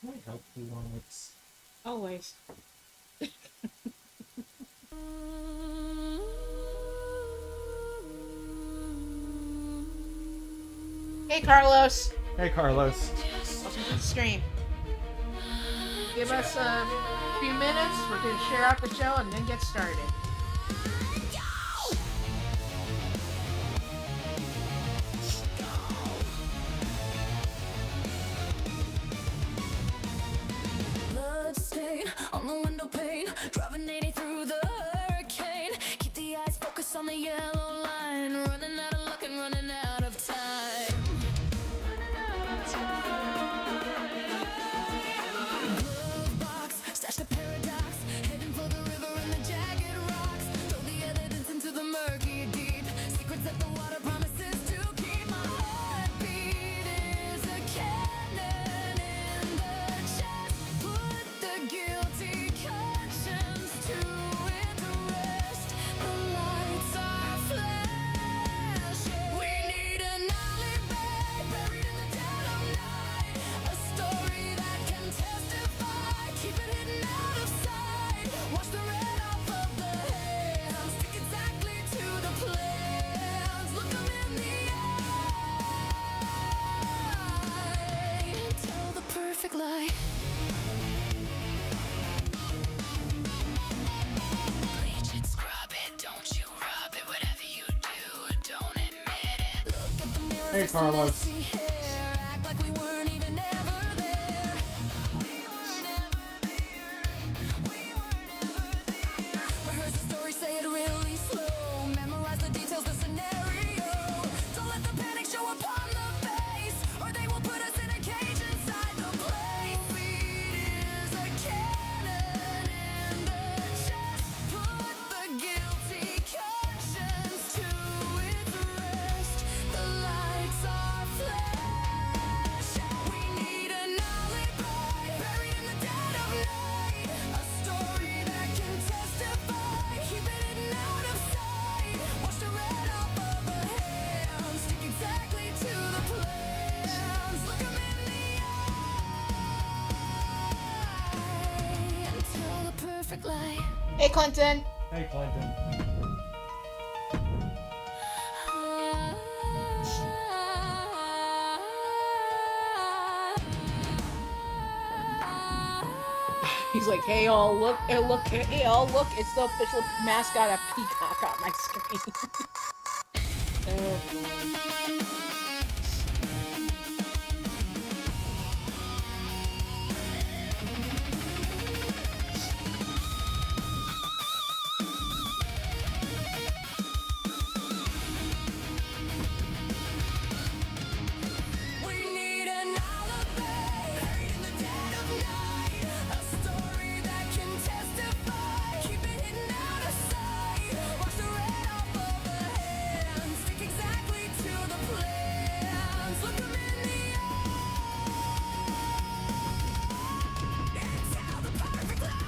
Can I help you on this? Always. Hey, Carlos. Hey, Carlos. Welcome to the stream. Give us a few minutes. We're going to share out the show and then get started. Bloodstain on the window pane, driving 80 through the hurricane. Keep the eyes focused on the yellow line, running out of luck and running out of time. Glove box, stash the paradox, heading for the river and the jagged rocks. Throw the evidence into the murky deep, secrets that the water promises to keep. My heartbeat is a cannon in the chest. Put the guilty conscience to its rest. The lights are flashing. We need an alibi, buried in the dead of night. A story that can testify. Keep it hidden out of sight. Wash the red off of the hands. Stick exactly to the plans. Look 'em in the eye. Tell the perfect lie. Bleach it, scrub it, don't you rub it. Whatever you do, don't admit it. Look at the mirror. Hey, Carlos. See hair, act like we weren't even ever there. We weren't ever there. We weren't ever there. Rehearse the story, say it really slow. Memorize the details, the scenario. Don't let the panic show up on the face, or they will put us in a cage inside the place. Beat is a cannon in the chest. Put the guilty conscience to its rest. The lights are flashing. We need an alibi, buried in the dead of night. A story that can testify. Keep it hidden out of sight. Wash the red off of the hands. Stick exactly to the plans. Look 'em in the eye and tell the perfect lie. Hey, Clinton. Hey, Clinton. He's like, hey, all look, hey, all look. It's the official mascot of Peacock on my screen. We need an alibi, buried in the dead of night. A story that can testify. Keep it hidden out of sight. Wash the red off of the hands. Stick exactly to the plans. Look 'em in the eye and tell the perfect lie.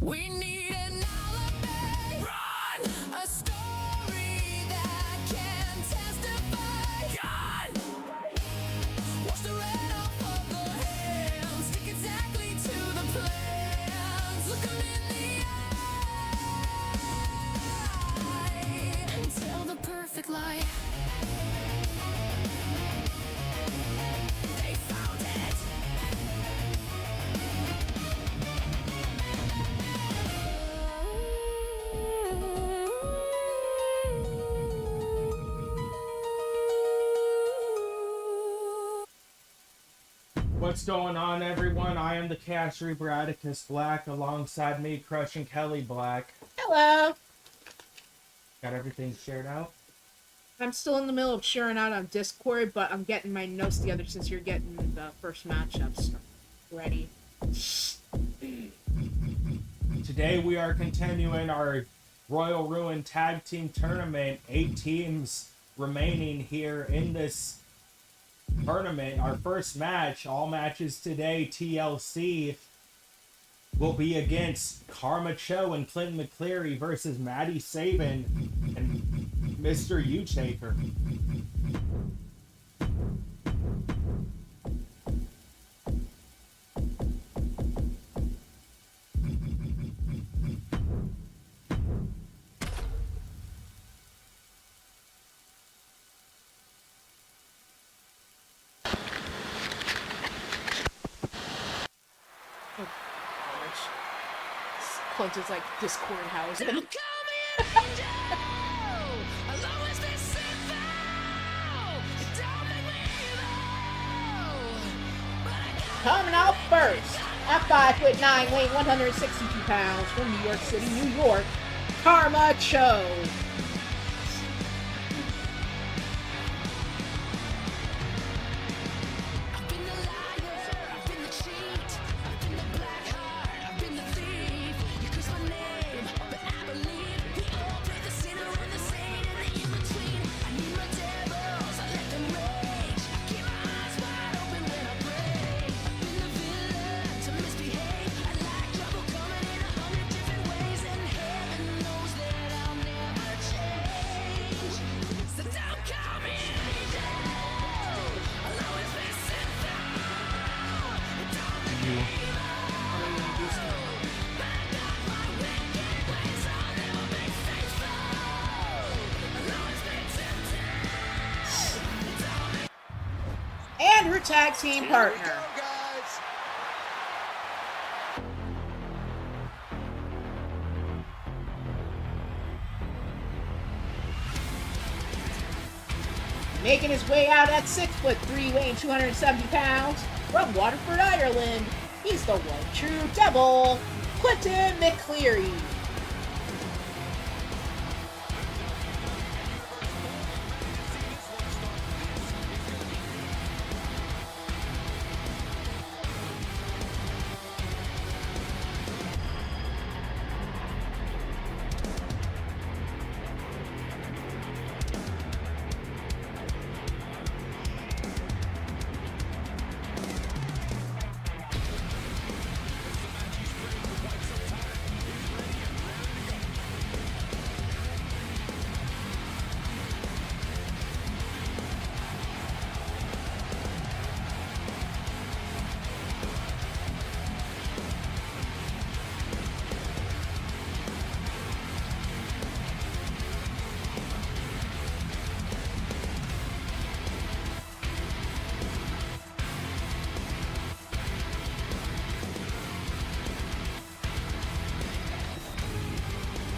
We need an alibi. Run! A story that can testify. God! Wash the red off of the hands. Stick exactly to the plans. Look 'em in the eye and tell the perfect lie. They found it. What's going on, everyone? I am the Cash Bradicus Black. Alongside me, Crushing Kelly Black. Hello. Got everything shared out? I'm still in the middle of sharing out on Discord, but I'm getting my notes together since you're getting the first matchups ready. Today we are continuing our Royal Ruin Tag Team Tournament. 8 teams remaining here in this tournament. Our first match, all matches today, TLC, will be against Karma Cho and Clinton McCleary versus Maddie Sabin and Mr. U-Shaker. Clinton's like Discord house. Coming out first, at 5'9", weighing 162 pounds, from New York City, New York, Karma Cho. And her tag team partner. Making his way out at 6'3", weighing 270 pounds, from Waterford, Ireland, he's the one true devil, Clinton McCleary.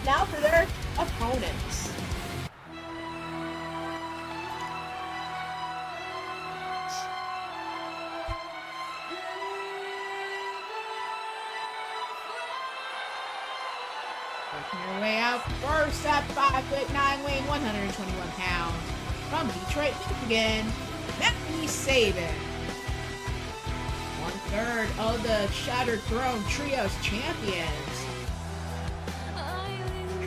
Now for their opponents. Working your way out first at 5'9", weighing 121 pounds, from Detroit, Michigan, Maddie Sabin. 1/3 of the Shattered Throne Trios champions.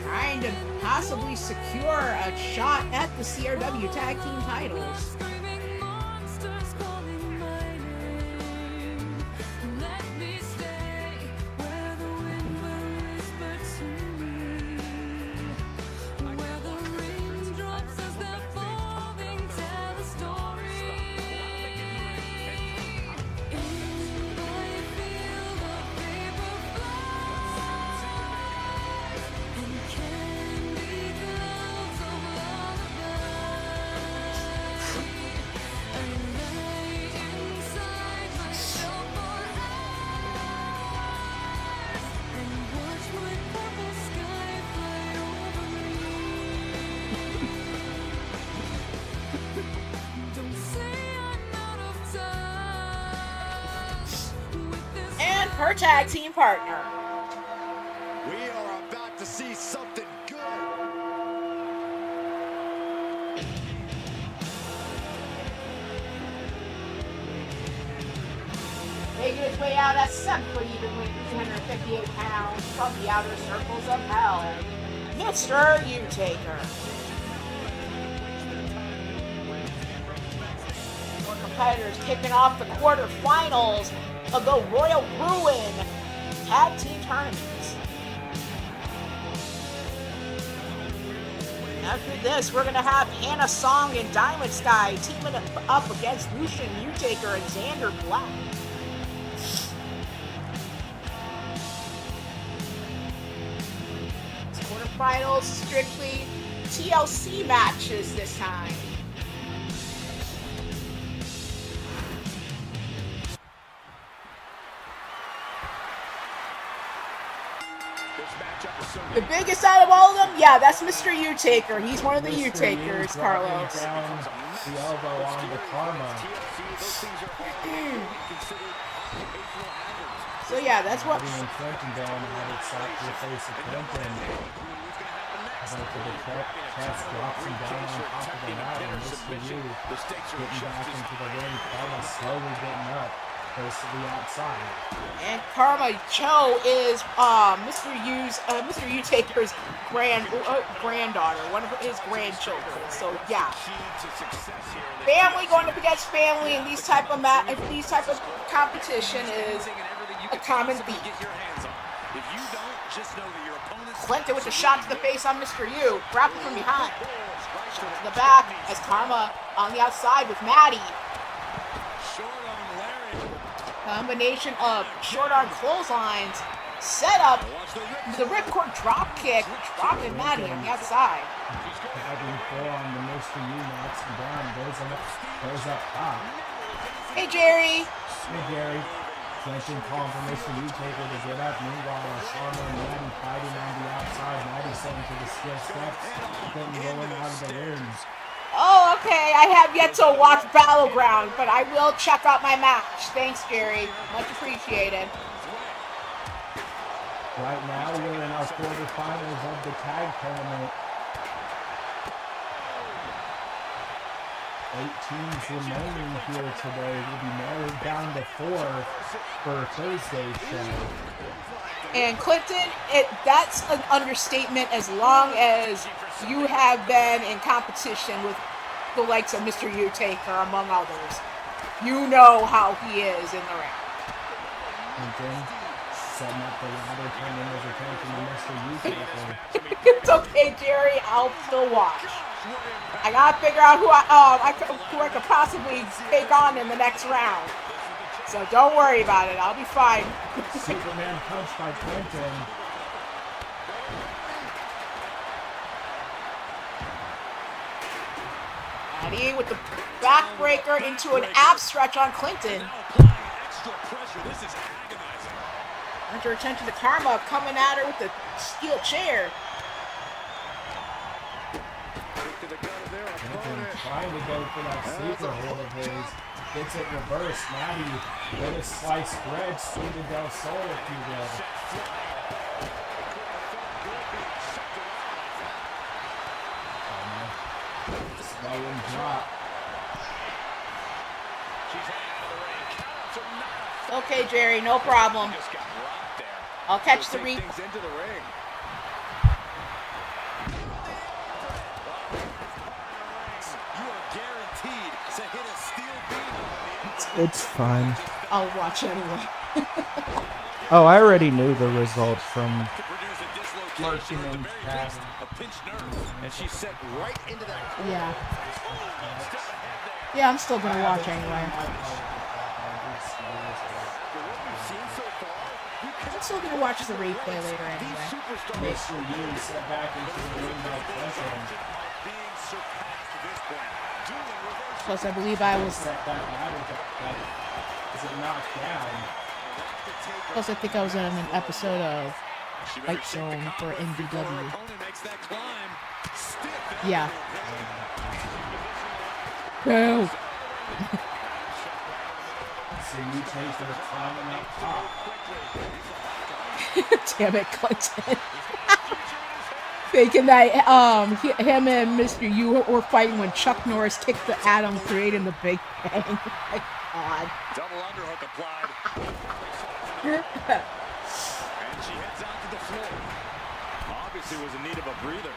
Trying to possibly secure a shot at the CRW Tag Team titles. Her tag team partner. We are about to see something good. Making his way out at 7 foot even weight, 358 pounds, from the outer circles of hell, Mr. U-Taker. More competitors kicking off the quarterfinals of the Royal Ruin Tag Team Tournament. After this, we're going to have Hannah Song and Diamond Sky teaming up against Lucian U-Taker and Xander Black. This quarterfinals strictly TLC matches this time. The biggest out of all of them, yeah, that's Mr. U-Taker. He's one of the U-Takers, Carlos. Down the elbow on the Karma. So yeah, that's what. Clinton down had it slapped to the face of Clinton. Going to the chest, drops him down on top of the mat, and Mr. U getting back into the ring. Karma slowly getting up. Goes to the outside. And Karma Cho is Mr. U-Taker's granddaughter, one of his grandchildren. So yeah, family going up against family in these type of competition is a common theme. Clinton with a shot to the face on Mr. U, grabbing from behind. Shot to the back as Karma on the outside with Maddie. Combination of short arm clotheslines, set up the ripcord drop kick, dropping Maddie on the outside. Having four on the Mr. U, knocks him down, goes up top. Hey Jerry. Hey Jerry. Clinton calling for Mr. U-Taker to get up. Meanwhile, Sharma and Maddie fighting on the outside. Maddie setting to the steel steps. Clinton rolling out of the ring. Oh, okay. I have yet to watch Battleground, but I will check out my match. Thanks, Jerry. Much appreciated. Right now, we're in our quarterfinals of the tag tournament. 8 teams remaining here today. Will be narrowed down to 4 for Thursday's show. And Clinton, that's an understatement as long as you have been in competition with the likes of Mr. U-Taker, among others. You know how he is in the ring. Clinton setting up the ladder, turning his attention to Mr. U-Taker. It's okay, Jerry. I'll still watch. I gotta figure out who I could possibly take on in the next round. So don't worry about it. I'll be fine. Superman punch by Clinton. Maddie with the backbreaker into an ab stretch on Clinton. Turns her attention to Karma coming at her with the steel chair. Clinton trying to go for that sleeper hold of his. Gets it reversed. Maddie with a sliced bread, Steven Del Sol, if you will. Slow and drop. Okay, Jerry, no problem. I'll catch the replay. It's fine. I'll watch anyway. Oh, I already knew the result from lurking in past. Yeah. Yeah, I'm still gonna watch anyway. I'm still gonna watch the replay later anyway. Mr. U set back into the ring by Clinton. Plus, I believe I was. Set that ladder as it knocked down. Plus, I think I was in an episode of Fight Zone for NBW. Yeah. No. So you take the climbing up top. Damn it, Clinton. Thinking that him and Mr. U were fighting when Chuck Norris kicked the Atom, creating the Big Bang. God. Double underhook applied. And she heads out to the floor. Obviously was in need of a breather.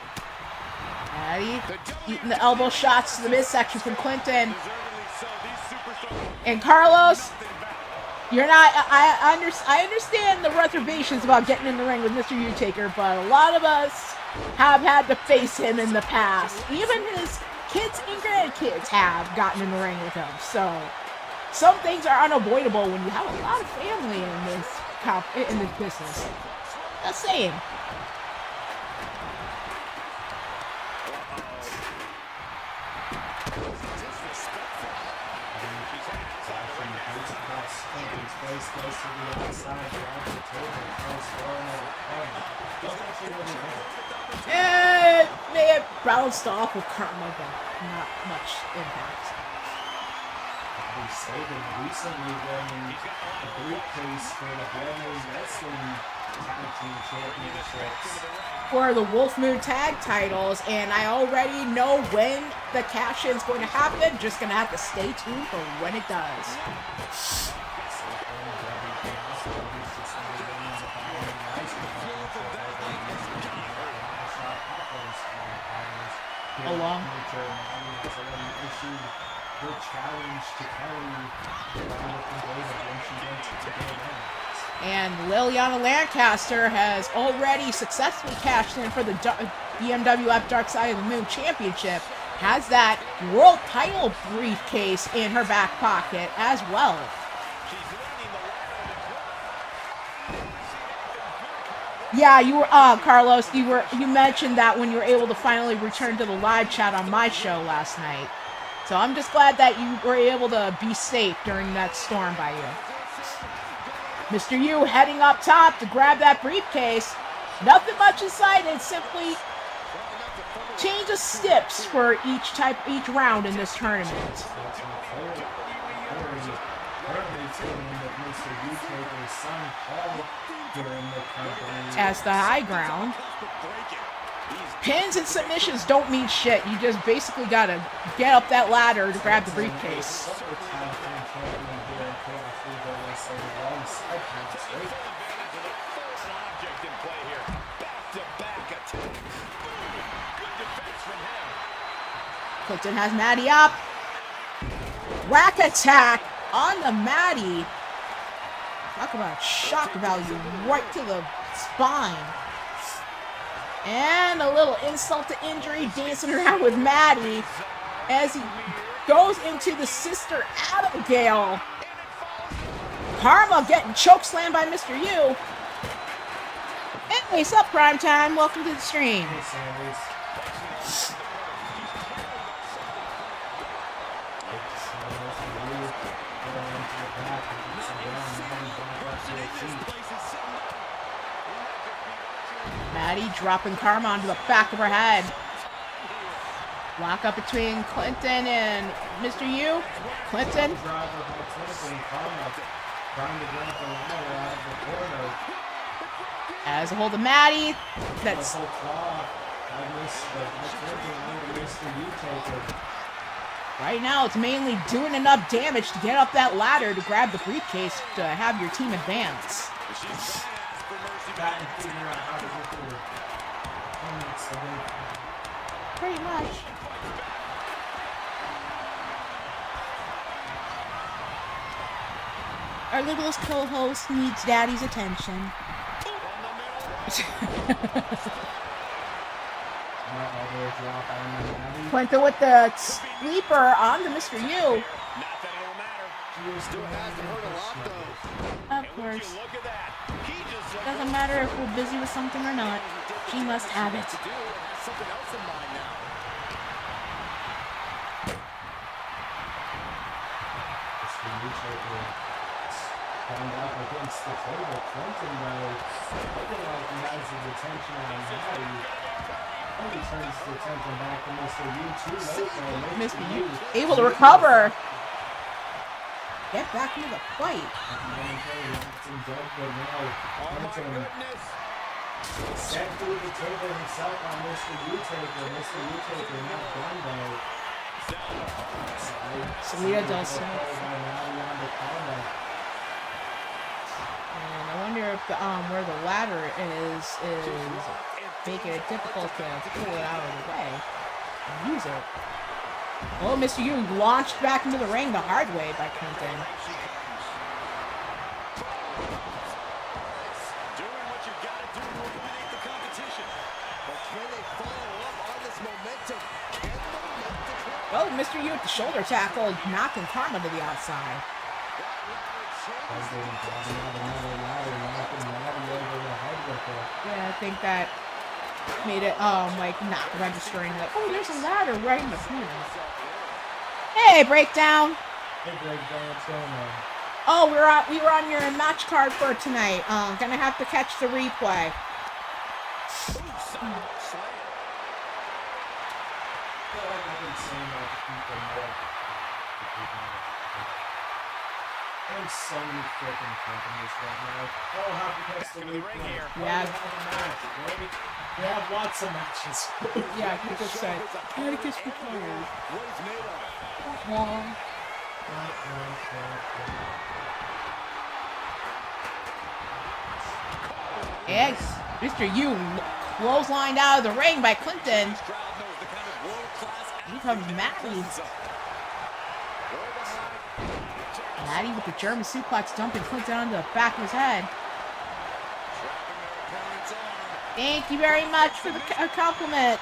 Maddie eating the elbow shots to the midsection from Clinton. Deservedly so. These superstars And Carlos, nothing back. you're not. I understand the reservations about getting in the ring with Mr. U-Taker, but a lot of us have had to face him in the past. Even his kids and grandkids have gotten in the ring with him. So some things are unavoidable when you have a lot of family in this business. Just saying. It may have bounced off with Karma, but not much impact. Saban recently winning a briefcase for the Family Wrestling Tag Team Championships. For the Wolf Moon Tag titles, and I already know when the cash-in is going to happen. Just gonna have to stay tuned for when it does. Along. Her challenge to Kelly when she went to the And Liliana Lancaster has already successfully cashed in for the BMWF Dark Side of the Moon Championship. Has that world title briefcase in her back pocket as well. Yeah, you were Carlos, you mentioned that when you were able to finally return to the live chat on my show last night. So I'm just glad that you were able to be safe during that storm by you. Mr. U heading up top to grab that briefcase. Nothing much inside it, simply change of steps for each round in this tournament. As the high ground. Pins and submissions don't mean shit. You just basically gotta get up that ladder to grab the briefcase. Clinton has Maddie up. Whack attack on the Maddie. Talk about shock value right to the spine. And a little insult to injury dancing around with Maddie as he goes into the Sister Abigail. Karma getting chokeslammed by Mr. U. Hey, what's up, Primetime? Welcome to the stream. Maddie dropping Karma onto the back of her head. Lock up between Clinton and Mr. U. Clinton. As a hold of Maddie. That's right now it's mainly doing enough damage to get up that ladder to grab the briefcase to have your team advance. Pretty much. Our littlest co-host needs Daddy's attention. Quinta with the sleeper on to Mr. U. Of course. Doesn't matter if we're busy with something or not. She must have it. Up against the table, Clinton though, looking like he has his attention on Maddie. He turns the attention back to Mr. U. Too late though. Mr. U able to recover. Get back into the fight. Set through the table himself on Mr. U-Taker. Mr. U-Taker not done though. Salida del Sol. And I wonder if the where the ladder is making it difficult to pull it out of the way and use it. Well, Mr. Yu launched back into the ring the hard way by Clinton. Doing what you gotta do to eliminate the competition. But can they follow up on this momentum? Can they make the climb? Well, Mr. Yu with the shoulder tackle knocking Karma to the outside. Yeah, I think that made it like not registering like, oh, there's a ladder right in the corner. Hey, breakdown. Hey, breakdown, what's going on? Oh, we were on your match card for tonight. Gonna have to catch the replay. There's so many freaking companies right now. Oh, how to catch the replay. Yeah. We have lots of matches. Yeah, people said Atticus retired. Eggs. Mr. Yu clotheslined out of the ring by Clinton. Here comes Matty. Matty with the German suplex dumping Clinton onto the back of his head. Thank you very much for the compliment.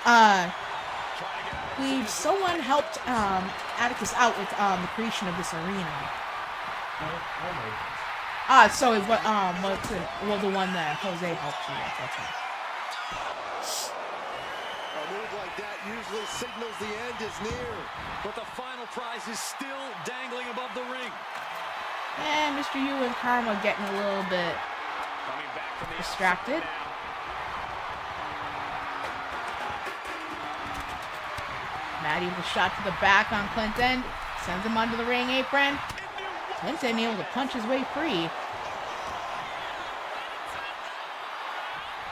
Someone helped Atticus out with the creation of this arena. So it was the one that Jose helped you with. That's right. A move like that usually signals the end is near, but the final prize is still dangling above the ring. And Mr. Yu and Karma getting a little bit distracted. Matty with a shot to the back on Clinton. Sends him onto the ring apron. Clinton able to punch his way free.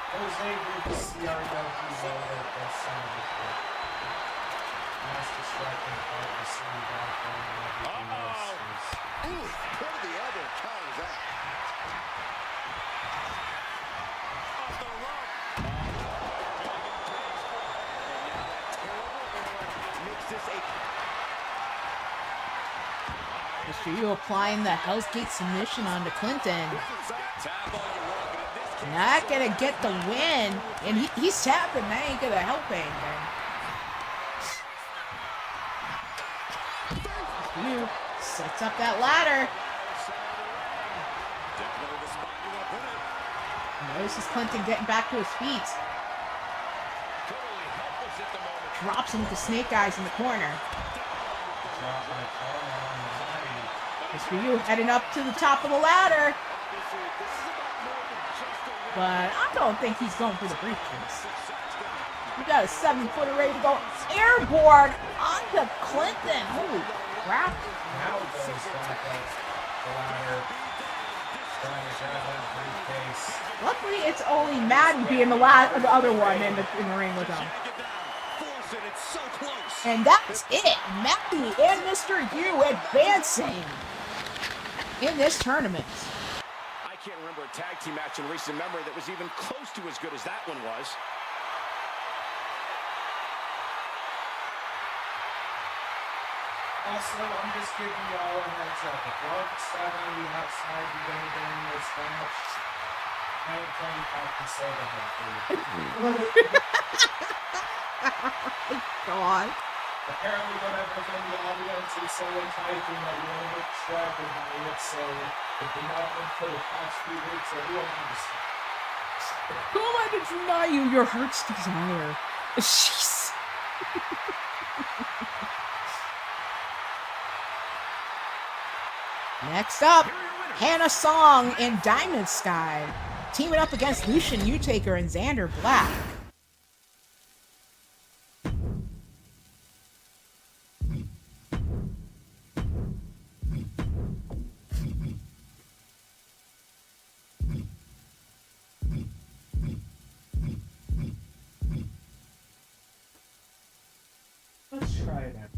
Jose with the CRW logo that's nice distracting part of the city background and everything else is... Ooh, put the other counters that. Off the rope. Makes this a... Mr. Yu applying the Hell's Gate submission onto Clinton. Not gonna get the win. And he's tapping. That ain't gonna help anything. Yu sets up that ladder. Notices Clinton getting back to his feet. Drops him with the snake eyes in the corner. Mr. Yu heading up to the top of the ladder. But I don't think he's going for the briefcase. We got a 7-footer ready to go. Airborne onto Clinton. Holy crap. Now it goes back up the ladder. Trying to grab that briefcase. Luckily, it's only Maddie being the other one in the ring with him. And that's it. Maddie and Mr. Yu advancing in this tournament. I can't remember a tag team match in recent memory that was even close to as good as that one was. Also, I'm just giving y'all a heads up. If y'all decide on the outside you're going to during this match, I ain't playing fucking soda head for you. God. Apparently, whatever's in the audience is so enticing that you want to get distracted by it, so if you're not in for the past few weeks, everyone understands. Who am I to deny you your heart's desire? Jeez. Next up, Hannah Song and Diamond Sky teaming up against Lucian Utaker and Xander Black. Let's try it out.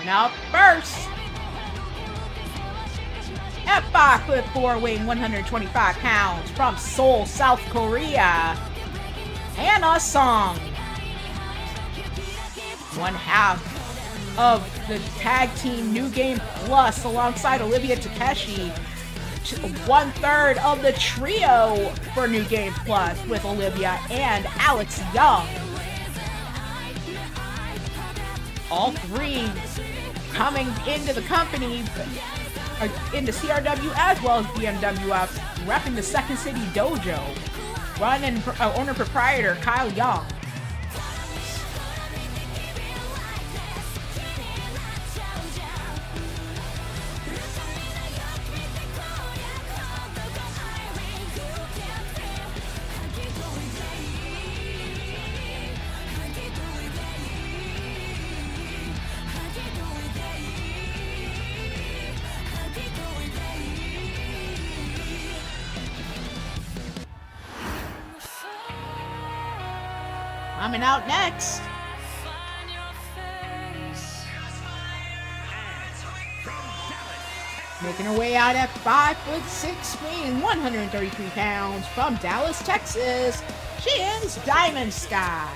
Coming out first. At 5'4", weighing 125 pounds, from Seoul, South Korea, Hannah Song. One half of the tag team New Game Plus alongside Olivia Takeshi. 1/3 of the trio for New Game Plus with Olivia and Alex Young. All three coming into the company, into CRW as well as BMWF, repping the Second City Dojo. Run and owner proprietor Kyle Young. Coming out next, making her way out at 5'6", weighing 133 pounds, from Dallas, Texas, she is Diamond Sky.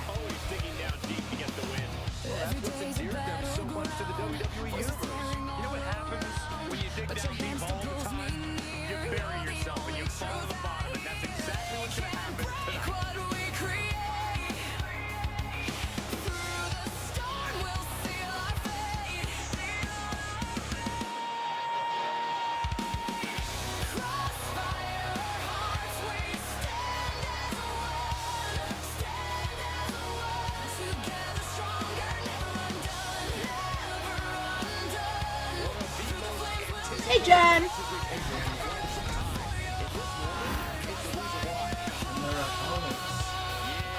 Hey, Jen.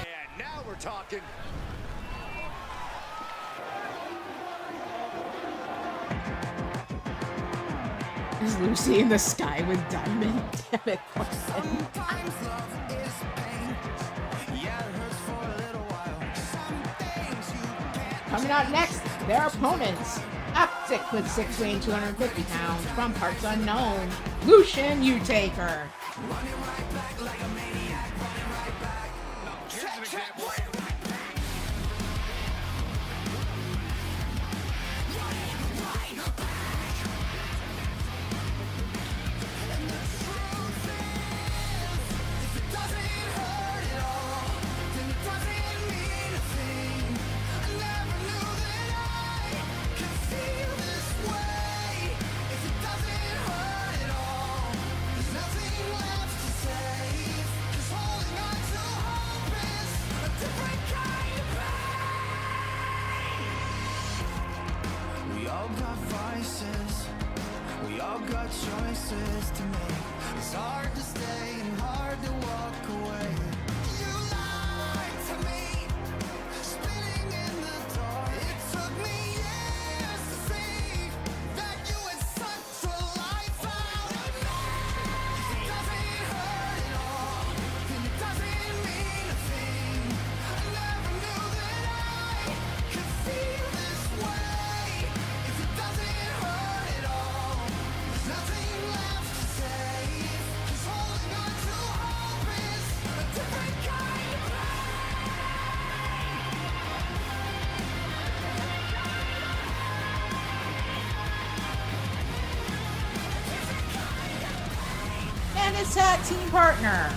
Yeah, now we're talking. Is Lucy in the sky with Diamond? Damn it, Carson. Coming out next, their opponents. At 6'6", weighing 250 pounds, from parts unknown, Lucian Utaker. We all got choices to make. It's hard to stay and hard to walk away. You lied to me, spinning in the dark. It took me years to see that you had sucked the life out of me. It doesn't hurt at all, and it doesn't mean a thing. I never knew that I could feel this way. If it doesn't hurt at all, there's nothing left to save. 'Cause holding on to hope is a different kind of And his tag team partner.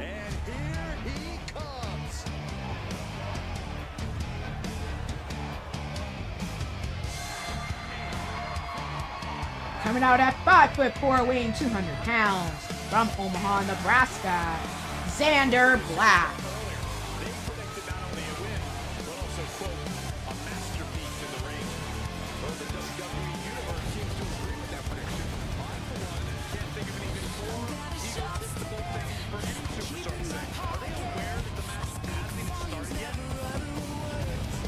And here he comes. Coming out at 5'4", weighing 200 pounds, from Omaha, Nebraska, Xander Black. They predicted not only a win, but also, quote, a masterpiece in the ring. Well, the WWE Universe seems to agree with that prediction. I, for one, can't think of anything more egotistical thing for any superstar to say. Are they aware that the match hasn't even started yet?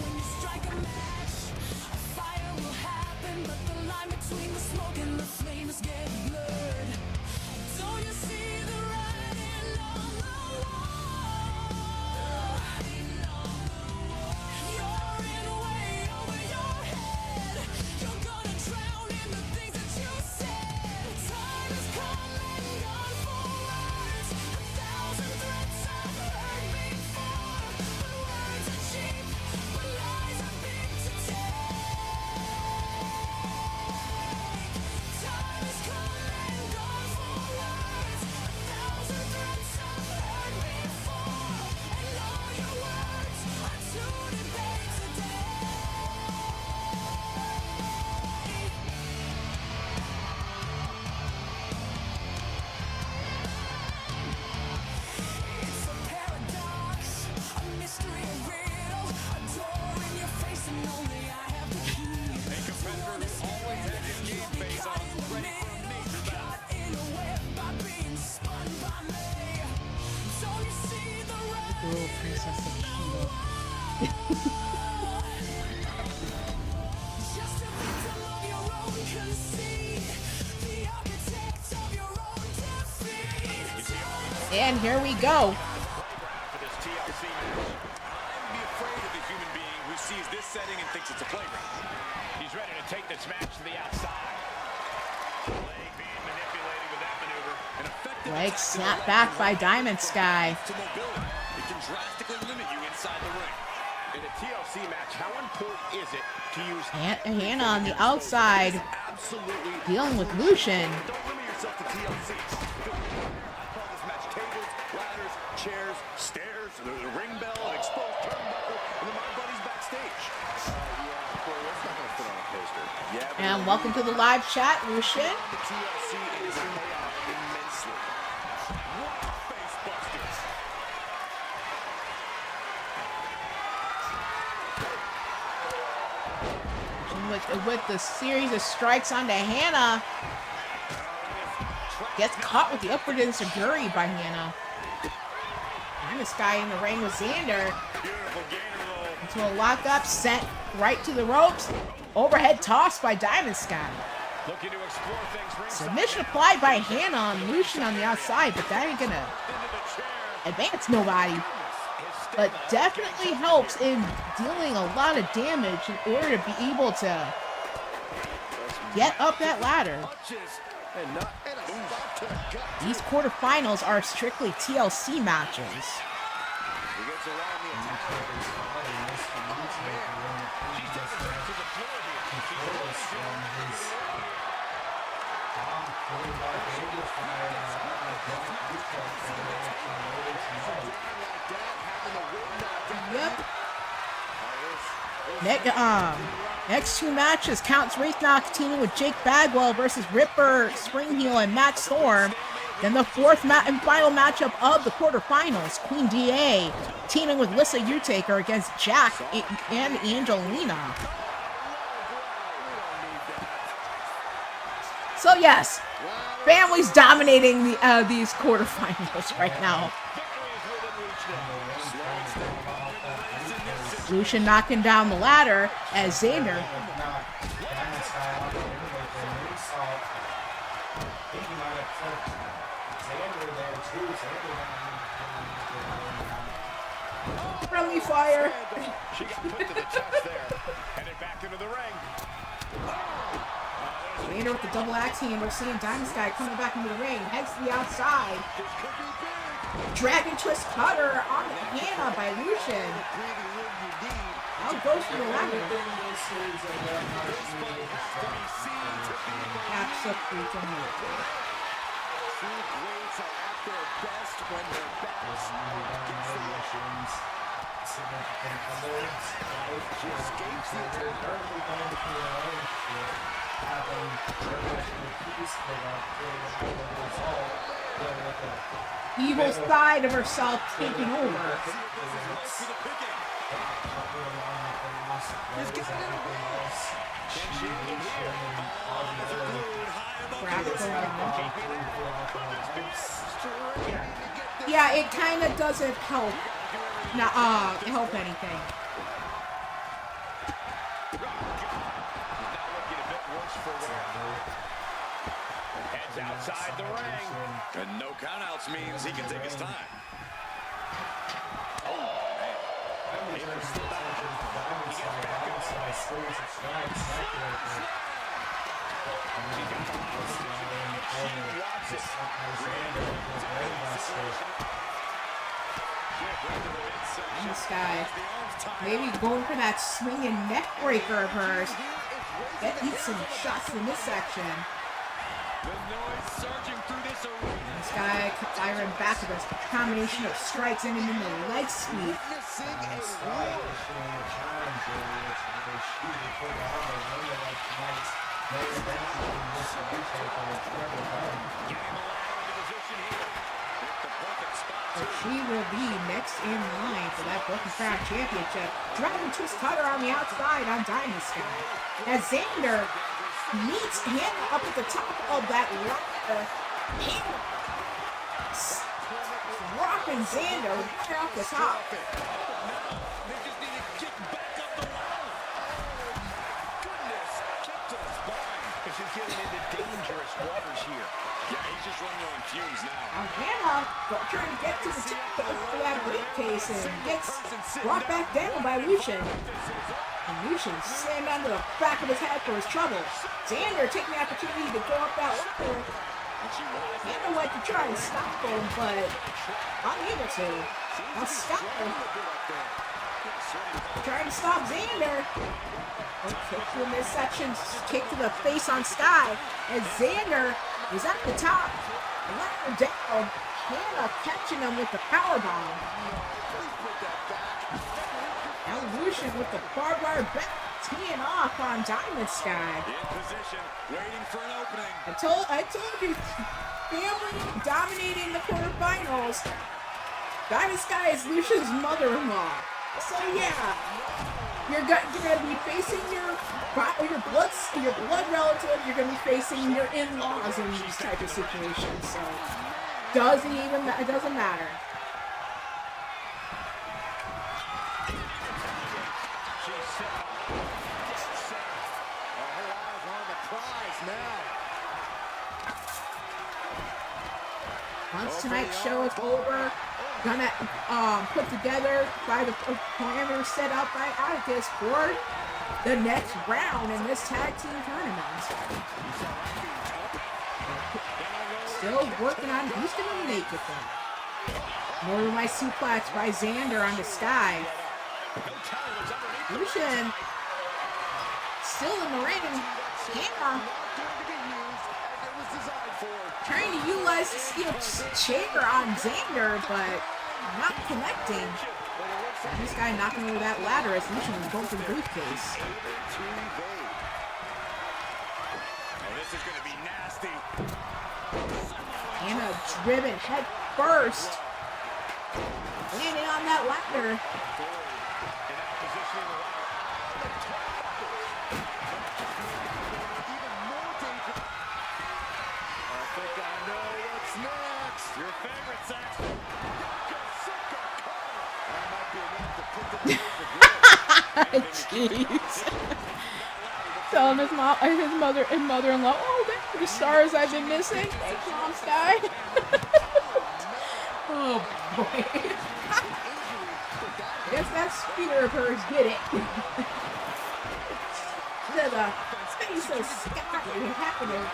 when you strike a match, a fire will happen, but the line between the smoke and the flames get blurred. Don't you see the writing on the wall? You're in way over And here we go. For this TLC match. I'd be afraid of the human being who sees this setting and thinks it's a playground. He's ready to take this match to the outside. Leg being manipulated with that maneuver. An effective Leg snapped back by Diamond Sky. to mobility. It can drastically limit you inside the ring. In a TLC match, how important is it to use Hannah on the outside, absolutely dealing with Lucian. don't limit yourself to TLCs. I call this match tables, ladders, chairs, stairs, the ring bell, an exposed turnbuckle, and then my buddies backstage. Yeah, Corey, that's not going to fit on a poster. Yeah, but And welcome to the live chat, Lucian. the TLC is paid off immensely. What face busters. With the series of strikes onto Hannah, gets caught with the upward enziguri by Hannah. And this guy in the ring with Xander Beautiful gainer roll. into a lockup, sent right to the ropes. Overhead toss by Diamond Sky. Looking to explore things ringside. Submission applied by Hannah on Lucian on the outside, but that ain't gonna Into the chair. advance nobody. But definitely helps in dealing a lot of damage in order to be able to get up that ladder. Punches and not and a stop to the gut. These quarterfinals are strictly TLC matches. He gets around the attack. She's taking her to the floor here. Yep. Next two matches counts Wraith Knox teaming with Jake Bagwell versus Ripper, Springheel, and Matt Storm. Then the fourth and final matchup of the quarterfinals, Queen DA teaming with Lissa Utaker against Jack and Angelina. So yes, family's dominating these quarterfinals right now. Lucian knocking down the ladder as Xander. Friendly fire. She got put to the chest there. Headed back into the ring. Xander with the double axe handle, seeing Diamond Sky coming back into the ring, heads to the outside. Dragon twist cutter on Hannah by Lucian. Now goes for the ladder. Absolutely. Evil side of herself taking over. Yeah, it kind of doesn't help. Help anything. Heads outside the ring. And no countouts means he can take his time. This guy, maybe going for that swinging neck breaker of hers. Get some shots in this section. This guy firing back with a combination of strikes and into the leg sweep. But she will be next in line for that Broken Crown Championship. Dragon twist cutter on the outside on Diamond Sky. As Xander meets Hannah up at the top of that ladder. Hannah dropping Xander right off the top. They just need to get back up the ladder. Goodness, kick to the spine. She's getting into dangerous waters here. Yeah, he's just running on fumes now. Now Hannah trying to briefcase and gets brought back down by Lucian. And Lucian slammed onto the back of his head for his trouble. Xander taking the opportunity to go up that ladder. Xander went to try and stop him, but unable to. Now Sky trying to stop Xander. A kick to the midsection, kick to the face on Sky. And Xander is at the top. Ladder down. Hannah catching him with the powerbomb. Now Lucian with the barbed wire back, teeing off on Diamond Sky. In position, waiting for an opening. I told you, family dominating the quarterfinals. Diamond Sky is Lucian's mother-in-law. So yeah, you're gonna be facing your blood relative. You're gonna be facing your in-laws in these type of situations. So it doesn't matter. Once tonight's show is over, gonna put together by the parameters set out by Atticus for the next round in this tag team tournament. Still working on who's gonna make it there. Northern Light suplex by Xander on the Sky. Lucian still in the ring. Hannah trying to utilize the steel chair on Xander, but not connecting. This guy knocking over that ladder as Lucian was going for the briefcase. This is going to be nasty. Hannah driven head first. Landing on that ladder. Your favorite section. Jeez. Telling his mother-in-law, oh, thank you, the stars I've been missing. Thanks, Mom Sky. Oh boy. Guess that speeder of hers did it. The face of Sky happening.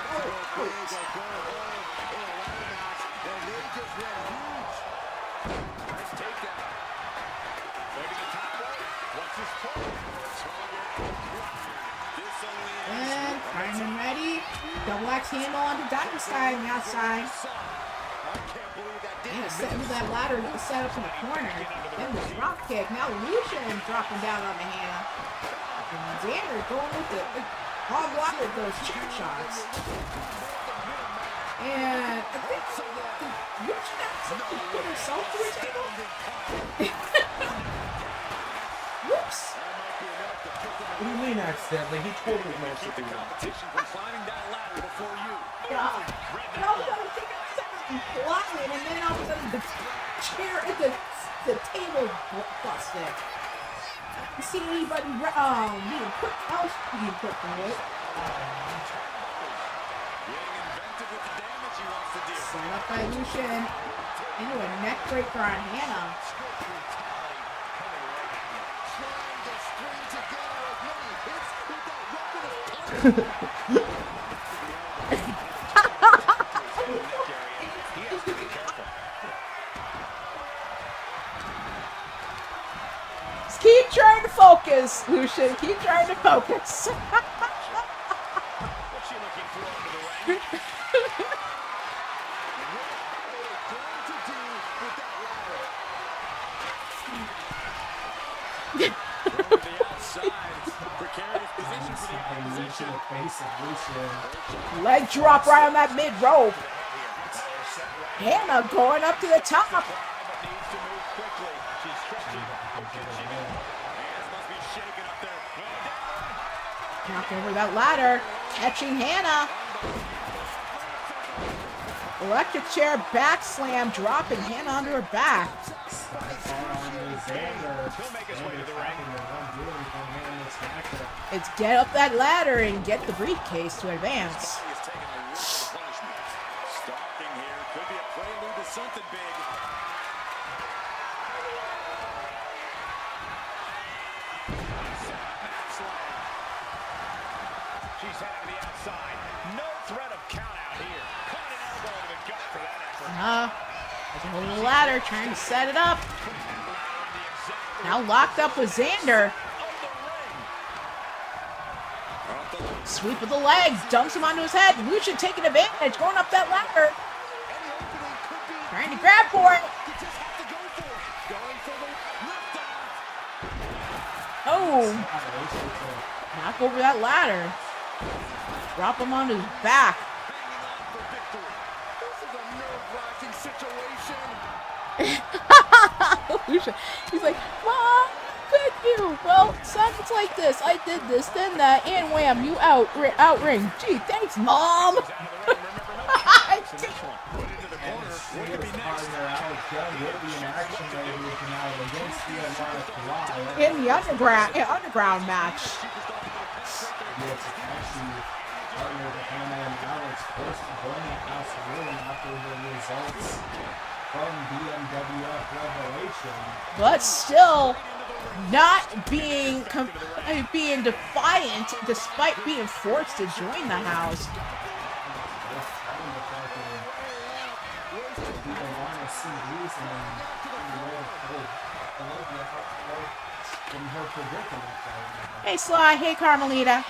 And Carmen ready. Double axe handle onto Diamond Sky on the outside. And set into that ladder set up in the corner. Then the drop kick. Now Lucian dropping down on the Hannah. And Xander going with the hog walk with those chair shots. And I think Lucian accidentally put herself through a table. Whoops. What do you mean accidentally? He totally meant to do that. Competition for climbing that ladder before you. Yeah. And all of a sudden, I think I'm flying, and then all of a sudden, the chair at the table busted. You see anybody being put else being put through it? Set up by Lucian into a neck breaker on Hannah. Just keep trying to focus, Lucian. Keep trying to focus. Leg drop right on that mid rope. Hannah going up to the top. Knock over that ladder, catching Hannah. Electric chair back slam, dropping Hannah onto her back. It's get up that ladder and get the briefcase to advance. She's heading to the outside. No threat of count out here. Caught an elbow to the gut for that effort. There's a whole little ladder trying to set it up. Now locked up with Xander. Sweep with the legs, dumps him onto his head. Lucian taking advantage, going up that ladder. Trying to grab for it. Oh. Knock over that ladder. Drop him onto his back. Lucian, he's like, Mom, thank you. Well, son, it's like this. I did this, then that, and wham, you outring. Gee, thanks, Mom. In the underground match. Partner to Hannah and Alex forced to join the house ruling after the results from BMWF Revelation. But still not being defiant despite being forced to join the house. Hey Sly, hey Carmelita.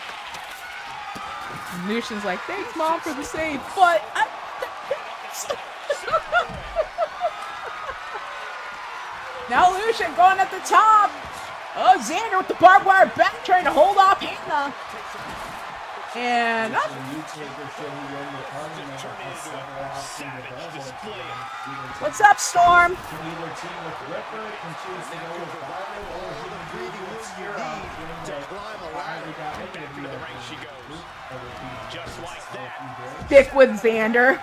Lucian's like, thanks Mom for the save, but now Lucian going at the top. Oh, Xander with the barbed wire back trying to hold off Hannah. And what's up, Storm? Stick with Xander.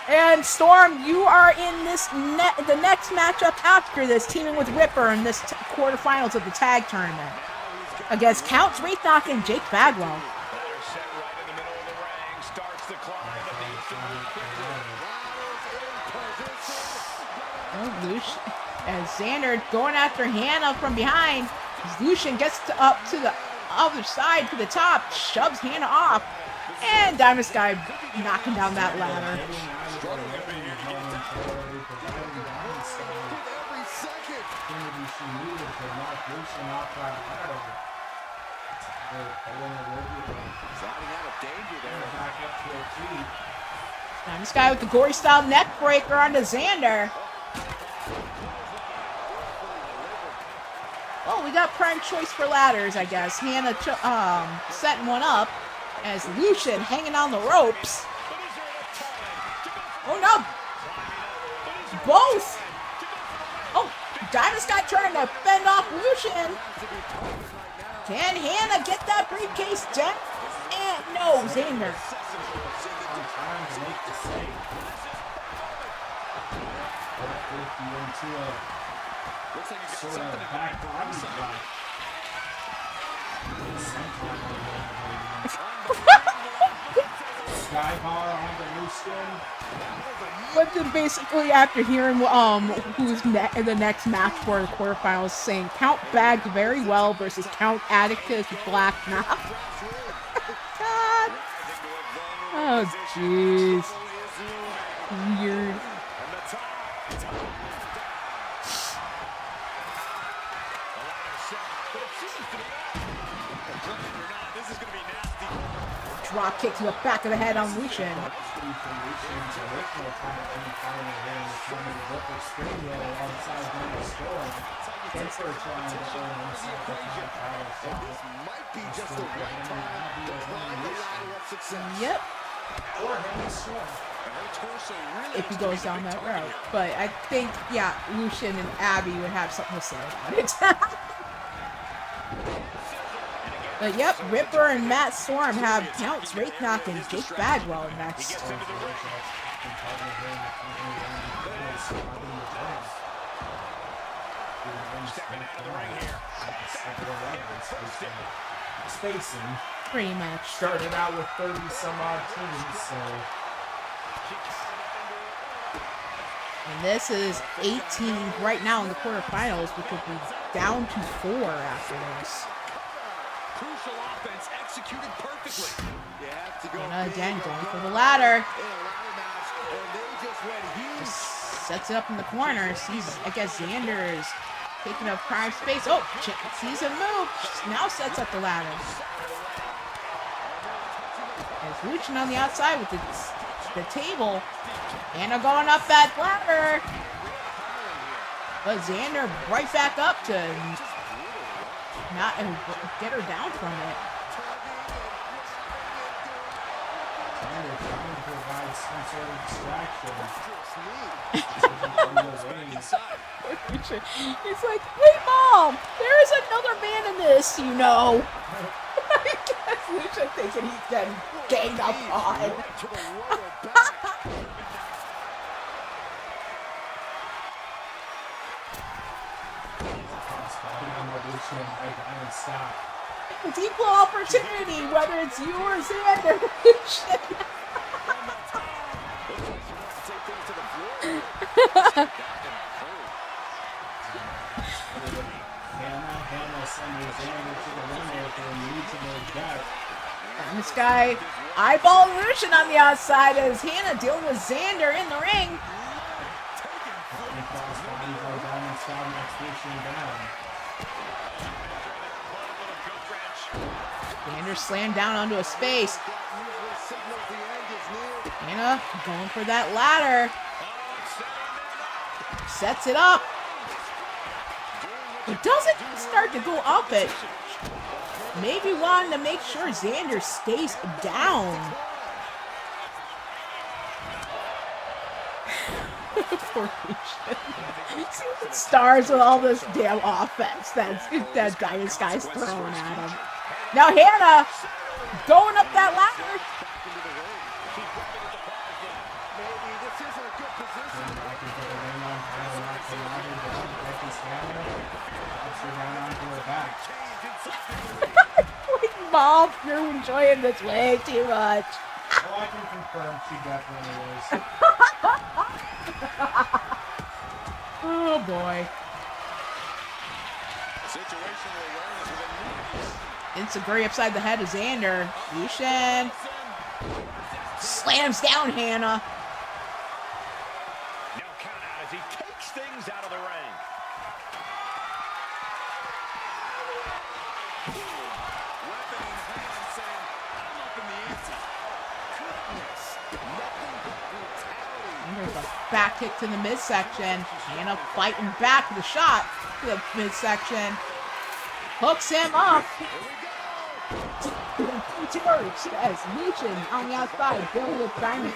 And Storm, you are in this the next matchup after this, teaming with Ripper in this quarterfinals of the tag tournament against Count Wraithnock and Jake Bagwell. Oh, Lucian and Xander going after Hannah from behind. Lucian gets up to the other side to the top, shoves Hannah off, and Diamond Sky knocking down that ladder. Diamond Sky with the gory style neck breaker onto Xander. Well, we got prime choice for ladders, I guess. Hannah setting one up as Lucian hanging on the ropes. Oh no! Both! Oh, Diamond Sky trying to fend off Lucian. Can Hannah get that briefcase down? And no, Xander. Looks like you got something back But then basically after hearing who's the next match for the quarterfinals, saying Count bagged very well versus Count Atticus Black now. God. Oh jeez. Weird. Drop kick to the back of the head on Lucian. Yep. If he goes down that route. But I think, yeah, Lucian and Abby would have something to say about it. But yep, Ripper and Matt Storm have Counts Wraithnock and Jake Bagwell next. Spacing. Pretty much. Started out with 30 some odd teams, so. And this is 18 right now in the quarterfinals, which will be down to 4 after this. crucial offense offense executed perfectly. You have to go Hannah big again or going for go the ladder. in a ladder match, and they just went huge. Sets it up in the corner. Sees, I guess, Xander is taking up prime space. Oh, sees him move. Now sets up the ladder. There's Luchin on the outside with the table. Hannah going up that ladder. But Xander right back up to not get her down from it. Xander trying to provide some sort of distraction. He's like, hey, Mom, there is another man in this, you know. I guess Lucha thinking he's getting ganged up on. It's equal opportunity, whether it's you or Xander. Hannah sending Xander to the ring there for a knee to the gut. And this guy eyeball Lucian on the outside as Hannah dealing with Xander in the ring. Xander slammed down onto a space. Hannah going for that ladder. Sets it up. It doesn't start to go up it. Maybe wanting to make sure Xander stays down. Poor Lucian. Stars with all this damn offense that Diamond Guy's throwing at him. Now Hannah going up that ladder. Mom, you're enjoying this way too much. Oh, I can confirm she definitely is. Oh boy. Enziguri upside the head of Xander. Yushin slams down Hannah. Now count out as he takes things out of the ring. Weapon in hand saying, I'm up in the ante. Goodness. Nothing but brutality. And there's a back kick to the midsection. Hannah fighting back with a shot to the midsection. Hooks him up. As Luchin on the outside, dealing with Diamond.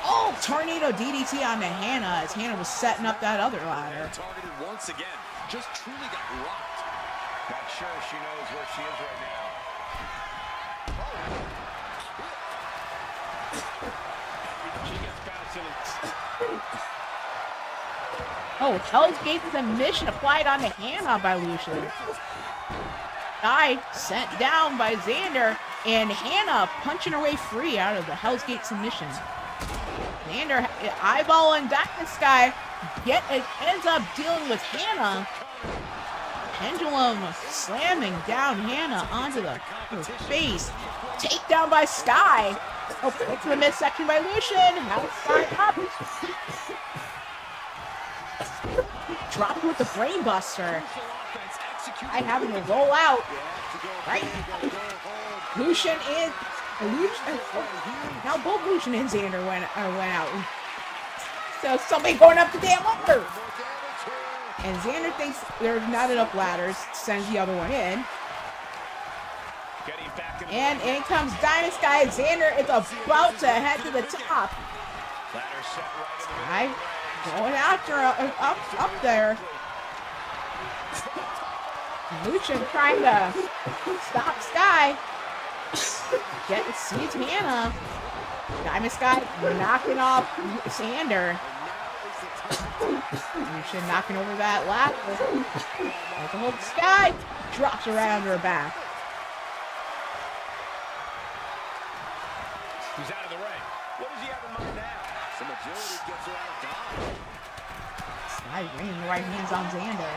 Oh, tornado DDT onto Hannah as Hannah was setting up that other ladder. Targeted once again. Just truly got rocked. Not sure she knows where she is right now. She gets bouncing. Oh, Hell's Gate submission applied onto Hannah by Lucian. Guy sent down by Xander, and Hannah punching her way free out of the Hell's Gate submission. Xander eyeballing Diamond Sky, ends up dealing with Hannah. Pendulum slamming down Hannah onto her face. Takedown by Sky. Oh, to the midsection by Lucian. Hell's Sky up. Dropped with the brain buster. I having to roll out. Right. Lucian in. Now both Lucian and Xander went out. So somebody going up the damn ladder. And Xander thinks there's not enough ladders. Sends the other one in. And in comes Diamond Sky. Xander is about to head to the top. Sky going after up there. Luchin trying to stop Sky. Sees Hannah. Diamond Sky knocking off Xander. Luchin knocking over that ladder. There's a whole Sky. Drops her right under her back. He's out of the ring. What does he have in mind now? Some agility gets her out of dodge. Nice raining the right hands on Xander.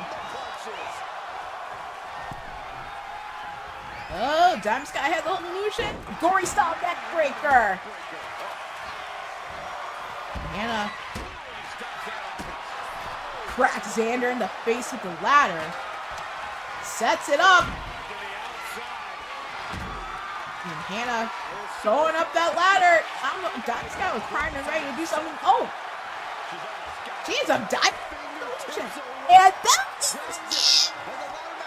Oh, Diamond Sky had the illusion. Gory style neck breaker. Hannah cracks Xander in the face with the ladder. Sets it up. And Hannah going up that ladder. Diamond Sky was primed and ready to do something. Oh, she's a dive. And that is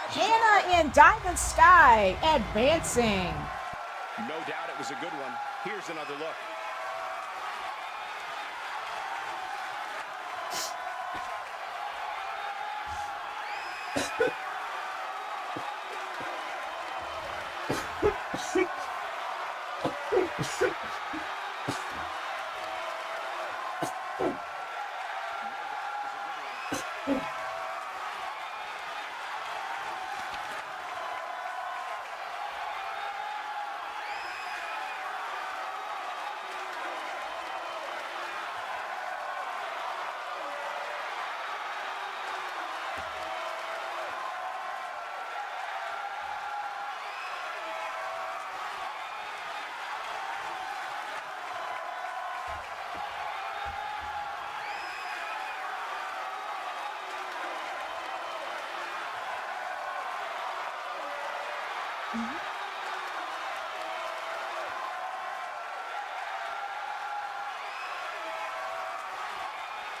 Hannah and Diamond Sky advancing. No doubt it was a good one. Here's another look.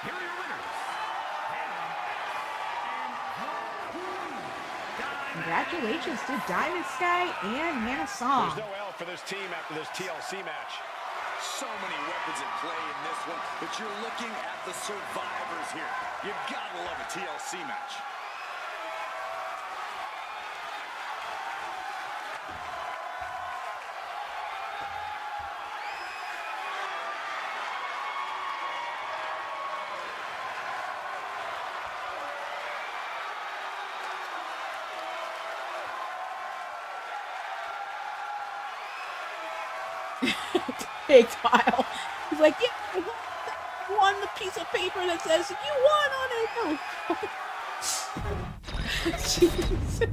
Here are your winners. Congratulations to Diamond Sky and Hannah Song. There's no L for this team after this TLC match. So many weapons at play in this one, but you're looking at the survivors here. You gotta love a TLC match. Big Kyle. He's like, yeah, I won the piece of paper that says you won on it. Oh. Jeez.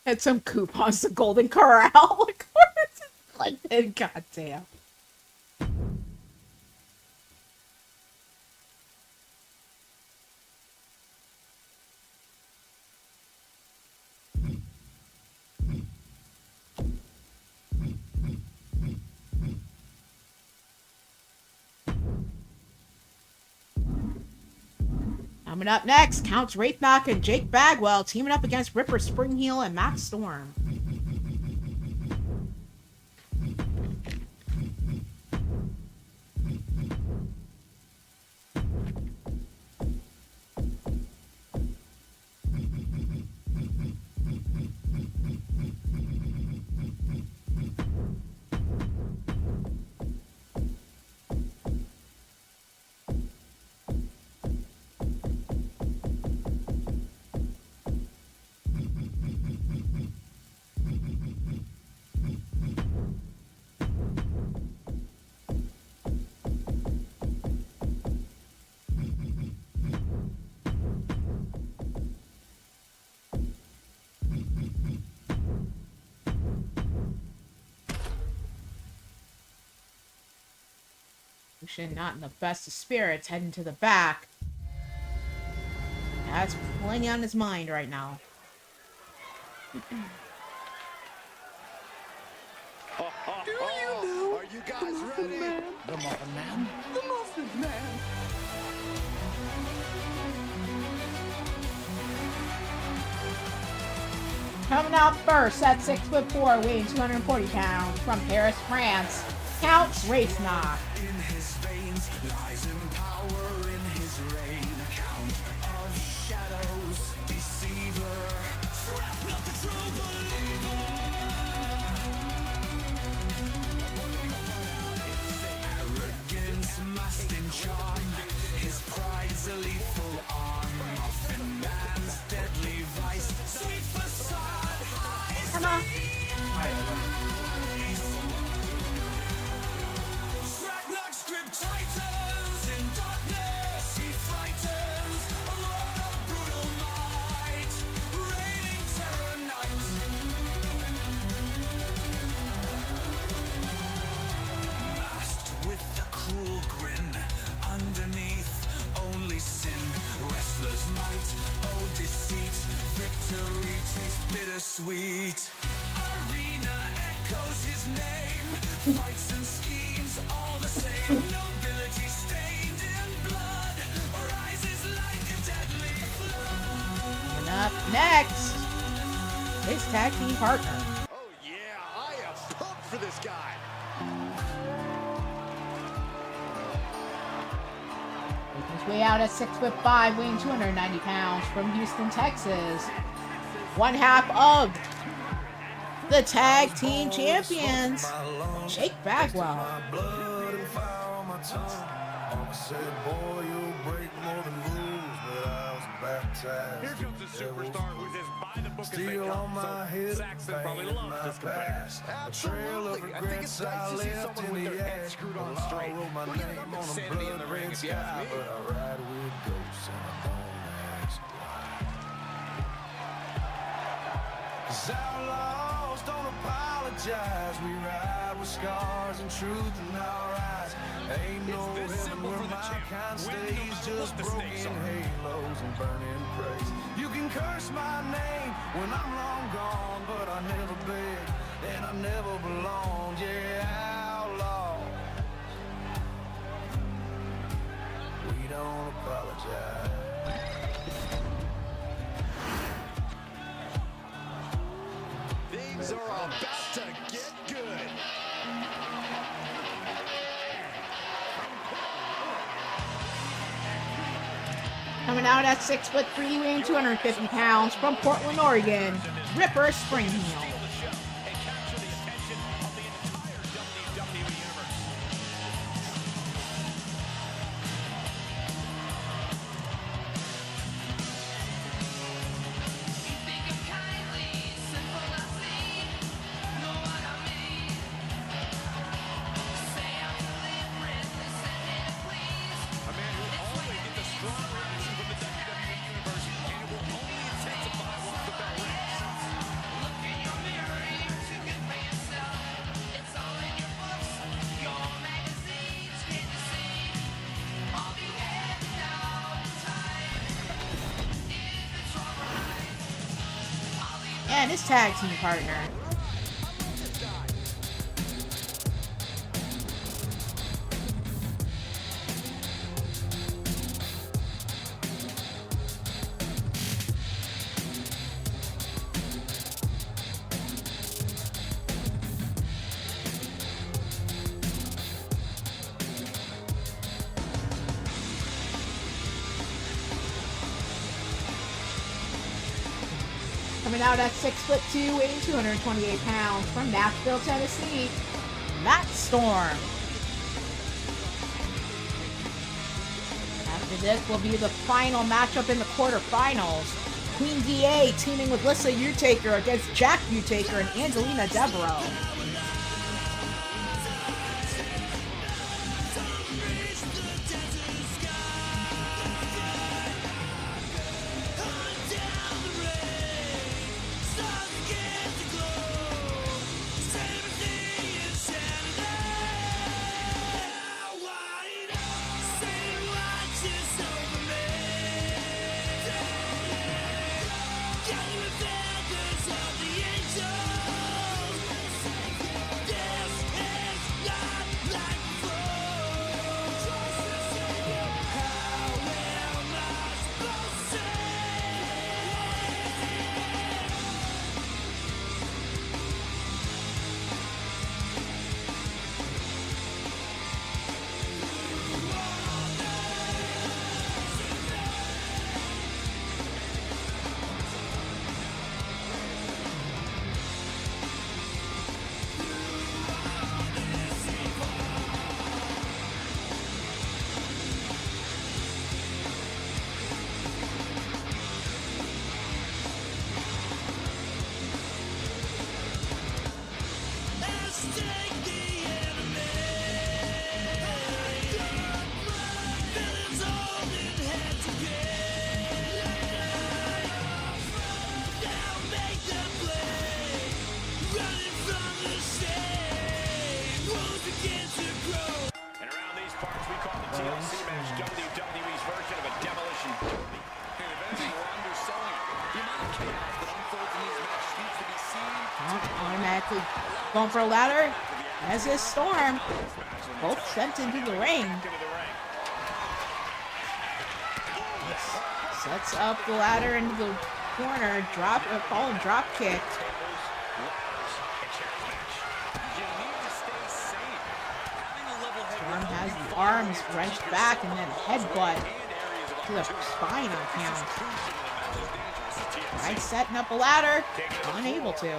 Had some coupons to Golden Corral. Of course. Like, goddamn. Coming up next, Counts Wraithknock and Jake Bagwell teaming up against Ripper Springheel and Matt Storm. Lucian not in the best of spirits, heading to the back. Has plenty on his mind right now. Do you know? Are you guys ready? The Muffin Man. The Muffin Man. Coming out first at 6'4", weighing 240 pounds, from Paris, France, Counts Wraithknock. In his veins lies in power in his reign. Count of shadows, deceiver. Not the true believer. Arrogance masked in charm. Nobility stained in blood rises like a deadly flood. And up next, his tag team partner. Oh, yeah, I am pumped for this guy. Making his way out at 6'5", weighing 290 pounds, from Houston, Texas. One half of the tag team champions, Jake Bagwell. My blood and fire on my tongue. Mama said, boy, you'll break more than rules, but I was baptized. Here comes a superstar who's as by the book as they Still on come. my So head, Saxon probably banging loves my this competitor. past. A trail of Absolutely. I think it's regrets I nice to see left someone in with the their head ash. screwed on Well, straight. I wrote my Well, you know, name nothing on a sanity in the ring, blood-red if you ask sky, me. but I ride with ghosts and I don't ask why. 'Cause outlaws don't apologize. We ride with scars and truth in our eyes. Ain't no It's this heaven simple where for the my champ. kind Win no stays, matter just what the stakes broken are. halos and burning praise. You can curse my name when I'm long gone, but I never begged and I never belonged. Yeah, outlaw. We don't apologize. Things are about to get good. Coming out at 6'3", weighing 250 pounds, from Portland, Oregon, Ripper Springheel. Steal the show and capture the attention of the entire WWE Universe. A man who always gets a strong reaction from the WWE Universe, and it will only intensify once the bell rings. And his tag team partner. Coming out at 6'2", weighing 228 pounds, from Nashville, Tennessee, Matt Storm. After this will be the final matchup in the quarterfinals. Queen DA teaming with Lissa Utaker against Jack Utaker and Angelina Devereaux. And around these parts, we call the TLC match WWE's version of a demolition derby. And if Automatically going for a ladder. As is Storm. Both sent into the ring. Sets up the ladder into the corner. Call him drop kick. Storm has the arms wrenched back and then headbutt to the spine on count. Right, setting up a ladder. Unable to.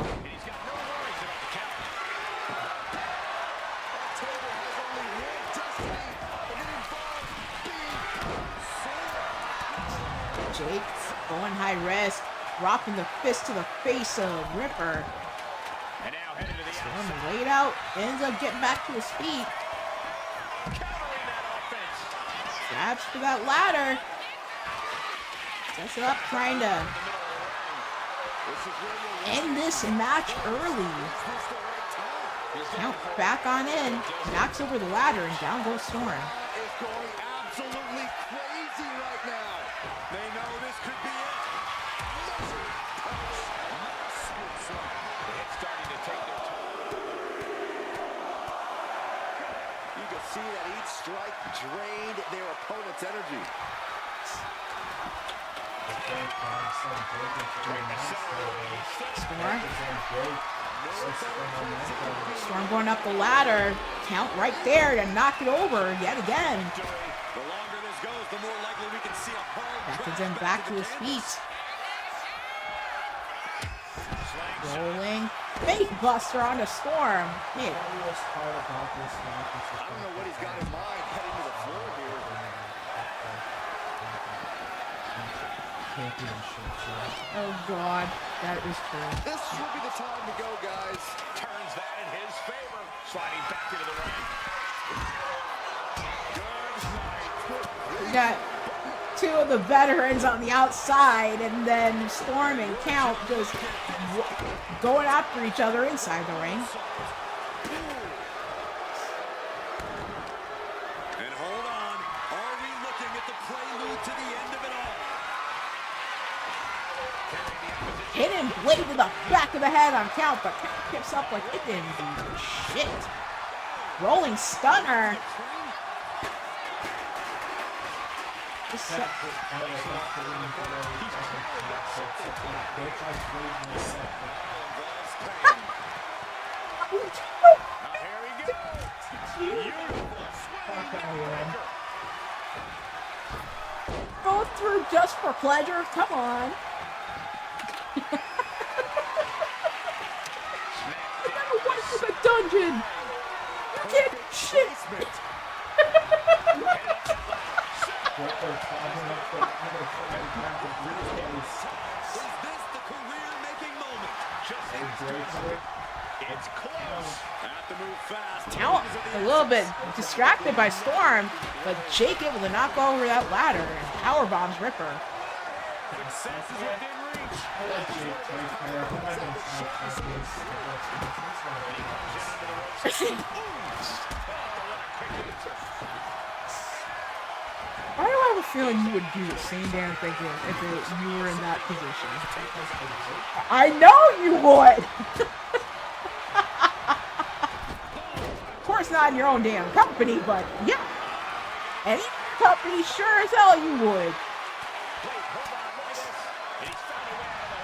Jake going high risk, dropping the fist to the face of Ripper. Storm laid out, ends up getting back to his feet. Grabs for that ladder. Sets it up, trying to end this match early. Count back on in, knocks over the ladder, and down goes Storm. See that each strike drained their opponent's energy. Storm going up the ladder. Count right there to knock it over yet again. The longer this goes, the more likely we can see a hard Beckons him back to his feet. Rolling. Fake buster on the Storm. Hit. I don't know what he's got in mind heading to the floor here. Oh God, that is true. This should be the time to go, guys. Turns that in his favor. Sliding back into the ring. We got two of the veterans on the outside, and then Storm and Count just going after each other inside the ring. And hold on. Are we looking at the prelude to the end of it all? Hidden blade to the back of the head on Count, but Count picks up like it didn't do shit. Rolling stunner. Go through just for pleasure? Come on. I never went to the dungeon. You can't do shit. Is this the career-making moment? It's close. Have to move fast. Count a little bit distracted by Storm, but Jake able to knock over that ladder and power bombs Ripper. Success is within reach. Why do I have a feeling you would do the same damn thing if you were in that position? I know you would! Of course not in your own damn company, but yeah. Any company sure as hell you would.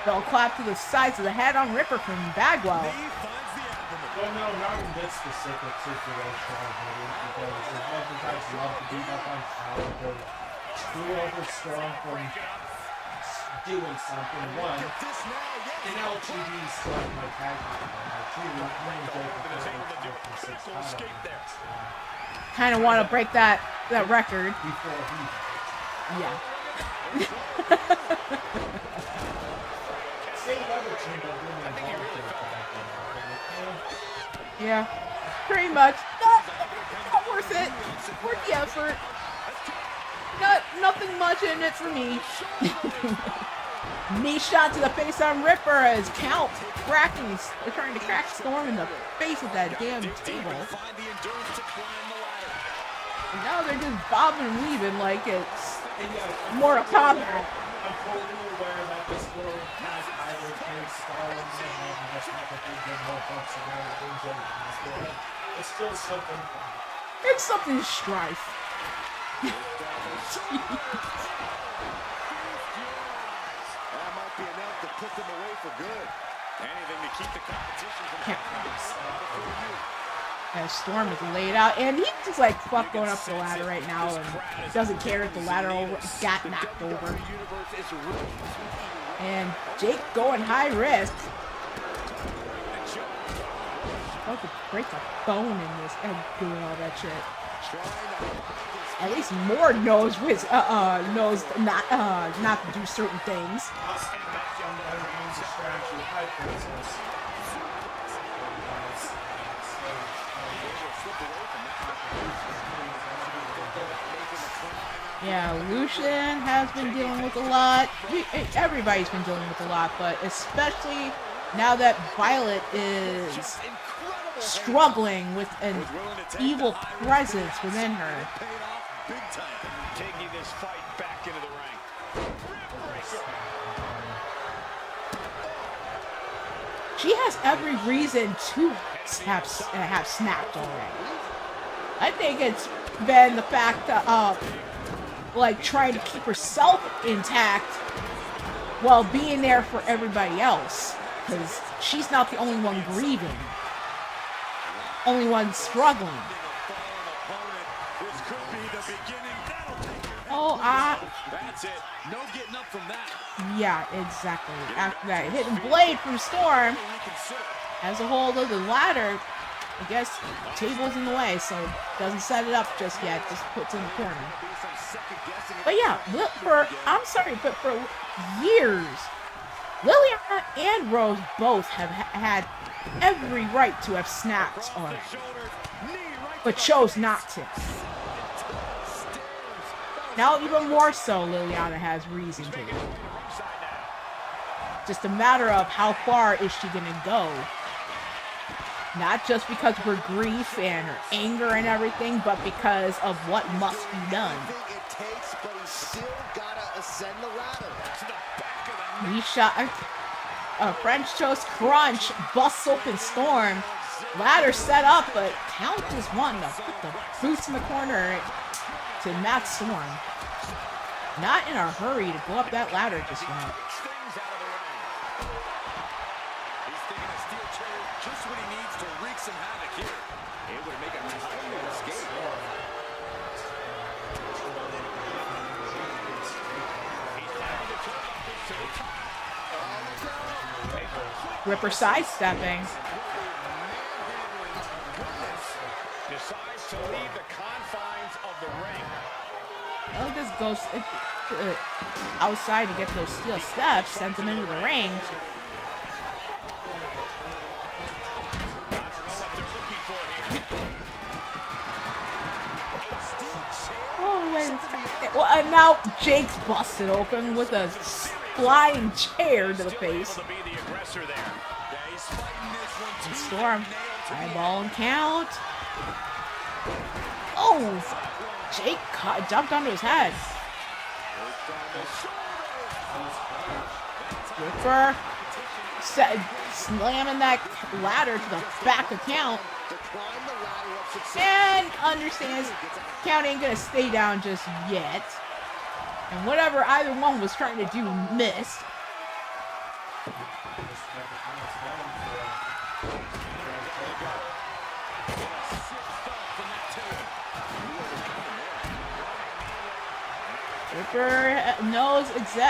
They'll clap to the sides of the head on Ripper from Bagwell. Well, no, not in this specific situation, because as much as I'd love to beat up on Howard, they're screw over Storm from doing something. One, in LTD's like my tag team, two, Kind of want to break that record. before he Yeah. same other team that didn't involve their tag team. Yeah. Pretty much. Not worth it. Worth the effort. Nothing much in it for me. Knee shot to the face on Ripper as Count trying to crack Storm in the face with that damn table. And now they're just bobbing and weaving like it's Mortal Kombat. I'm totally aware that this will has either case Stalin and that's not the thing that more folks around the region is doing. It's still something fun. It's something to strive. That might be enough to put them away for good. Anything to keep the competition from And Storm is laid out, and he's just like fuck going up the ladder right now, and doesn't care if the ladder got knocked over. And Jake going high risk. Oh, could break a bone in this and doing all that shit. At least Mord knows knows not to do certain things. Yeah, Lucian has been dealing with a lot. Everybody's been dealing with a lot, but especially now that Violet is struggling with an evil presence within her. Taking this fight back into the ring. She has every reason to have snapped already. I think it's been the fact that, like, trying to keep herself intact while being there for everybody else. Because she's not the only one grieving. Only one struggling. Oh, That's it. No getting up from that. yeah, exactly. After that hidden blade from Storm has a hold of the ladder. I guess table's in the way, so doesn't set it up just yet. Just puts it in the corner. But yeah, I'm sorry, but for years, Liliana and Rose both have had every right to have snapped already, but chose not to. Now even more so, Liliana has reason to. Just a matter of how far is she gonna go. Not just because of her grief and her anger and everything, but because of what must be done. He shot a French toast crunch, busts open Storm. Ladder set up, but Count just wanted to put the boots in the corner to match Storm. Not in a hurry to go up that ladder just yet. Just what he needs to wreak some havoc here. It would make a timely escape. Ripper sidestepping. Decides to leave the confines of the ring. Oh, this goes outside to get those steel steps, sends him into the ring. Oh, wait. Well, and now Jake's busted open with a flying chair to the face. And Storm, eyeball and Count. Oh, Jake jumped onto his head. Ripper slamming that ladder to the back of Count. And understands Count ain't gonna stay down just yet. And whatever either one was trying to do missed. Ripper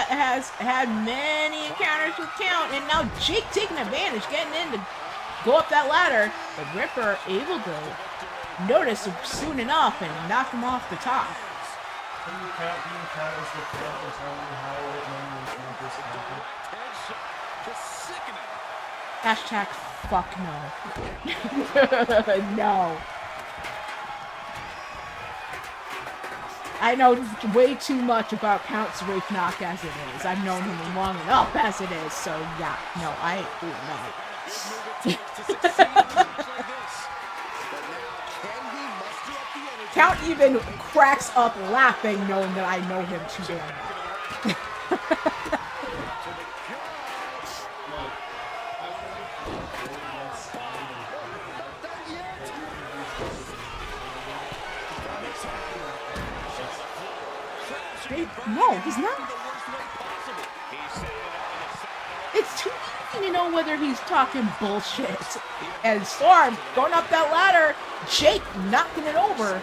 has had many encounters with Count, and now Jake taking advantage, getting in to go up that ladder. But Ripper able to notice soon enough and knock him off the top. Hashtag fuck no. No. I know way too much about Count's Rafe Knock as it is. I've known him long enough as it is, so yeah, no, I ain't doing that. Count even cracks up laughing knowing that I know him too damn well. No, he's not. It's too easy to know whether he's talking bullshit. And Storm going up that ladder, Jake knocking it over.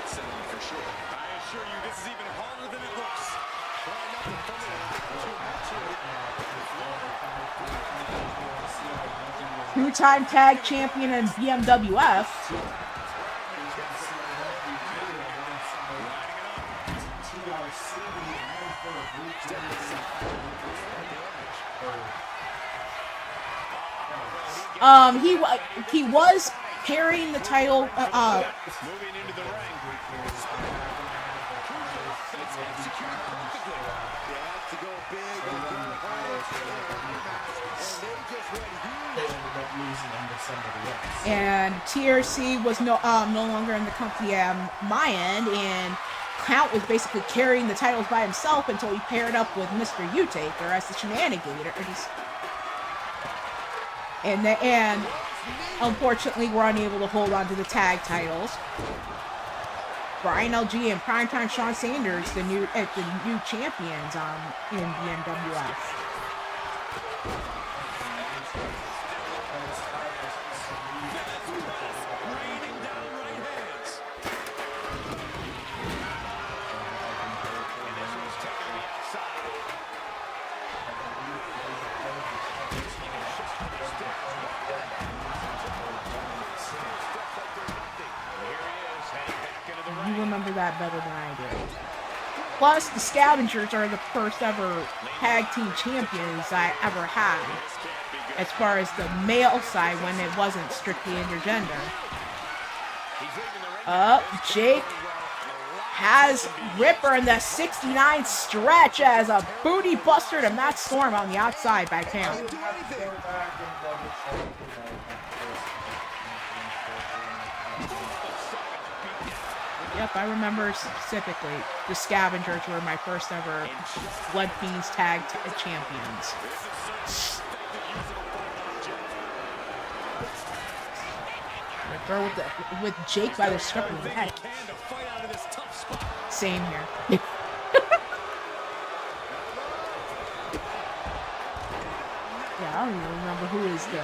Two-time tag champion in BMWF. He was carrying the title. Moving into the ring. And TRC was no longer in the company at my end, and Count was basically carrying the titles by himself until he paired up with Mr. U-Taker as the Shenanigators. And unfortunately, we're unable to hold on to the tag titles. Brian LG and Primetime Shawn Sanders, the new champions in BMWF. You remember that better than I do. Plus, the Scavengers are the first ever tag team champions I ever had, as far as the male side when it wasn't strictly intergender. Jake has Ripper in the 69 stretch as a booty buster to Matt Storm on the outside by count. Yep, I remember specifically the Scavengers were my first ever Blood Fiends tag champions. With Jake by the scruff of the head. Same here. Yeah, I don't even remember who is the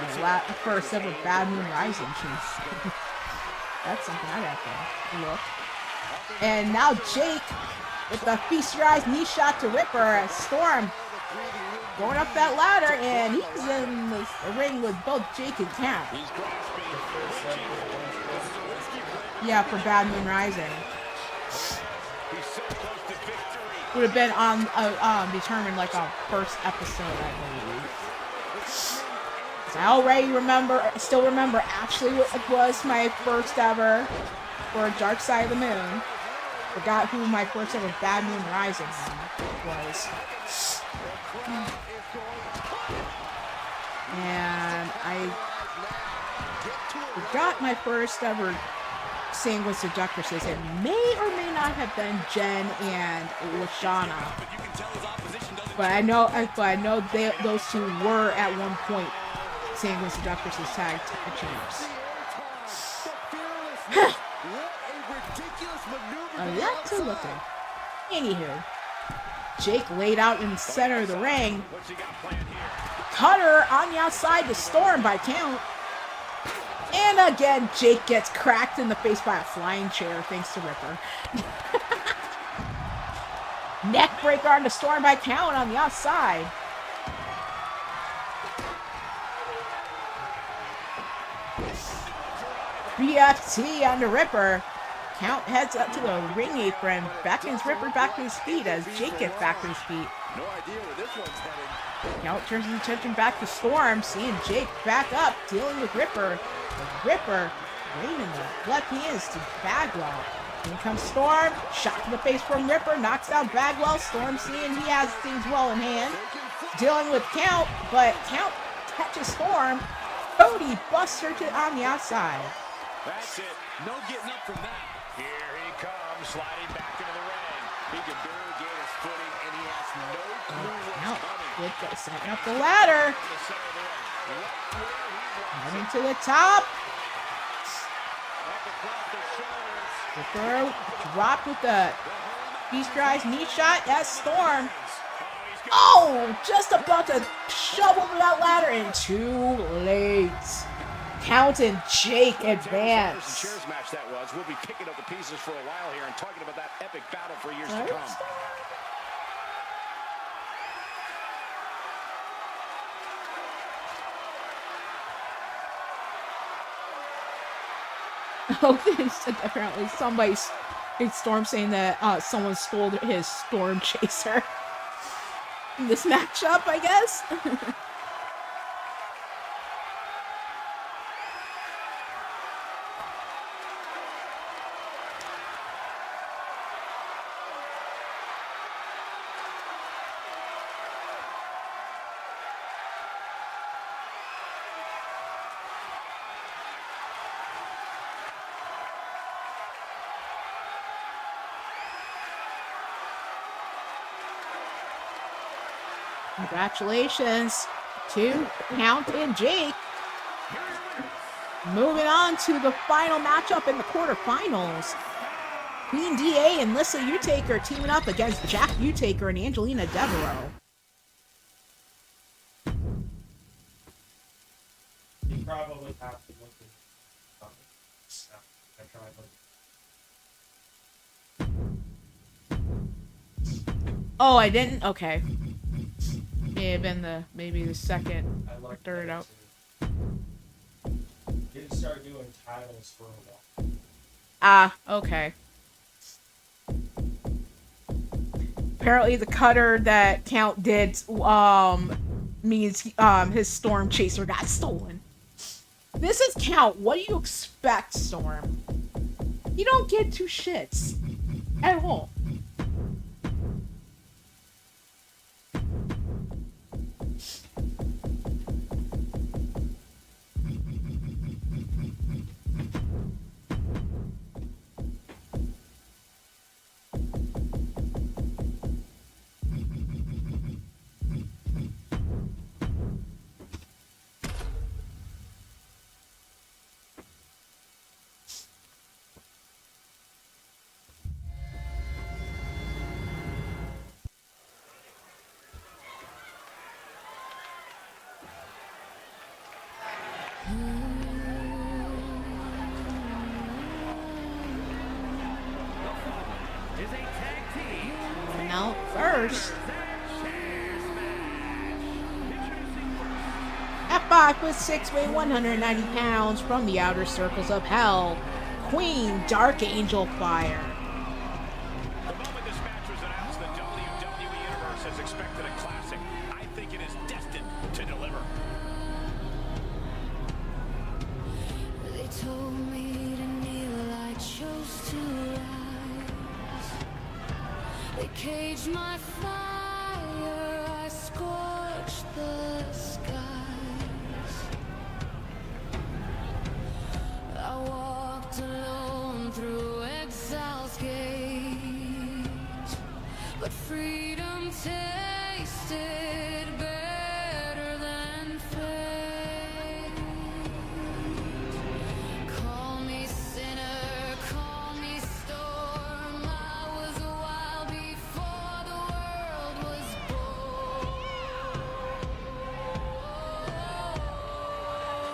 first ever Bad Moon Rising chief. That's something I'd have to look. And now Jake with the feast your eyes knee shot to Ripper. Storm going up that ladder, and he's in the ring with both Jake and Count. Yeah, for Bad Moon Rising. Would have been on determined like a first episode, I believe. I already still remember actually it was my first ever for Dark Side of the Moon. Forgot who my first ever Bad Moon Rising was. And I forgot my first ever Sanguine Seductresses. It may or may not have been Jen and Lashana. But I know those two were at one point Sanguine Seductresses tag champs. A lot to look at. Anywho, Jake laid out in the center of the ring. Cutter on the outside to Storm by count. And again, Jake gets cracked in the face by a flying chair thanks to Ripper. Neck breaker on the Storm by count on the outside. BFT on the Ripper. Count heads up to the ring apron, beckons Ripper back to his feet as Jake gets back to his feet. No idea where this one's heading. Count turns his attention back to Storm, seeing Jake back up, dealing with Ripper. Ripper raining the left hands to Bagwell. In comes Storm, shot to the face from Ripper, knocks down Bagwell. Storm seeing he has things well in hand, dealing with Count, but Count catches Storm. Cody busts her on the outside. That's it. No getting up from that. Here he comes, sliding back into the ring. He can barely get his footing, and he has no clue what's coming. With the setting up the ladder. Heading to the top. Ripper dropped with the Beast drives, knee shot, that's Storm. Oh, just about to shovel that ladder and too late. Count and Jake advance. Chairs match that was. We'll be picking up the pieces for a while here and talking about that epic battle for years to come. Oh, apparently it's Storm saying that someone stole his Storm Chaser. In this matchup, I guess. Congratulations to Count and Jake. Moving on to the final matchup in the quarterfinals. Queen DA and Lissa Utaker teaming up against Jack Utaker and Angelina Devereaux. You probably have to look at stuff. I tried looking. Oh, I didn't? Okay. May have been maybe the second or third out. Didn't start doing titles for a while. Ah, okay. Apparently the cutter that Count did means his Storm Chaser got stolen. This is Count. What do you expect, Storm? You don't get two shits at all. Now, first, at 5'6", weighing 190 pounds, from the outer circles of hell, Queen Dark Angel Fire. The moment this match was announced, the WWE Universe has expected a classic. I think it is destined to deliver. They told me to kneel, I chose to rise. They caged my fire, I scorched the skies. I walked alone through exile's gate, but freedom tasted better than fate. Call me sinner, call me storm. I was wild before the world was born.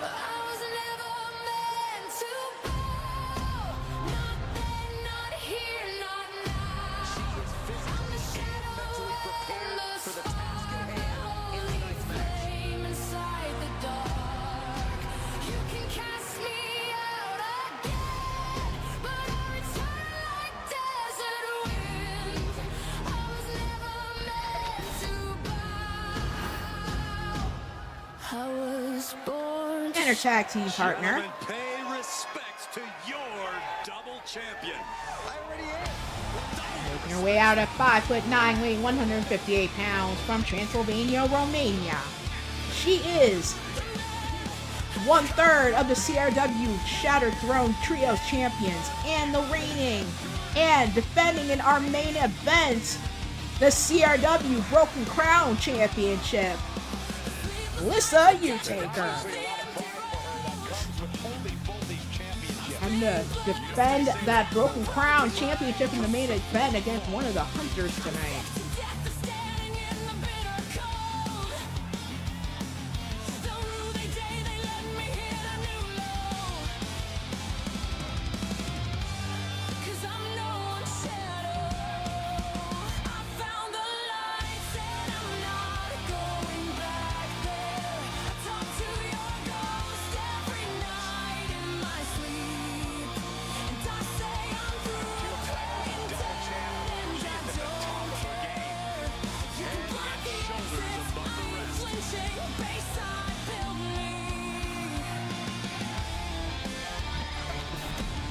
I was never meant to bow. Not then, not here, not now. I'm the shadow and the For the task at hand in tonight's match. flame inside the dark. You can cast me out again, but I return like desert wind. I was never meant to bow. I was born to And her tag team partner. Gentlemen, pay respects to your double champion. I already am. Making her way out at 5'9", weighing 158 pounds, from Transylvania, Romania. She is 1/3 of the CRW Shattered Throne Trios champions and the reigning and defending in our main event the CRW Broken Crown Championship, Lissa Utaker. looking to defend that Broken Crown Championship in the main event against one of the Hunters tonight.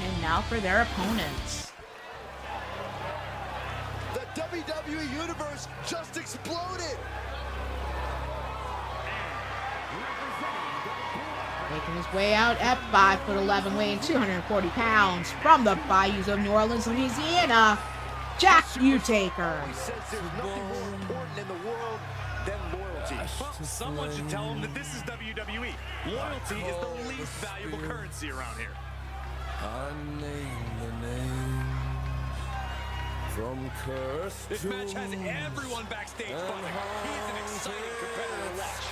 And now for their opponents. The WWE Universe just exploded! Making his way out at 5'11", weighing 240 pounds, from the bayous of New Orleans, Louisiana, Jack Utaker. He says there's nothing more important in the world than loyalty. Well, someone should tell him that this is WWE. Loyalty is the least valuable currency around here. I name the name from curse. This match has everyone backstage buzzing. He's an exciting competitor to watch.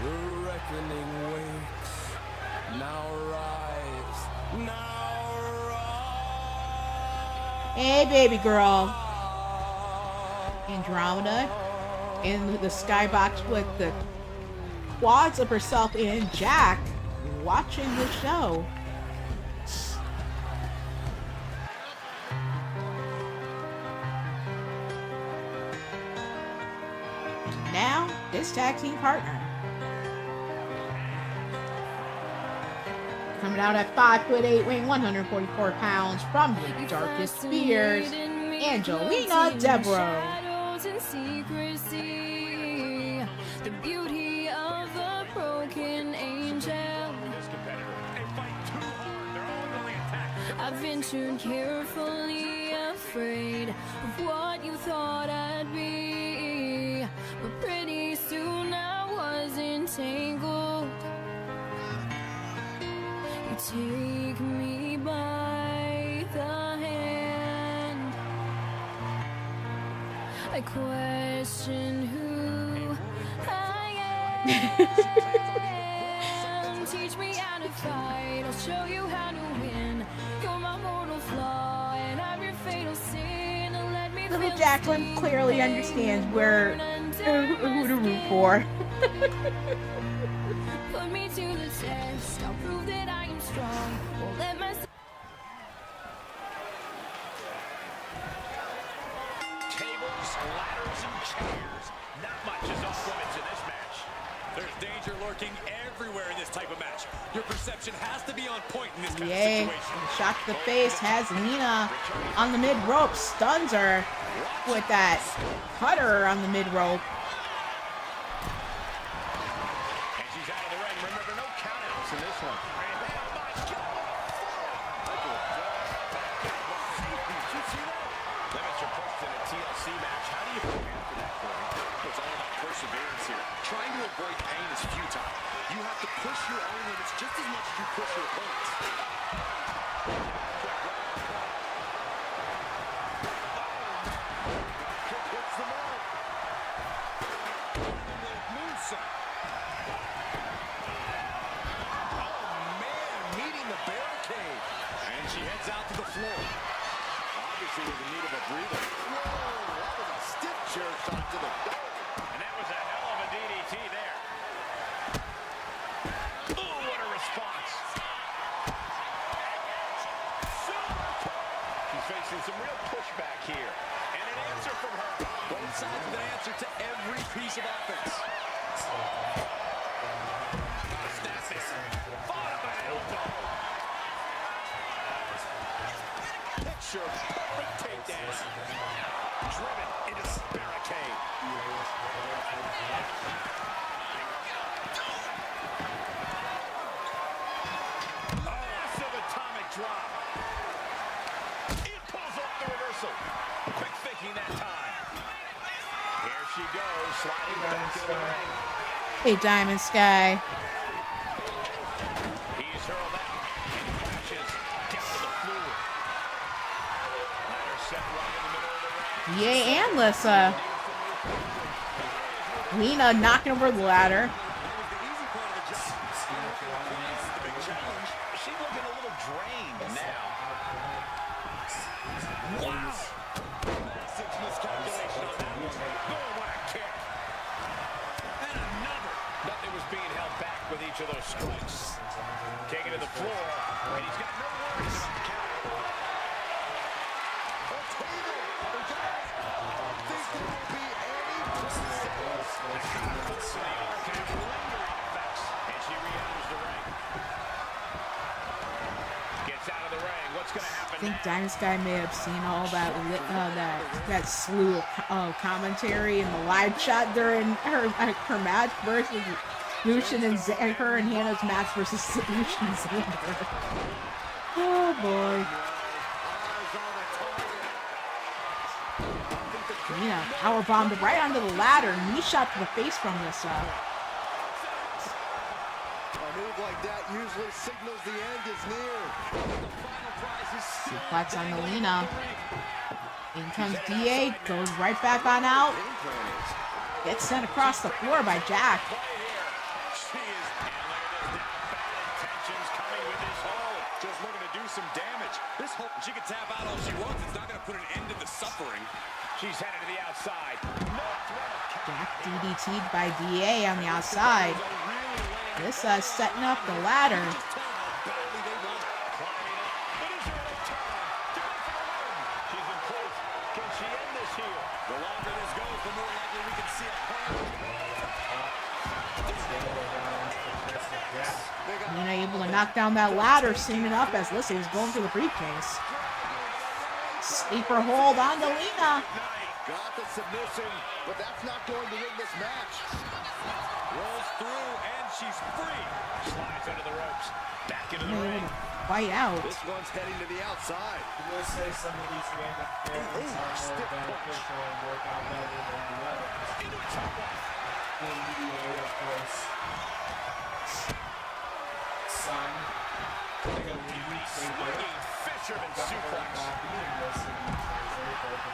The reckoning wakes. Now rise. Now rise. Hey, baby girl. Andromeda in the skybox with the quads of herself and Jack watching the show. And now, this tag team partner. Coming out at 5'8", weighing 144 pounds, from the Darkest Spears, Angelina Devereaux. The beauty of a broken angel. I've ventured carefully, afraid of what you thought I'd be, but pretty soon I was entangled. You take me by the hand. I question who I am. Teach me how to fight, I'll show you how to win. You're my mortal flaw, and I'm your fatal sin. Let me Little feel Jacqueline clearly understands where who to root for. Put me to the test, I'll prove that I am strong. Won't let myself. Tables, ladders, and chairs. Not much is off limits in this match. There's danger lurking everywhere in this type of match. Your perception has to be on point in this kind Yay. of situation. Shot to the face has Lena on the mid rope, stuns her with that cutter on the mid rope. And she's out of the ring. Remember, no countouts in this one. Limits are pushed in a TLC match. How do you prepare for that, Corey? It's all about perseverance here. Trying to avoid pain is futile. You have to push your own limits just as much as you push your opponents. Hits them all. Moonsault. Meeting the barricade. And she heads out to the floor. Obviously was in need of a breather. Whoa, that was a stiff chair shot to the dome. And that was a hell of a DDT there. Oh, what a response. She's facing some real pushback here. And an answer from her. Both sides with an answer to every piece of offense. Snap it. Fought up an elbow. Picture perfect takedown. Driven into the barricade. Massive atomic drop. It pulls off the reversal. Quick thinking that time. Here she goes, sliding back into the ring. Hey, Diamond Sky. He's hurled out. And Yay, and Lissa. Lena knocking over the ladder. She's looking a little drained now. Wow. Massive miscalculation on that one. Boom, what a kick. And another. Nothing was being held back with each of those strikes. Taking to the floor, and he's got no worries about the count. And she re-enters the ring. Gets out of the ring. What's going to happen? I think Diamond Sky may have seen all that that slew of commentary in the live chat during her match versus Lucian and her and Hannah's match versus Lucian and Xander. Oh boy. Lena powerbombed right onto the ladder. Knee shot to the face from this. A move like that usually signals the end is near. Suplex on the Lena. In comes DA, goes right back on out. Gets sent across the floor by Jack. Just looking to do some damage. This whole she can tap out all she wants. It's not going to put an end to the suffering. She's headed to the outside. No threat. Jack DDT'd by DA on the outside. This setting up the ladder. She's in place. Can she end this here? The longer this goes, the more likely we can see a Lena able to knock down that ladder, seeing it up as Lissa was going for the briefcase. Sleeper hold on to Lena. Got the submission, but that's not going to win this match. rolls through, and she's free. Slides under the ropes. Back into the Lena ring. able to fight out. This one's heading to the outside. I will say some of these random things are more beneficial and work out better than the others. Into a top one. In the of course. Son. Swinging fisherman suplex.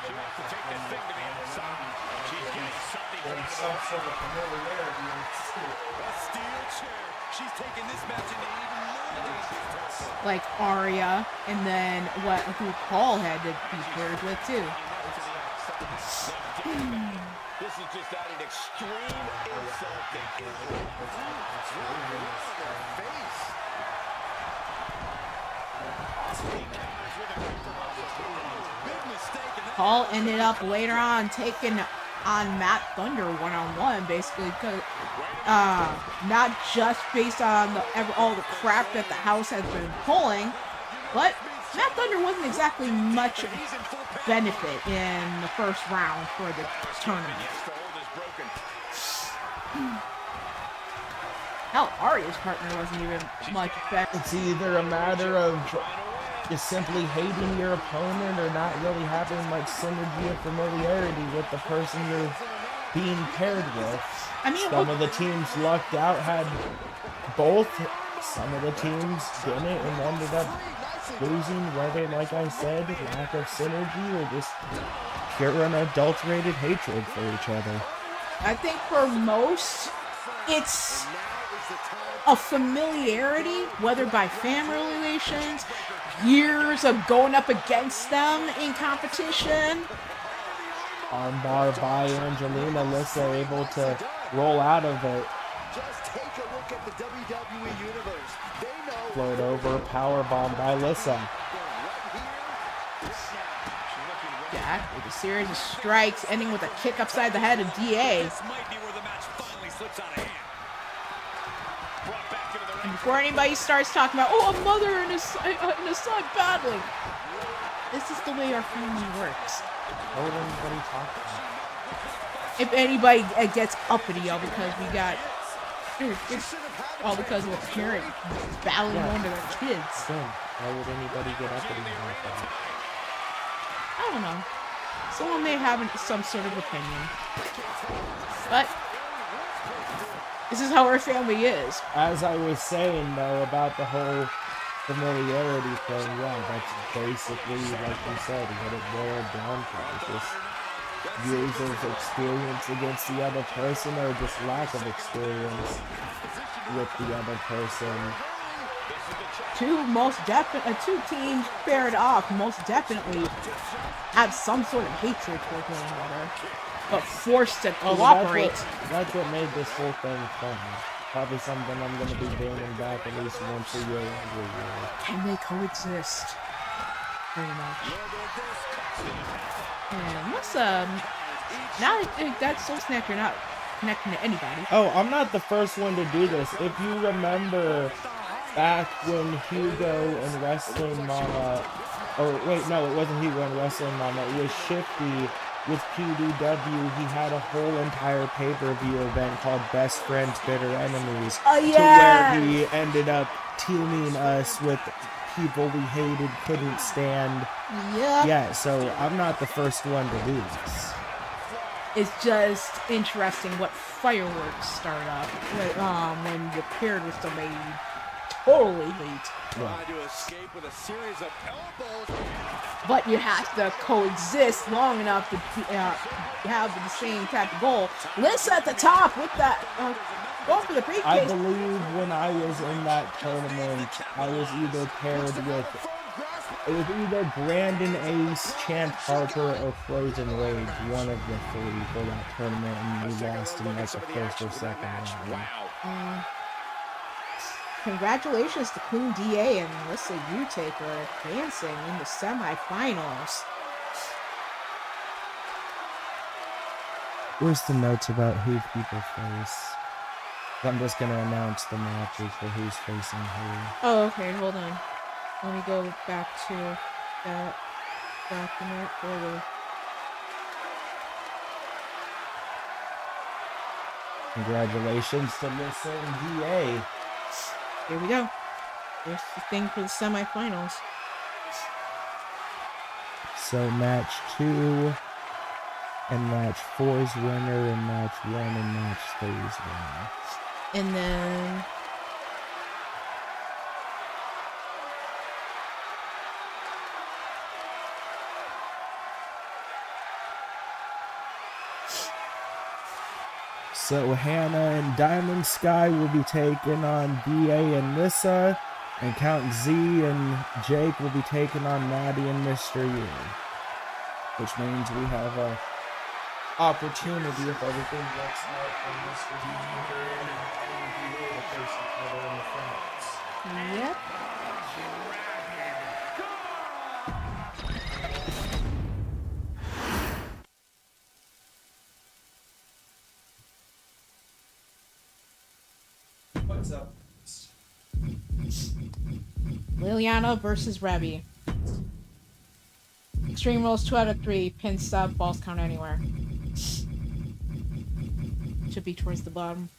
She wants to take this thing to the outside. She's getting something from the some sort of familiarity. A steel chair. She's taking this match into even more dangerous territory. Like Arya, and then who Paul had to be paired with too. This is just adding extreme insult to injury. Paul ended up later on taking on Matt Thunder one-on-one, basically, because not just based on all the crap that the house has been pulling, but Matt Thunder wasn't exactly much benefit in the first round for the tournament. Hell, Arya's partner wasn't even much better. It's either a matter of just simply hating your opponent or not really having much synergy or familiarity with the person you're being paired with. I mean, some of the teams lucked out, had both. Some of the teams didn't and ended up losing, whether, like I said, lack of synergy or just pure unadulterated hatred for each other. I think for most, it's a familiarity, whether by family relations, years of going up against them in competition. Armbar by Angelina, Lissa able to roll out of it. Just take a look at the WWE Universe. They know Float over, powerbomb by Lissa. Jack with a series of strikes, ending with a kick upside the head of DA. This might be where the match finally slips out of hand. Brought back into the ring. And before anybody starts talking about, oh, a mother and a son battling, this is the way our family works. What would anybody talk about? If anybody gets uppity, all because we got, it's all because of a parent battling one of their kids. Then, why would anybody get up and like that? I don't know. Someone may have some sort of opinion. But this is how our family is. As I was saying, though, about the whole familiarity thing, yeah, that's basically, like you said, what it boiled down to. It's just years of experience against the other person, or just lack of experience with the other person. Two teams paired off most definitely have some sort of hatred toward one another, but forced to cooperate. That's what made this whole thing fun. Probably something I'm going to be bringing back at least once a year, every year. Can they coexist? Pretty much. And let's now that Soul Snap, you're not connecting to anybody. Oh, I'm not the first one to do this. If you remember back when Hugo and Wrestling Mama, or wait, no, it wasn't Hugo and Wrestling Mama, it was Shifty with PDW. He had a whole entire pay-per-view event called Best Friends, Bitter Enemies. Oh, yeah! To where he ended up teaming us with people we hated, couldn't stand. Yeah. Yeah, so I'm not the first one to do this. It's just interesting what fireworks start up when the paired with somebody totally hate. Trying to escape with a series of elbows. But you have to coexist long enough to have the same type of goal. Liz at the top with that going for the briefcase. I believe when I was in that tournament, I was either paired with, it was either Brandon Ace, Chant Harper, or Frozen Rage, one of the three for that tournament, and we lost in like the first or second round. Wow. Congratulations to Queen DA and Melissa Utaker advancing in the semifinals. Where's the notes about who people face? I'm just gonna announce the matches for who's facing who. Oh, okay, hold on. Let me go back to that document for the... Congratulations to Melissa and DA. Here we go. Here's the thing for the semifinals. So match 2 and match 4's winner, and match 1 and match 3's winner. And then... So Hannah and Diamond Sky will be taking on BA and Nissa, and Count Z and Jake will be taking on Maddie and Mr. U. Which means we have a opportunity, if everything works out, for Mr. U and BA to face each other in the finals. Yep. What's up? Liliana versus Rebby. Extreme Rules 2 out of 3. Pin sub, balls count anywhere. Should be towards the bottom.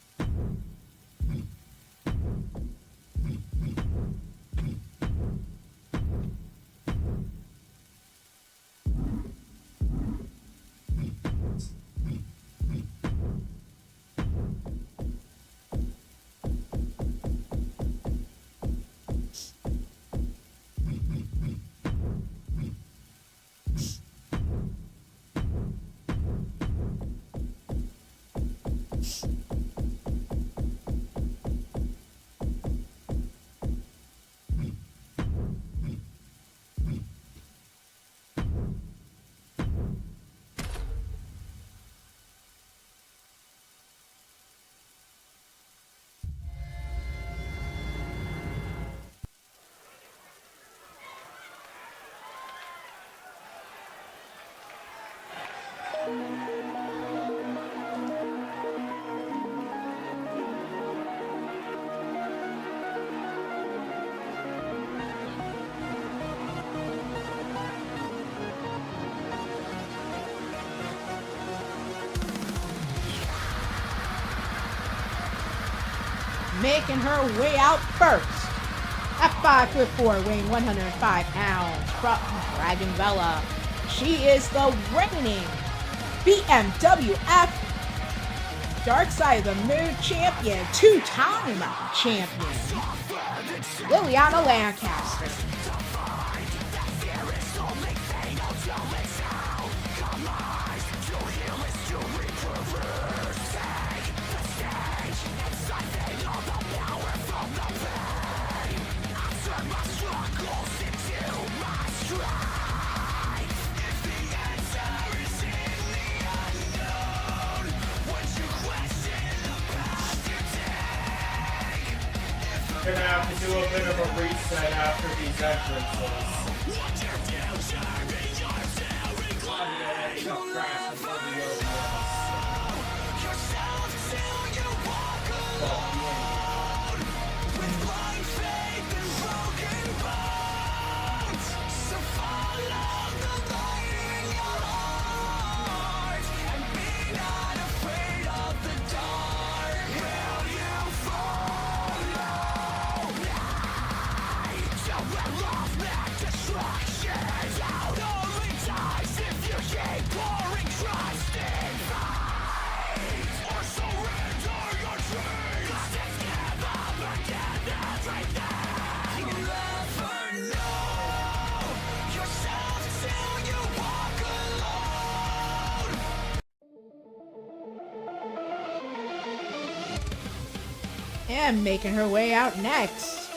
Making her way out first. At 5'4", weighing 105 pounds, from Dragon Bella. She is the reigning BMWF Dark Side of the Moon champion, two-time champion. Liliana Lancaster. Gonna have to do a bit of a reset after these entrances. And making her way out next.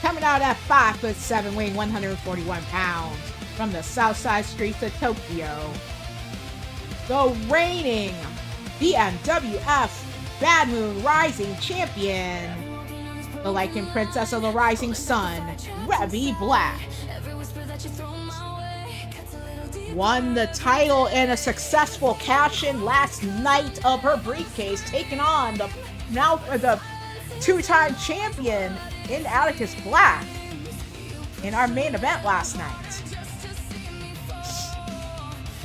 Coming out at 5'7", weighing 141 pounds, from the south side streets of Tokyo, the reigning BMWF Bad Moon Rising champion, the Lycan Princess of the Rising Sun, Revy Black, won the title in a successful cash-in last night of her briefcase, taking on the two-time champion in Atticus Black in our main event last night.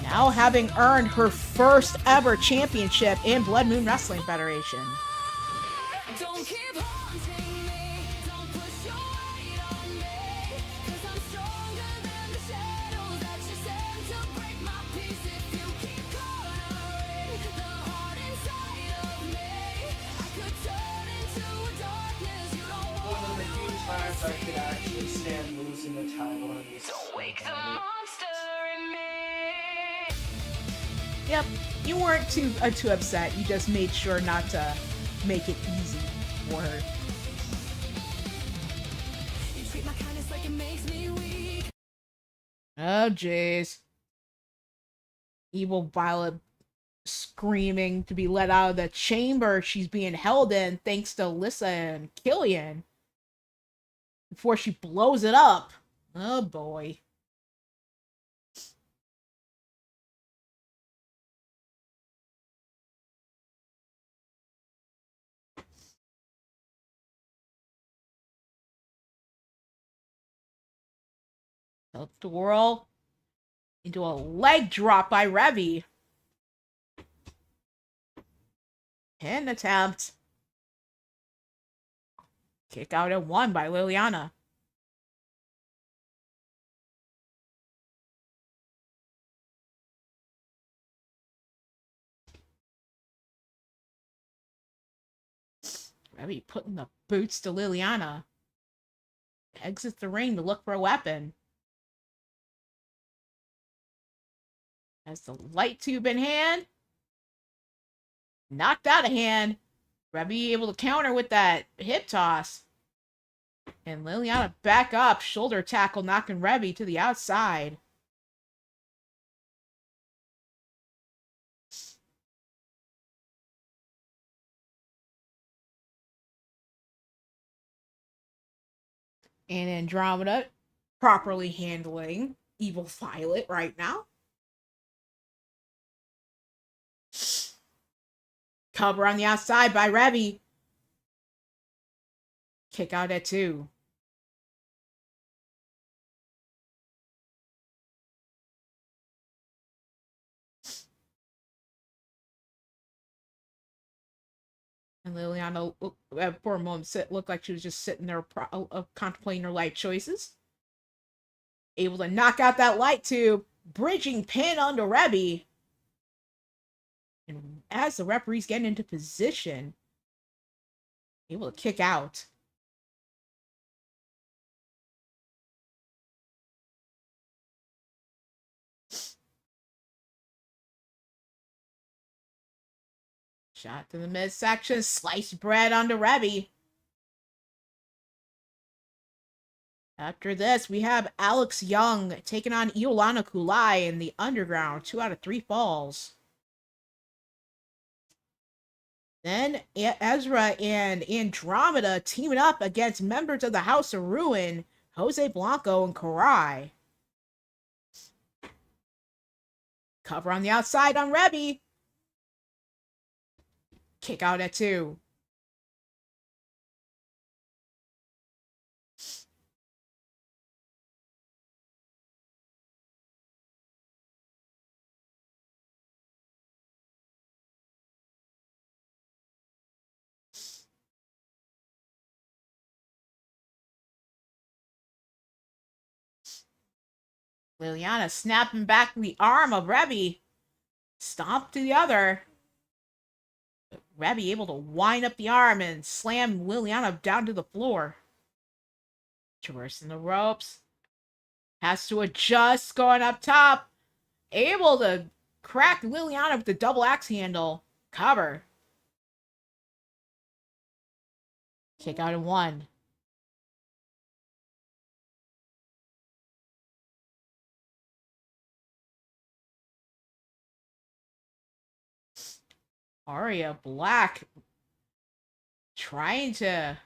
Now having earned her first ever championship in Blood Moon Wrestling Federation. Don't keep haunting me. Don't push your weight on me. 'Cause I'm stronger than the shadows that you send to break my peace. If you keep cornering the heart inside of me, I could turn into a darkness you don't One want. of the few times I could actually stand losing the title in these. Wake the monster in me. Yep, you weren't too upset. You just made sure not to make it easy for her. You treat my kindness like it makes me weak. Oh, jeez. Evil Violet screaming to be let out of the chamber she's being held in thanks to Alyssa and Killian before she blows it up. Oh, boy. Felt the whirl into a leg drop by Revy. Pin attempt. Kick out at 1 by Liliana. Revy putting the boots to Liliana. Exits the ring to look for a weapon. Has the light tube in hand. Knocked out of hand. Revy able to counter with that hip toss. And Liliana back up. Shoulder tackle knocking Revy to the outside. And Andromeda properly handling Evil Violet right now. Cover on the outside by Revy. Kick out at 2. And Liliana, for a moment, looked like she was just sitting there contemplating her life choices. Able to knock out that light tube. bridging pin onto Rebby. And as the referee's getting into position, able to kick out. Shot to the midsection, sliced bread onto Rebby. After this, we have Alex Young taking on Iolana Kulai in the Underground. 2 out of 3 falls. Then Ezra and Andromeda teaming up against members of the House of Ruin, Jose Blanco and Karai. Cover on the outside on Rebby. Kick out at 2. Liliana snapping back the arm of Rebby. Stomp to the other. Rebby able to wind up the arm and slam Liliana down to the floor. Traversing the ropes. Has to adjust, going up top. Able to crack Liliana with the double axe handle. Cover. Kick out in 1. Aria Black trying to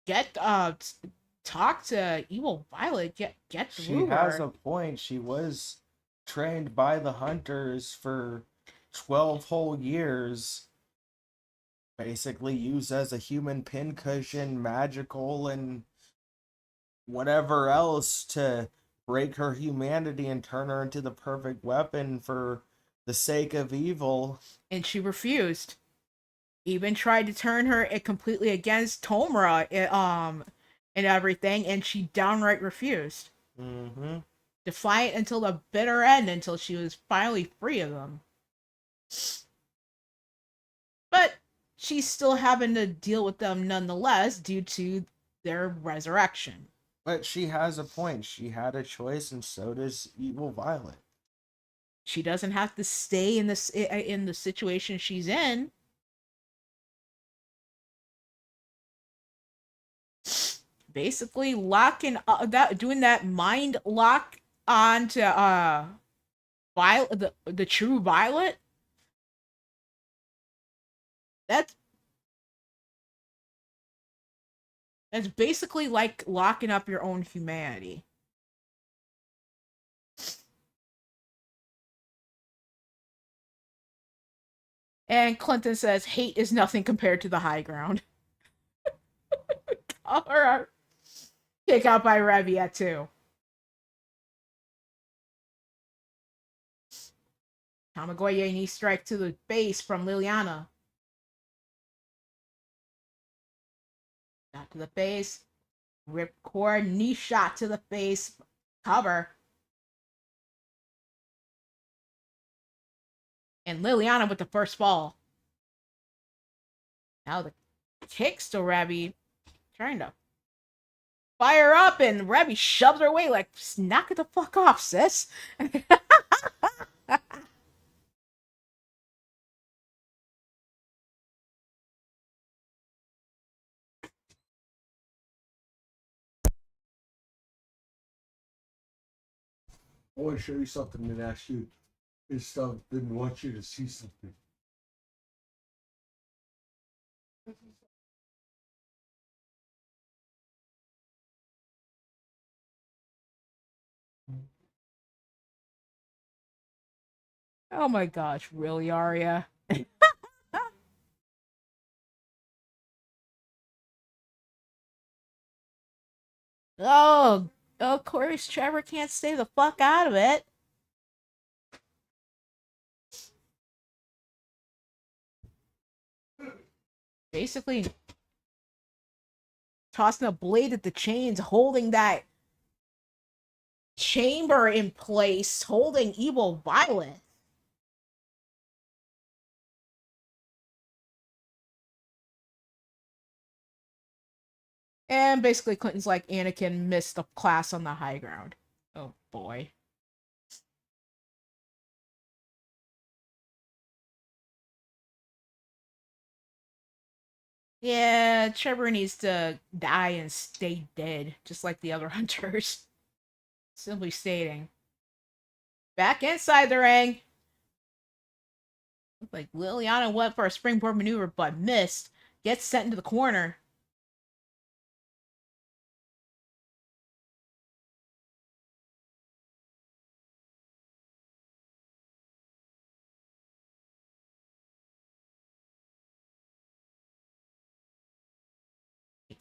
get talk to Evil Violet, get through She has her. a point. She was trained by the Hunters for 12 whole years. Basically used as a human pincushion, magical, and whatever else to break her humanity and turn her into the perfect weapon for the sake of evil. And she refused. Even tried to turn her completely against Tomura, and everything, and she downright refused. Mm-hmm. Defiant until the bitter end, until she was finally free of them. But she's still having to deal with them nonetheless due to their resurrection. But she has a point. She had a choice, and so does Evil Violet. She doesn't have to stay in the situation she's in. Basically, doing that mind lock onto Violet, the true Violet. That's basically like locking up your own humanity. And Clinton says, hate is nothing compared to the high ground. Alright. Kick out by Rebby at 2. Tamagoye knee strike to the base from Liliana. Shot to the face. Ripcord knee shot to the face. Cover. And Liliana with the first fall. Now the kicks to Rebby. Trying to fire up, and Rebby shoves her away like, knock it the fuck off, sis. I want to show you something and ask you. His stuff didn't want you to see something. Oh my gosh, really, Arya? Oh, of course, Trevor can't stay the fuck out of it. Basically, tossing a blade at the chains, holding that chamber in place holding Evil Violet. And basically Clinton's like, Anakin missed the class on the high ground. Oh boy. Yeah, Trevor needs to die and stay dead, just like the other hunters. Simply stating. Back inside the ring. Looked like Liliana went for a springboard maneuver, but missed. Gets sent into the corner.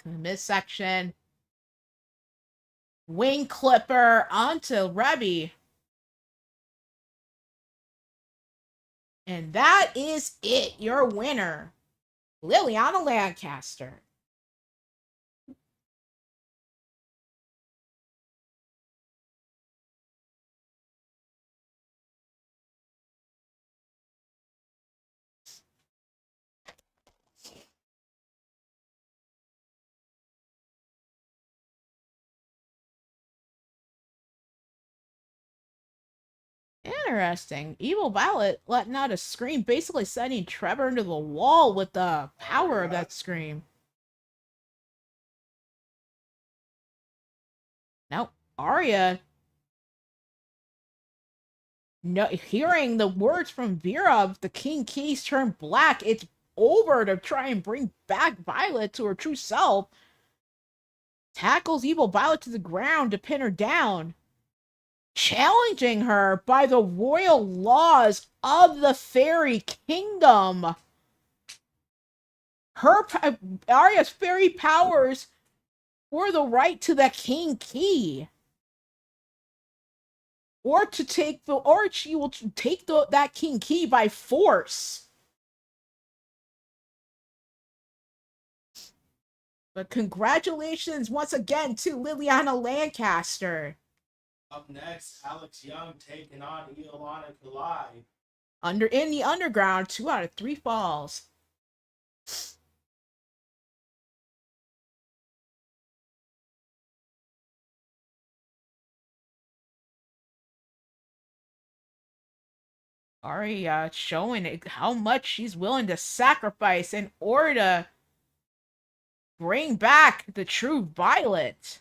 In the midsection. Wing clipper onto Rebby. And that is it. Your winner, Liliana Lancaster. Interesting. Evil Violet letting out a scream, basically sending Trevor into the wall with the power of that scream. Now, Arya, no, hearing the words from Vera of the King Keys turn black, it's over to try and bring back Violet to her true self. Tackles Evil Violet to the ground to pin her down, challenging her by the royal laws of the fairy kingdom. Arya's fairy powers for the right to the King Key, or she will take that King Key by force. But congratulations once again to Liliana Lancaster. Up next, Alex Young taking on Iolana Kulai. In the underground, 2 out of 3 falls. Arya showing how much she's willing to sacrifice in order to bring back the true Violet.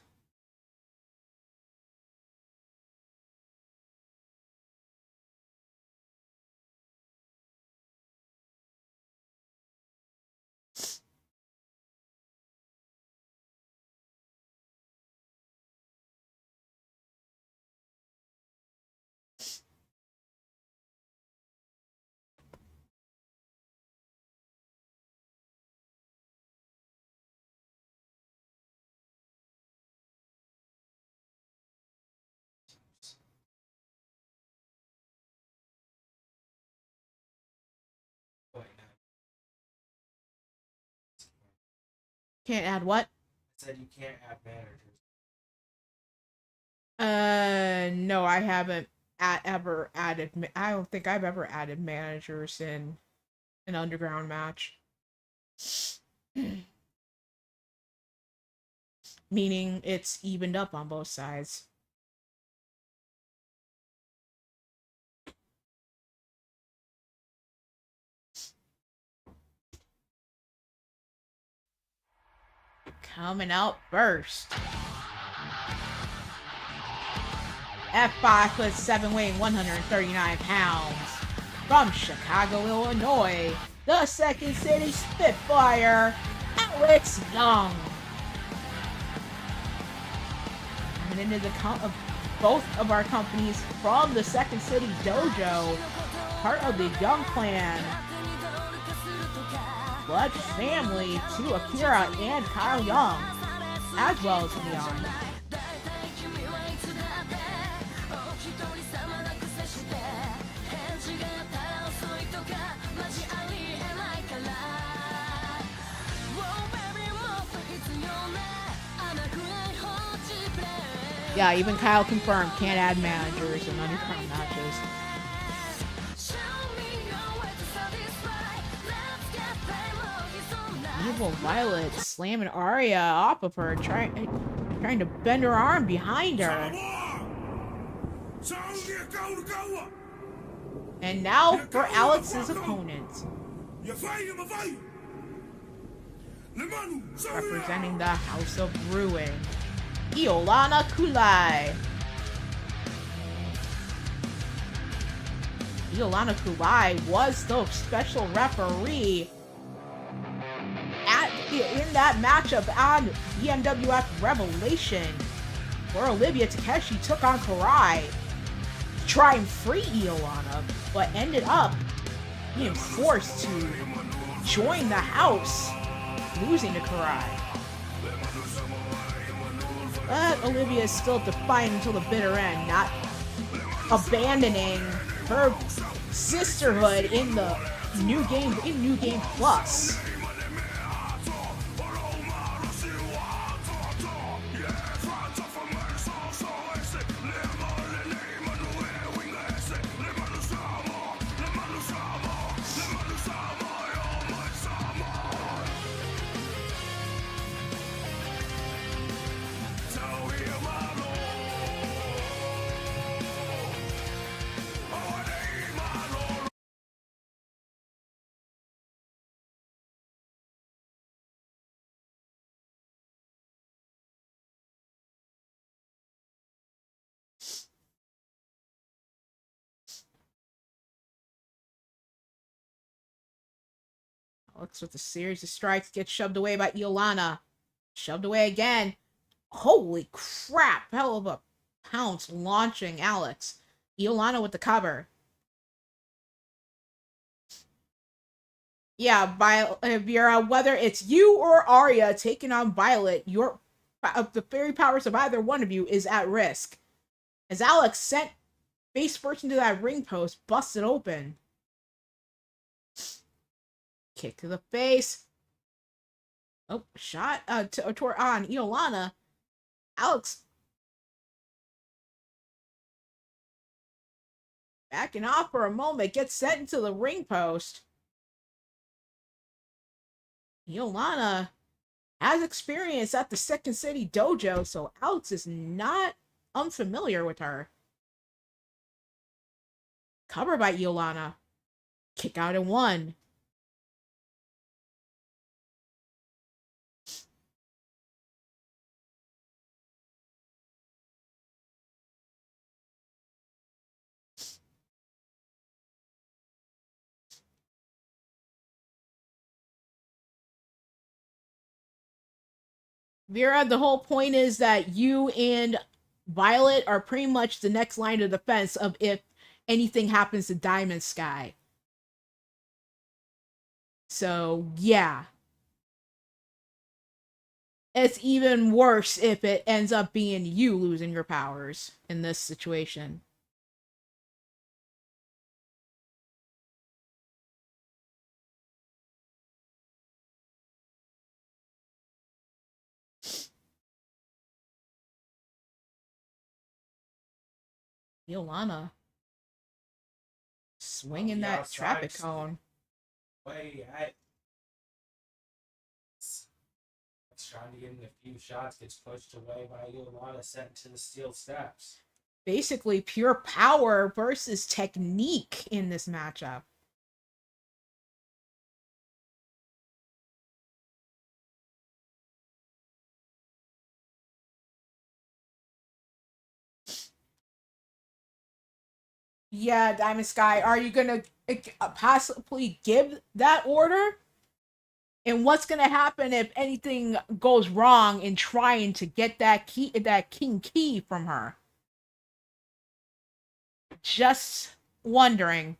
Can't add what? I said you can't add managers. No, I haven't ever added. I don't think I've ever added managers in an underground match. Meaning it's evened up on both sides. Coming out first. At 5'7", weighing 139 pounds. From Chicago, Illinois, the Second City Spitfire, Alex Young. Coming into both of our companies from the Second City Dojo, part of the Young Clan. Blood family to Akira and Kyle Young, as well as Leon. Yeah, even Kyle confirmed can't add managers in underground matches. Evil Violet slamming Arya off of her, trying to bend her arm behind her. And now for Alex's opponent. Representing the House of Ruin, Iolana Kulai. Iolana Kulai was the special referee in that matchup on EMWF Revelation, where Olivia Takeshi took on Karai to try and free Iolana, but ended up being forced to join the house, losing to Karai. But Olivia is still defiant until the bitter end, not abandoning her sisterhood in the New Game Plus. Alex with a series of strikes gets shoved away by Iolana. Shoved away again. Holy crap! Hell of a pounce launching Alex. Iolana with the cover. Yeah, Vera, whether it's you or Arya taking on Violet, the fairy powers of either one of you is at risk. As Alex sent face first into that ring post, busted open. Kick to the face. Oh, shot on Iolana. Alex backing off for a moment, gets sent into the ring post. Iolana has experience at the Second City Dojo, so Alex is not unfamiliar with her. Cover by Iolana. Kick out at 1. Vera, the whole point is that you and Violet are pretty much the next line of defense of if anything happens to Diamond Sky. So, yeah. It's even worse if it ends up being you losing your powers in this situation. Iolana swinging that traffic cone. Trying to get in a few shots, gets pushed away by Iolana, sent to the steel steps. Basically, pure power versus technique in this matchup. Yeah, Diamond Sky, are you gonna possibly give that order? And what's gonna happen if anything goes wrong in trying to get that king key from her? Just wondering.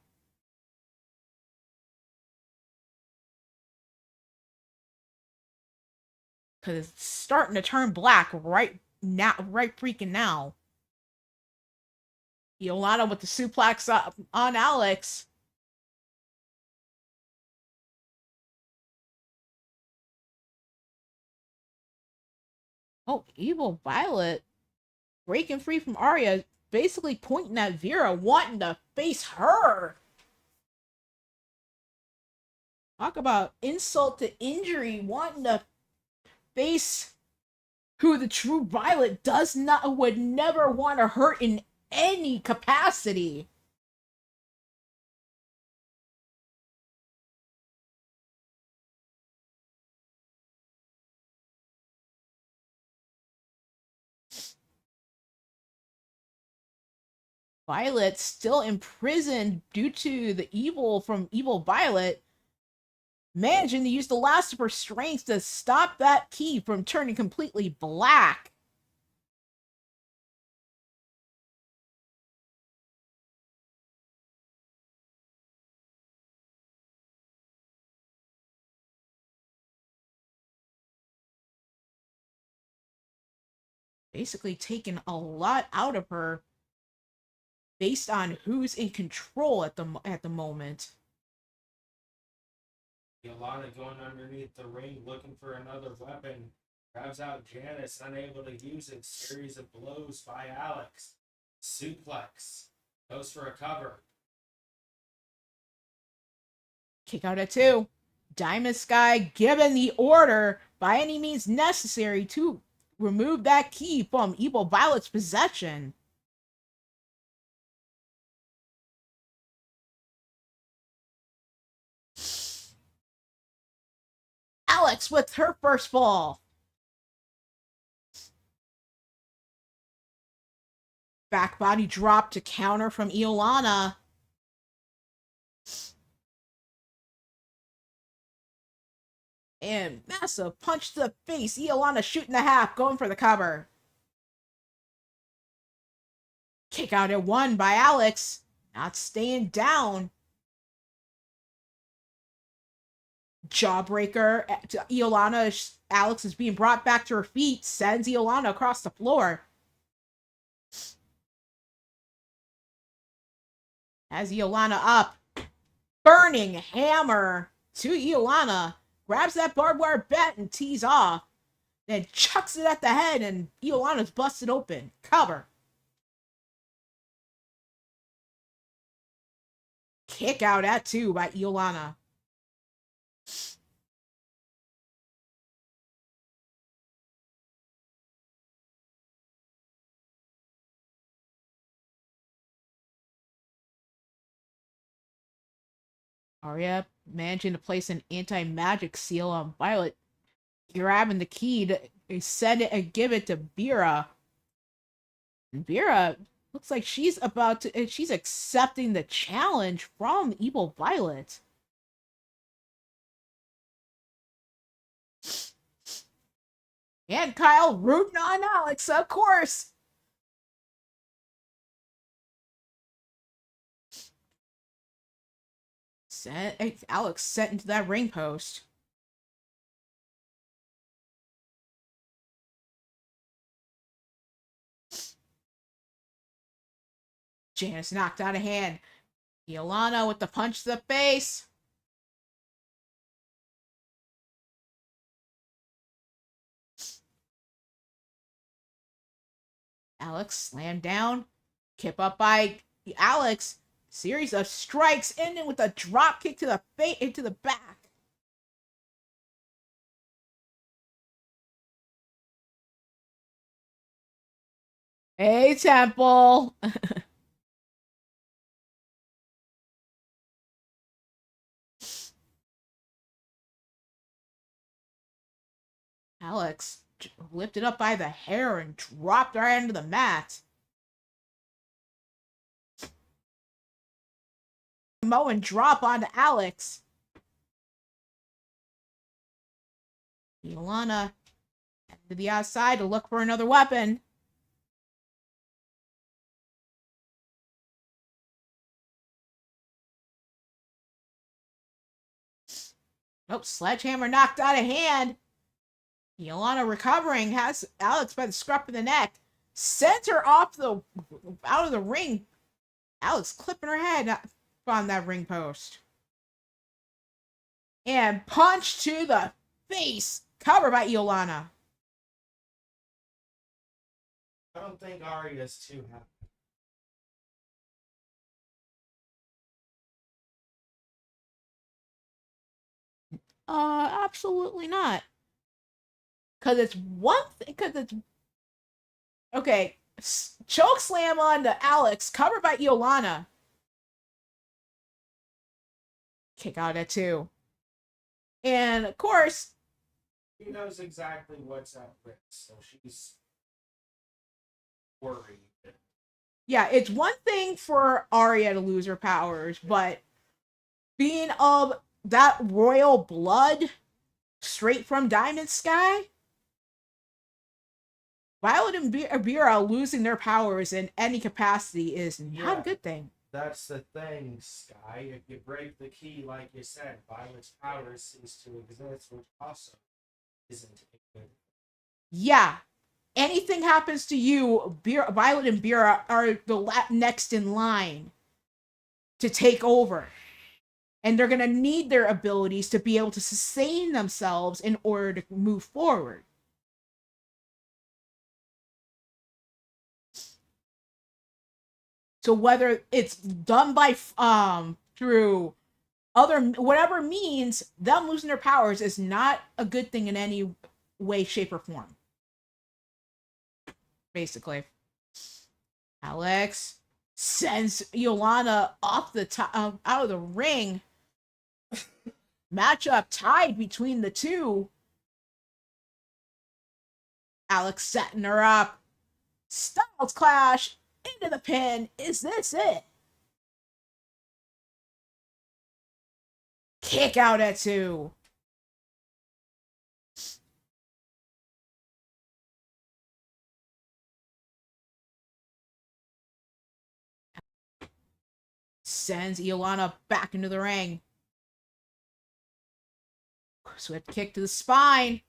Cause it's starting to turn black right now, right freaking now. Iolana with the suplex up on Alex. Oh, Evil Violet breaking free from Arya, basically pointing at Vera, wanting to face her. Talk about insult to injury, wanting to face who the true Violet would never want to hurt in any capacity. Violet still imprisoned due to the evil from Evil Violet, managing to use the last of her strength to stop that key from turning completely black. Basically taking a lot out of her based on who's in control at the moment. Yolanda going underneath the ring looking for another weapon. Grabs out Janice, unable to use it. Series of blows by Alex. Suplex. Goes for a cover. Kick out at 2. Diamond Sky given the order by any means necessary to remove that key from Evil Violet's possession. Alex with her first fall. Back body drop to counter from Iolana. And massive punch to the face. Iolana shooting the half, going for the cover. Kick out at 1 by Alex. Not staying down. Jawbreaker to Iolana. Alex is being brought back to her feet. Sends Iolana across the floor. Has Iolana up. Burning hammer to Iolana. Grabs that barbed wire bat and tees off. Then chucks it at the head and Iolana's busted open. Cover. Kick out at 2 by Iolana. Arya managing to place an anti-magic seal on Violet, grabbing the key to send it and give it to Vera. And Vera looks like she's accepting the challenge from Evil Violet. And Kyle rooting on Alex, of course. Alex sent into that ring post. Janice knocked out of hand. Iolana with the punch to the face. Alex slammed down. Kip up by Alex. Series of strikes ending with a drop kick to the face into the back. Hey, Temple. Alex lifted up by the hair and dropped her into the mat. Samoan drop onto Alex. Iolana to the outside to look for another weapon. Nope, sledgehammer knocked out of hand. Iolana recovering, has Alex by the scruff of the neck. Sends her out of the ring. Alex clipping her head on that ring post. And punch to the face. Covered by Iolana. I don't think Arya's too happy. Absolutely not. Cause it's one thing. Cause it's okay. Choke slam on to Alex, covered by Iolana. Kick out at 2. And of course, She knows exactly what's at risk, so she's worried. yeah, it's one thing for Arya to lose her powers, but being of that royal blood straight from Diamond Sky, Violet and Vera losing their powers in any capacity is not a good thing. That's the thing, Sky. If you break the key, like you said, Violet's power cease to exist, which also isn't a good. Yeah, anything happens to you, Violet and Vera are the next in line to take over. And they're going to need their abilities to be able to sustain themselves in order to move forward. So whether it's done by through other whatever means, them losing their powers is not a good thing in any way, shape, or form. Basically, Alex sends Iolana off the top, out of the ring. Matchup tied between the two. Alex setting her up. Styles clash into the pin. Is this it? Kick out at 2. Sends Iolana back into the ring. Swift kick to the spine.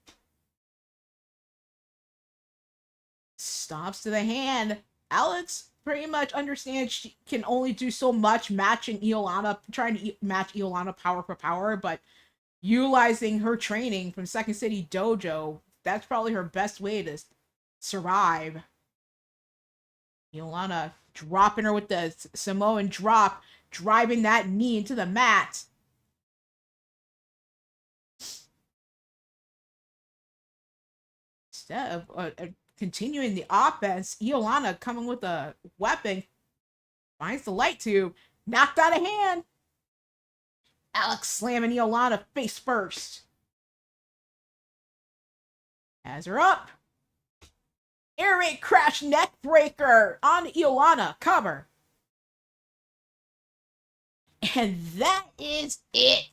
Stomps to the hand. Alex pretty much understands she can only do so much matching Iolana, trying to match Iolana power for power, but utilizing her training from Second City Dojo, that's probably her best way to survive. Iolana dropping her with the Samoan drop, driving that knee into the mat. Instead of continuing the offense, Iolana coming with a weapon, finds the light tube, knocked out of hand. Alex slamming Iolana face first. Has her up. Air raid crash neck breaker on Iolana. Cover. And that is it.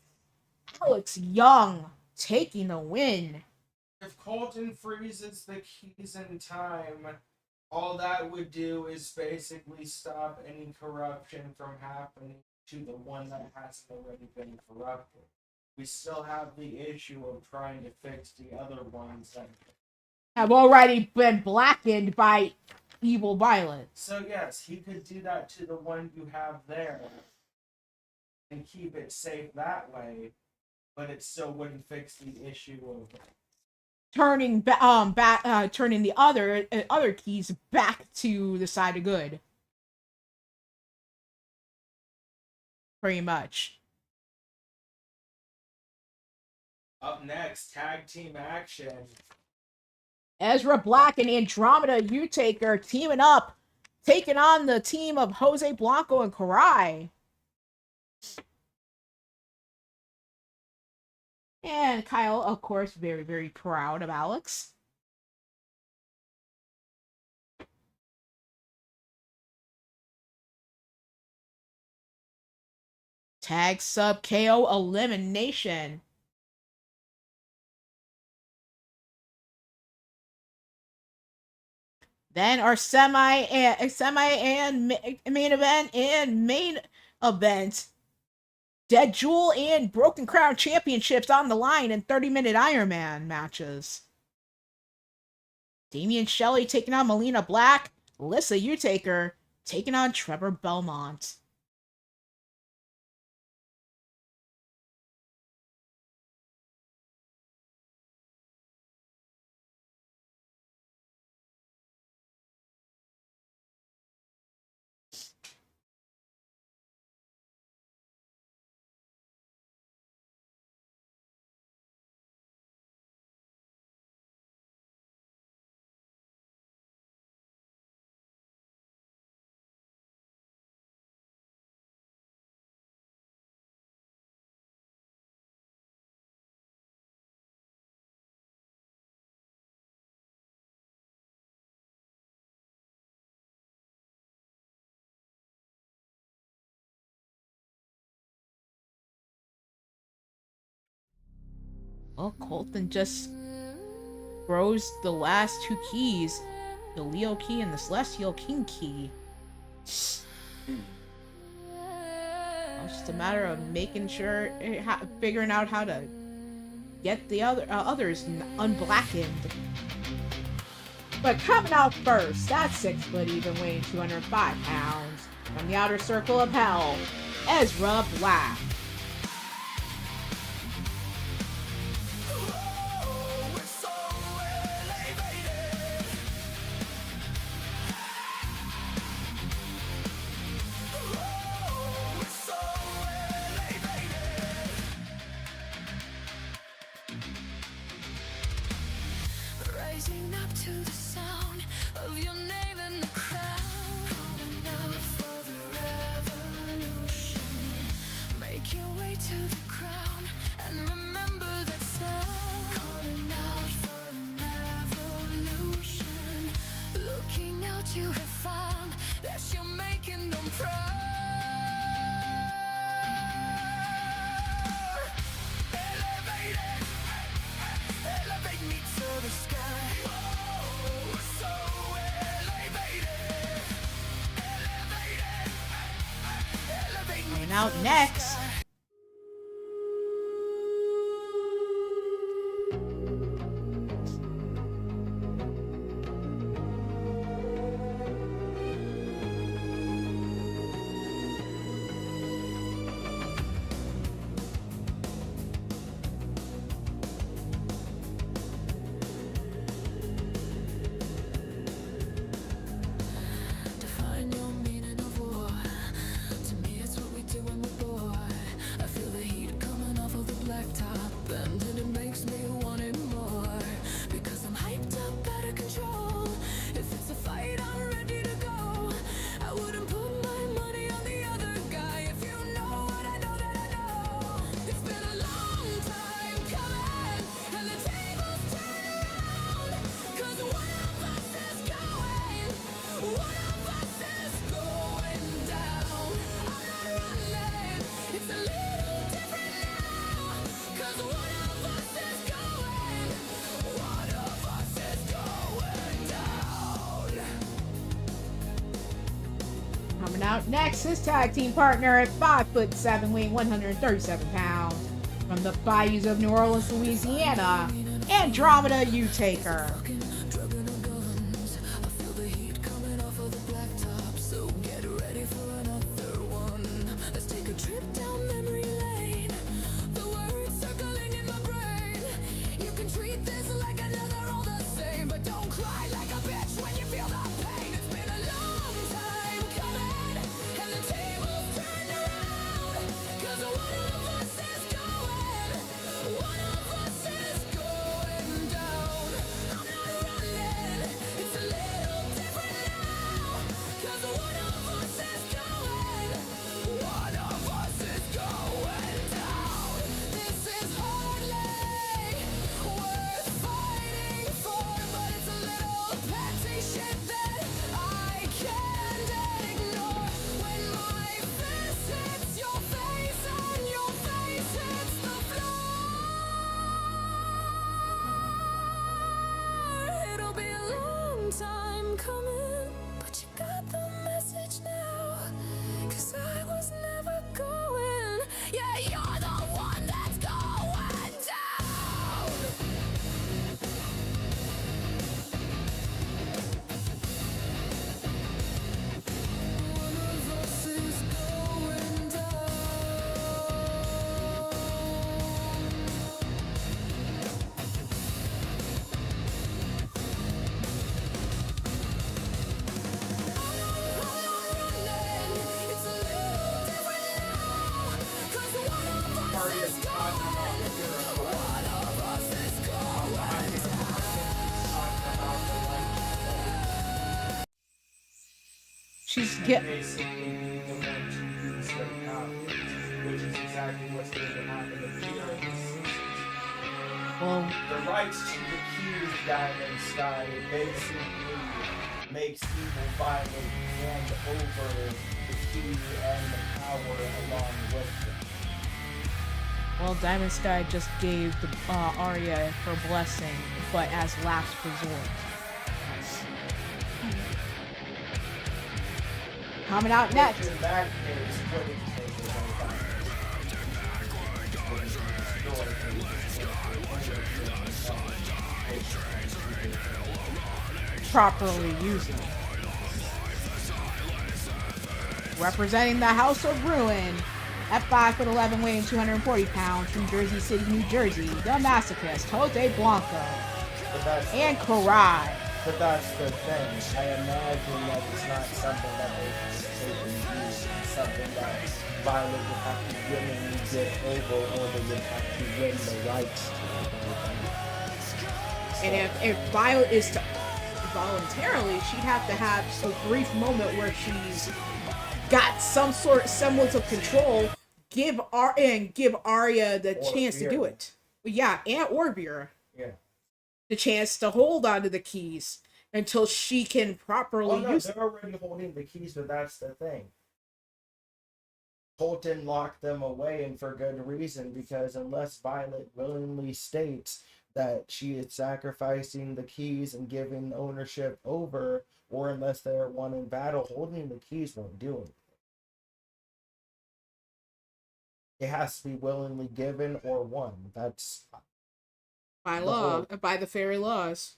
Alex Young taking the win. If Colton freezes the keys in time, all that would do is basically stop any corruption from happening to the one that hasn't already been corrupted. We still have the issue of trying to fix the other ones that Have already been blackened by evil Violet. So yes, he could do that to the one you have there and keep it safe that way, but it still wouldn't fix the issue of Turning turning the other keys back to the side of good. Pretty much. Up next, tag team action. Ezra Black and Andromeda Utaker teaming up, taking on the team of Jose Blanco and Karai. And Kyle, of course, very, very proud of Alex. Tag sub KO elimination. Then our semi and main event and main event. Dead Jewel and Broken Crown championships on the line in 30-minute Iron Man matches. Damian Shelley taking on Melina Black. Alyssa Utaker taking on Trevor Belmont. Well, Colton just throws the last two keys, the Leo key and the Celestial King key. It's just a matter of making sure, figuring out how to get the others unblackened. But coming out first, that's 6 foot even, weighing 205 pounds, from the outer circle of hell, Ezra Black. Rising up to the sound of your name in the crowd, calling out for the revolution. Make your way to the crown and remember that sound, calling out for an evolution. Looking out, you have found that you're making them proud. Elevated, elevate me to the sky. Whoa, so elevated, elevated, elevate me Coming out next, define your meaning of war. To me, it's what we do when we're bored. I feel the heat coming off of the blacktop, and it makes me want it more. Because I'm hyped up, out of control. If it's a fight, I'm ready to go. I wouldn't put my money on the other guy. If you know what I know, that I know. It's been a long time coming, and the tables turn around. 'Cause one of us is going, one of us is going down. I'm not running, it's a little different now. 'Cause one of us is going, one of us is going down. coming out next, his tag team partner at 5'7", weighing 137 pounds, from the bayous of New Orleans, Louisiana, Andromeda U-Taker. Drugging the guns, I feel the heat coming off of the blacktop. So get ready for another one. Let's take a trip down memory lane. The words circling in my brain. You can treat this like another, all the same, but don't cry like a bitch when you feel the pain. It's been a long time coming, and the tables turned around. 'Cause one of us is going, one of us is going down. I'm not running, it's a little different now. 'Cause one of us is going, one of us is going down. This is hardly worth fighting for, but it's a little petty shit that I can't ignore. When my fist hits your face and your face hits the floor, it'll be a long time coming, but you got the message now. 'Cause I was never going, yeah, you're the one that's going down. One of us is going down. It's a little different now. 'Cause one of us is going, one of us is going down. She's Basically, the one to use their powers, which is exactly what's going to happen here in this season. well, The rights to the keys, Diamond Sky, basically makes evil finally hand over the key and the power along with them. Well, Diamond Sky just gave the Arya her blessing, but as last resort. Coming out next. In that case, couldn't take his own time. Properly using. Representing the House of Ruin, at 5'11", weighing 240 pounds, from Jersey City, New Jersey, the masochist Jose Blanco and Karai. But that's the thing. I imagine that it's not something that they can use. It's something that Violet would have to willingly get over, or they would have to win the rights to it. And if Violet is to voluntarily, she'd have to have a brief moment where she's got some sort of semblance of control, give Arya the chance to do it. Yeah, and Orbira. Yeah. The chance to hold onto the keys until she can properly use they're already holding the keys, but that's the thing. Colton locked them away, and for good reason, because unless Violet willingly states that she is sacrificing the keys and giving ownership over, or unless they're one in battle, holding the keys won't do anything. It has to be willingly given or won. That's by law, by the fairy laws.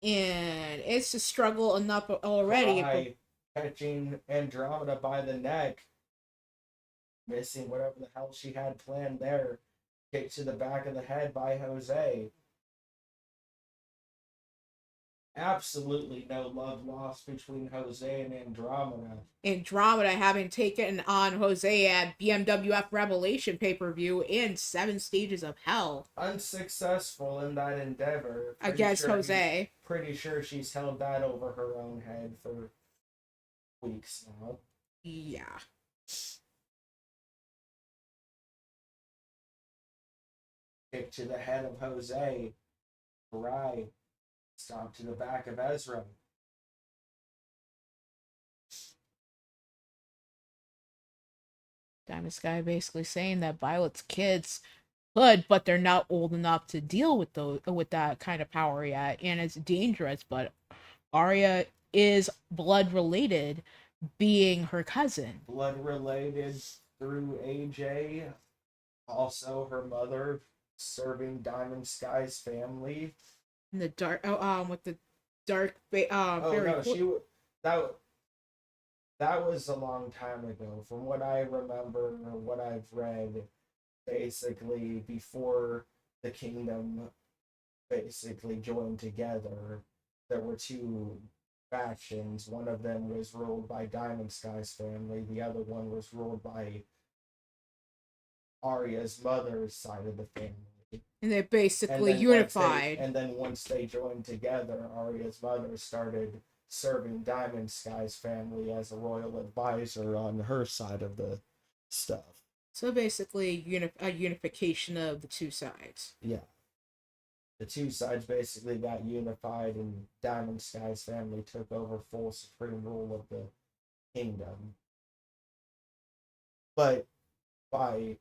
And it's a struggle enough already. By catching Andromeda by the neck, missing whatever the hell she had planned there, kicked to the back of the head by Jose. Absolutely no love lost between Jose and Andromeda. Andromeda having taken on Jose at BMWF Revelation pay-per-view in 7 Stages of Hell. Unsuccessful in that endeavor. Against Jose. Pretty sure she's held that over her own head for weeks now. Yeah. Kick to the head of Jose. Right. Stomp to the back of Ezra. Diamond Sky basically saying that Violet's kids could, but they're not old enough to deal with that kind of power yet, and it's dangerous. But Arya is blood related, being her cousin. Blood related through AJ. Also, her mother serving Diamond Sky's family. In the dark, with the dark, that was a long time ago. From what I remember or what I've read, basically before the kingdom basically joined together, there were two factions. One of them was ruled by Diamond Sky's family. The other one was ruled by Arya's mother's side of the family. And they basically unified. And then once they joined together, Arya's mother started serving Diamond Sky's family as a royal advisor on her side of the stuff. So basically, a unification of the two sides. Yeah. The two sides basically got unified, and Diamond Sky's family took over full supreme rule of the kingdom. But by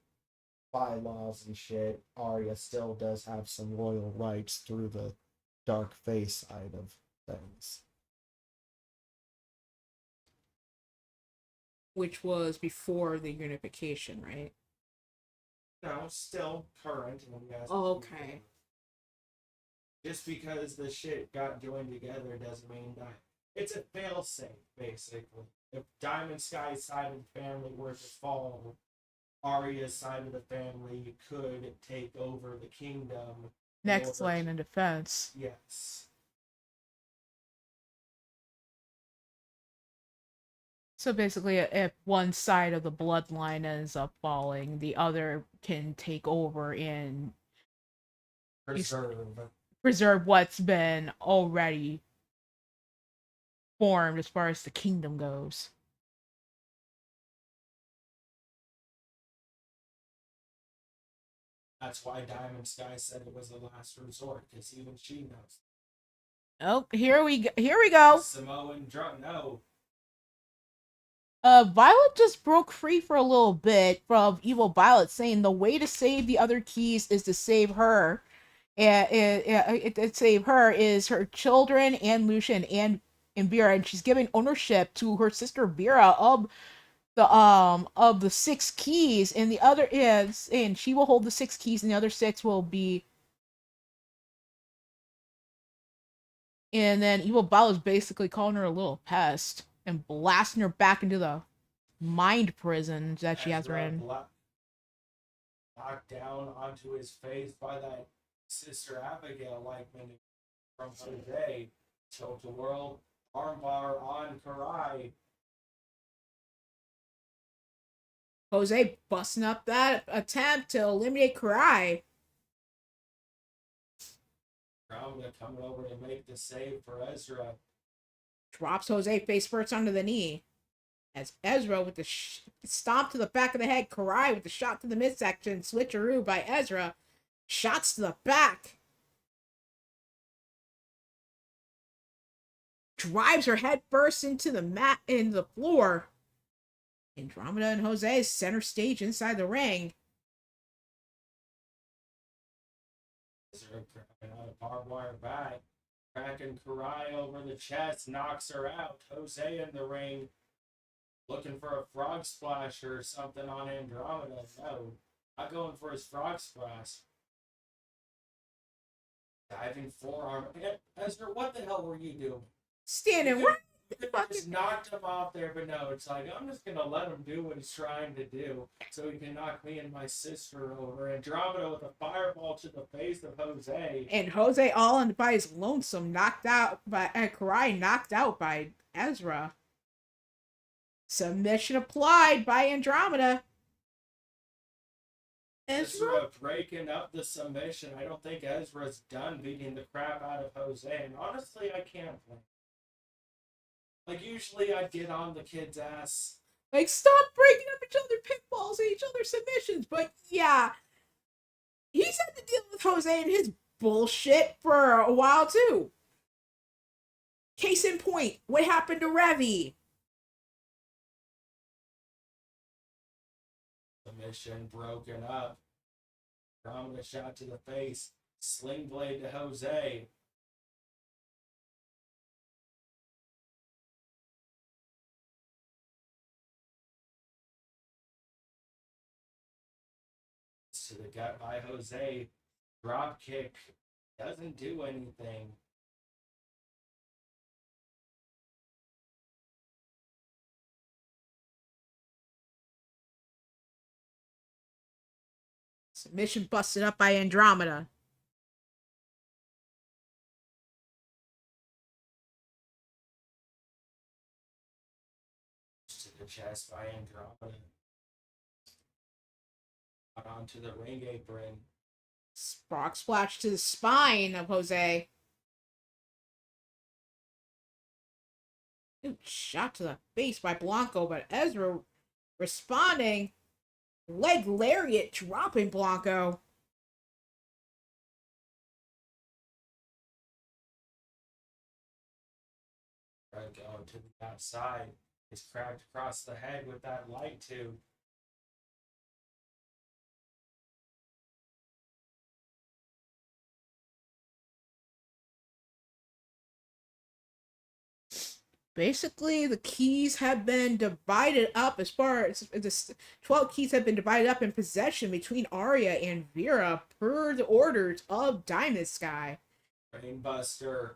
bylaws and shit, Arya still does have some royal rights through the dark face side of things. Which was before the unification, right? No, still current. Oh, okay. Just because the shit got joined together doesn't mean that it's a failsafe, basically. If Diamond Sky's side of the family were to fall, Arya's side of the family could take over the kingdom. Next line of defense. Yes. So basically, if one side of the bloodline ends up falling, the other can take over and preserve what's been already formed as far as the kingdom goes. That's why Diamond Sky said it was the last resort, because even she knows. Oh, here we go. Here we go. Samoan drunk. No. Violet just broke free for a little bit from Evil Violet, saying the way to save the other keys is to save her. To save her is her children and Lucian and Vera, and she's giving ownership to her sister Vera of the six keys, and the other is, and she will hold the six keys, and the other six will be. And then Evil Violet's basically calling her a little pest and blasting her back into the mind prison that she has her in. Knocked down onto his face by that Sister Abigail like many from Jose. Tilt a world armbar on Karai. Jose busting up that attempt to eliminate Karai. Andromeda coming over to make the save for Ezra. Drops Jose face first onto the knee. As Ezra with the stomp to the back of the head, Karai with the shot to the midsection, switcheroo by Ezra. Shots to the back. Drives her head first into the mat in the floor. Andromeda and Jose center stage inside the ring. Ezra cracking out a barbed wire back. Cracking Karai over the chest, knocks her out. Jose in the ring. Looking for a frog splash or something on Andromeda. No, not going for his frog splash. Diving forearm. Ezra, what the hell were you doing? Standing right. Just knocked him off there, but no, it's like, I'm just gonna let him do what he's trying to do so he can knock me and my sister over. Andromeda with a fireball to the face of Jose. And Jose all in by his lonesome, knocked out by Karai, knocked out by Ezra. Submission applied by Andromeda. Ezra breaking up the submission. I don't think Ezra's done beating the crap out of Jose, and honestly, I can't blame. Like, usually I'd get on the kid's ass. Like, stop breaking up each other pinfalls and each other submissions. But yeah, he's had to deal with Jose and his bullshit for a while too. Case in point, what happened to Revy? Submission broken up. Andromeda shot to the face. Sling blade to Jose. To the gut by Jose. Drop kick doesn't do anything. Submission busted up by Andromeda. To the chest by Andromeda. Onto the ring apron. Frog splash to the spine of Jose. Ooh, shot to the face by Blanco, but Ezra responding. Leg lariat dropping Blanco. Right, going to the outside. Is cracked across the head with that light tube. Basically, the keys have been divided up as far as the 12 keys have been divided up in possession between Arya and Vera per the orders of Diamond Sky. Brainbuster.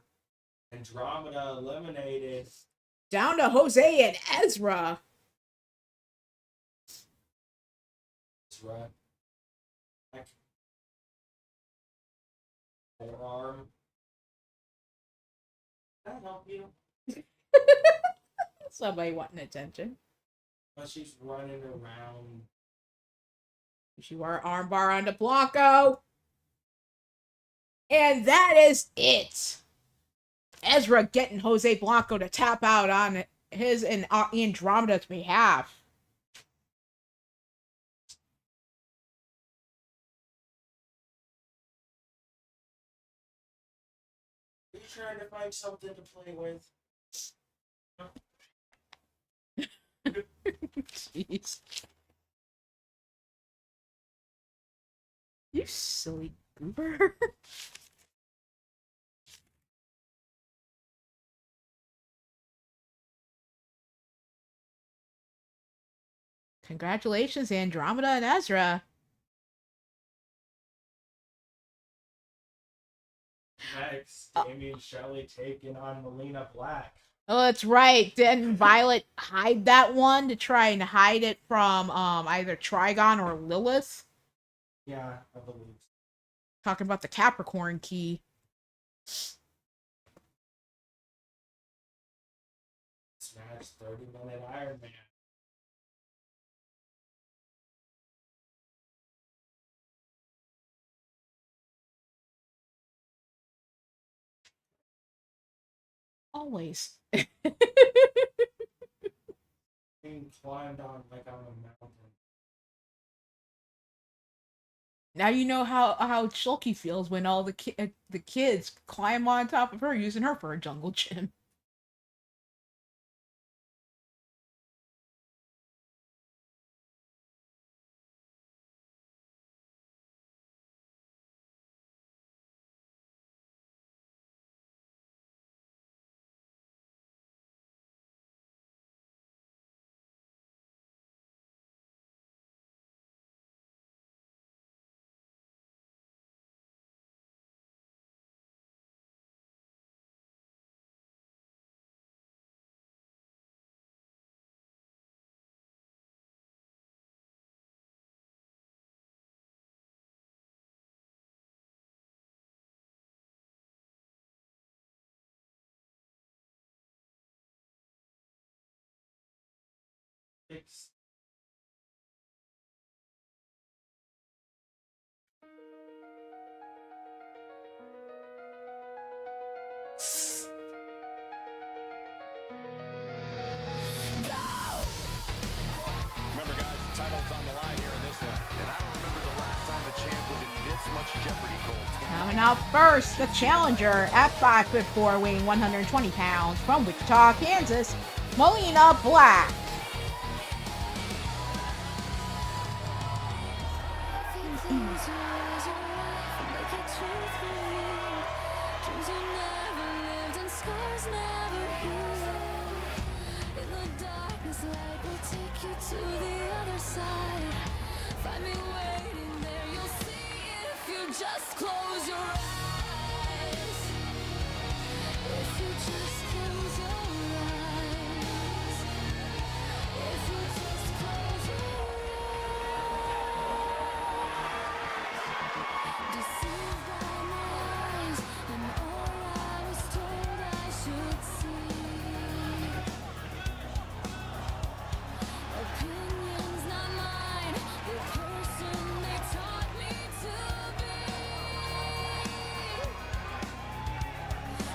Andromeda eliminated. Down to Jose and Ezra. Ezra. Back. Forearm. That'll help you. Somebody wanting attention. But she's running around. She wore armbar onto Blanco. And that is it. Ezra getting Jose Blanco to tap out on his and Andromeda's behalf. trying to find something to play with. Jeez. You silly goober. Congratulations, Andromeda and Ezra. Next, Damien Shelley taking on Melina Black. Oh, that's right. Didn't Violet hide that one to try and hide it from either Trigon or Lilith? Yeah, I believe. Talking about the Capricorn key. This match, 30-minute Iron Man. Always. Being climbed on like on a mountain. Now you know how Shulky feels when all the kids climb on top of her, using her for a jungle gym. It's Remember, guys, the title's on the line here in this one. And I don't remember the last time the champ was in this much jeopardy, Cole. Coming out first, the challenger at 5'4", weighing 120 pounds, from Wichita, Kansas, Melina Black. To the other side, find me waiting there. You'll see if you just close your eyes. If you just close your eyes. If you just close your eyes. Deceived by my eyes, and all I was told I should see. Opinions not mine, the person they taught me to be.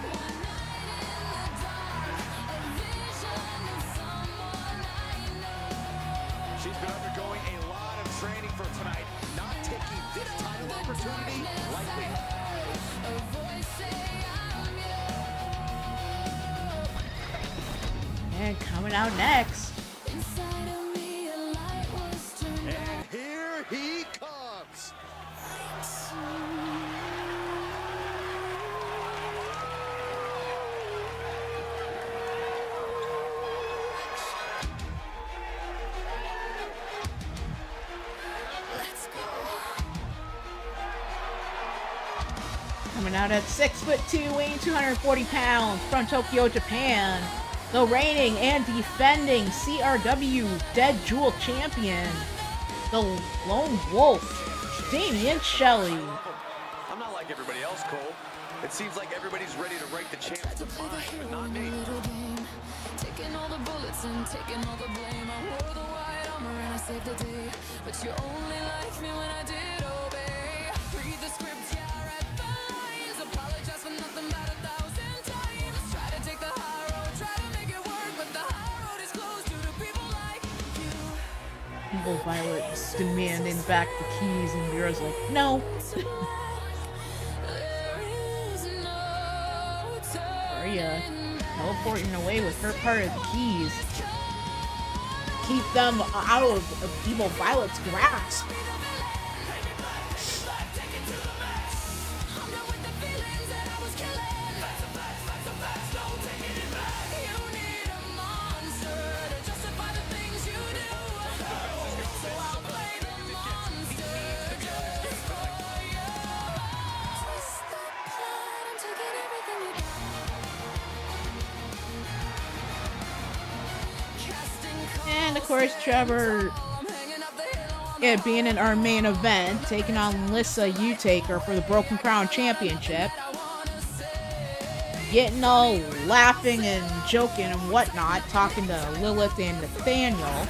One night in the dark, a vision of someone I know. She's been undergoing a lot of training for tonight, not taking this title opportunity lightly. A voice say I'm you. And coming out next, Inside of me a light was turned And here he comes. Let's go. coming out at 6'2", weighing 240 pounds, from Tokyo, Japan, the reigning and defending CRW Dead Jewel champion, the Lone Wolf, Damien Shelley. I'm not like everybody else, Cole. It seems like everybody's ready to write the champ's demise, but not me. Little game, taking all the bullets and taking all the blame. I wore the white armor and I saved the day, but you only liked me when I did obey. Read the script, yeah, I read the lines. Apologize for nothing about 1,000 times. Try to take the high road, try to make it work, but the high road is closed due to people like you. Evil Violet demanding back the keys, and Vera's like, no. There is no Arya teleporting away with her part of the keys. Keep them out of Evil Violet's grasp. And of course, Trevor, it being in our main event, taking on Lissa Utaker for the Broken Crown Championship. Getting all laughing and joking and whatnot, talking to Lilith and Nathaniel.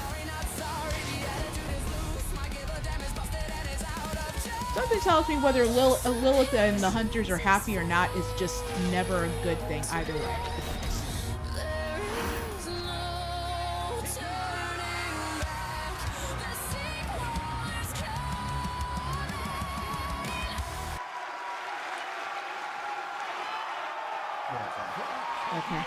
Something tells me whether Lilith and the Hunters are happy or not is just never a good thing either way. Okay.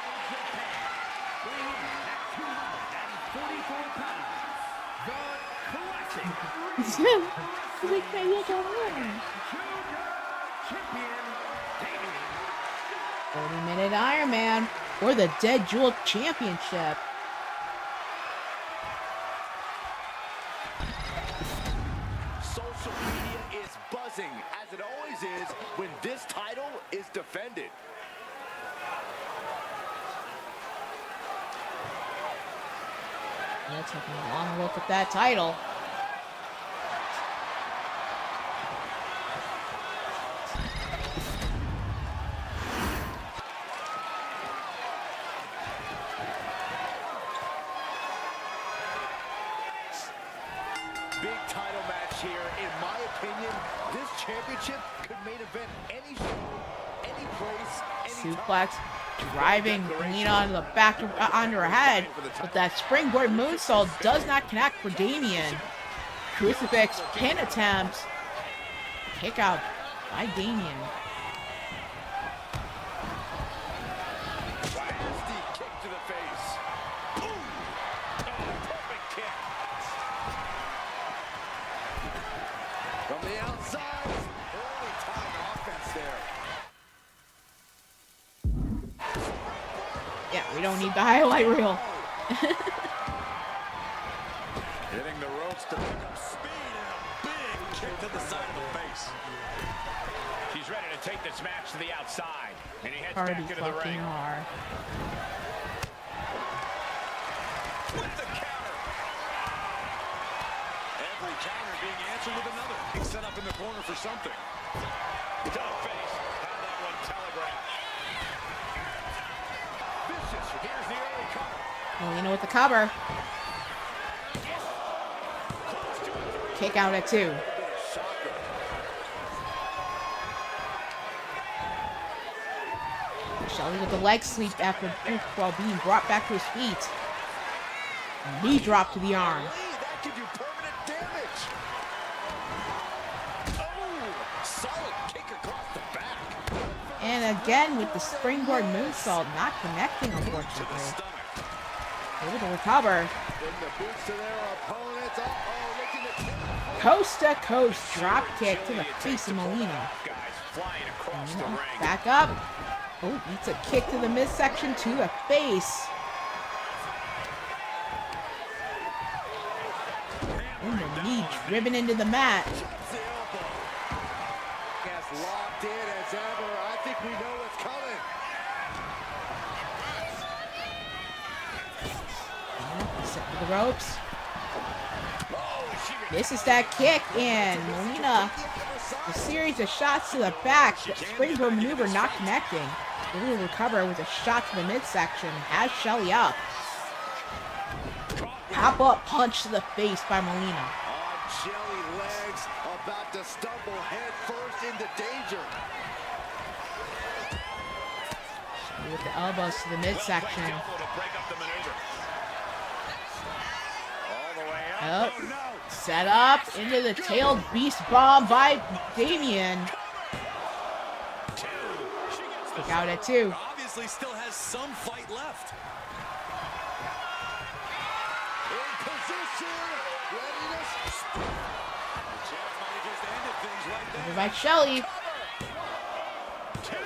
Like my little one. 30-minute Iron Man for the Dead Jewel Championship. Social media is buzzing, as it always is when this title is defended. Yeah, taking a long look at that title. Big title match here. In my opinion, this championship could main event any show, any place, any Suplex, driving Melina onto the back onto her head, but that springboard moonsault does not connect for Damien. Crucifix pin attempt. Kick out by Damien. nasty kick to the face. Ooh. Oh, perfect kick. From the outside, early time offense there. Yeah, we don't need the highlight reel. Hitting the ropes to pick up speed and a big kick to the side of the face. She's ready to take this match to the outside. And he heads Party back into the fucking ring. hard. With the counter. Every counter being answered with another. He's set up in the corner for something. To the face. Had that one telegraphed. Vicious. Here's the early cover. Melina with the cover. Kick out at 2. Shelly with the leg sweep after while being brought back to his feet. Knee drop to the arm. That could do permanent damage. Oh, solid kick across the back. And again with the springboard moonsault, not connecting To the unfortunately. stomach. Able to recover. Then the boots to their opponents. Uh-oh, looking to kick. Coast to coast drop kick to the face of Melina. Guys flying across the ring. Back up. Oh, beats a kick to the midsection to the face. And the knee driven into the mat. The elbow. As locked in as ever. I think we know what's coming. Set to the ropes. Oh, she Misses that kick, and Melina, a series of shots to the back, but springboard maneuver not connecting. Able to recover with a shot to the midsection. Has Shelly up. Pop-up punch to the face by Melina. on jelly legs, about to stumble head first into danger. With the elbows to the midsection. Elbow to break up the maneuver. All the way up. Up. Oh, no. Set up into the tailed beast bomb by Damien. Kick out at 2. Obviously obviously still has some fight left. In position, ready to spin. The champ might have just ended things right there. Over by Shelley. Two.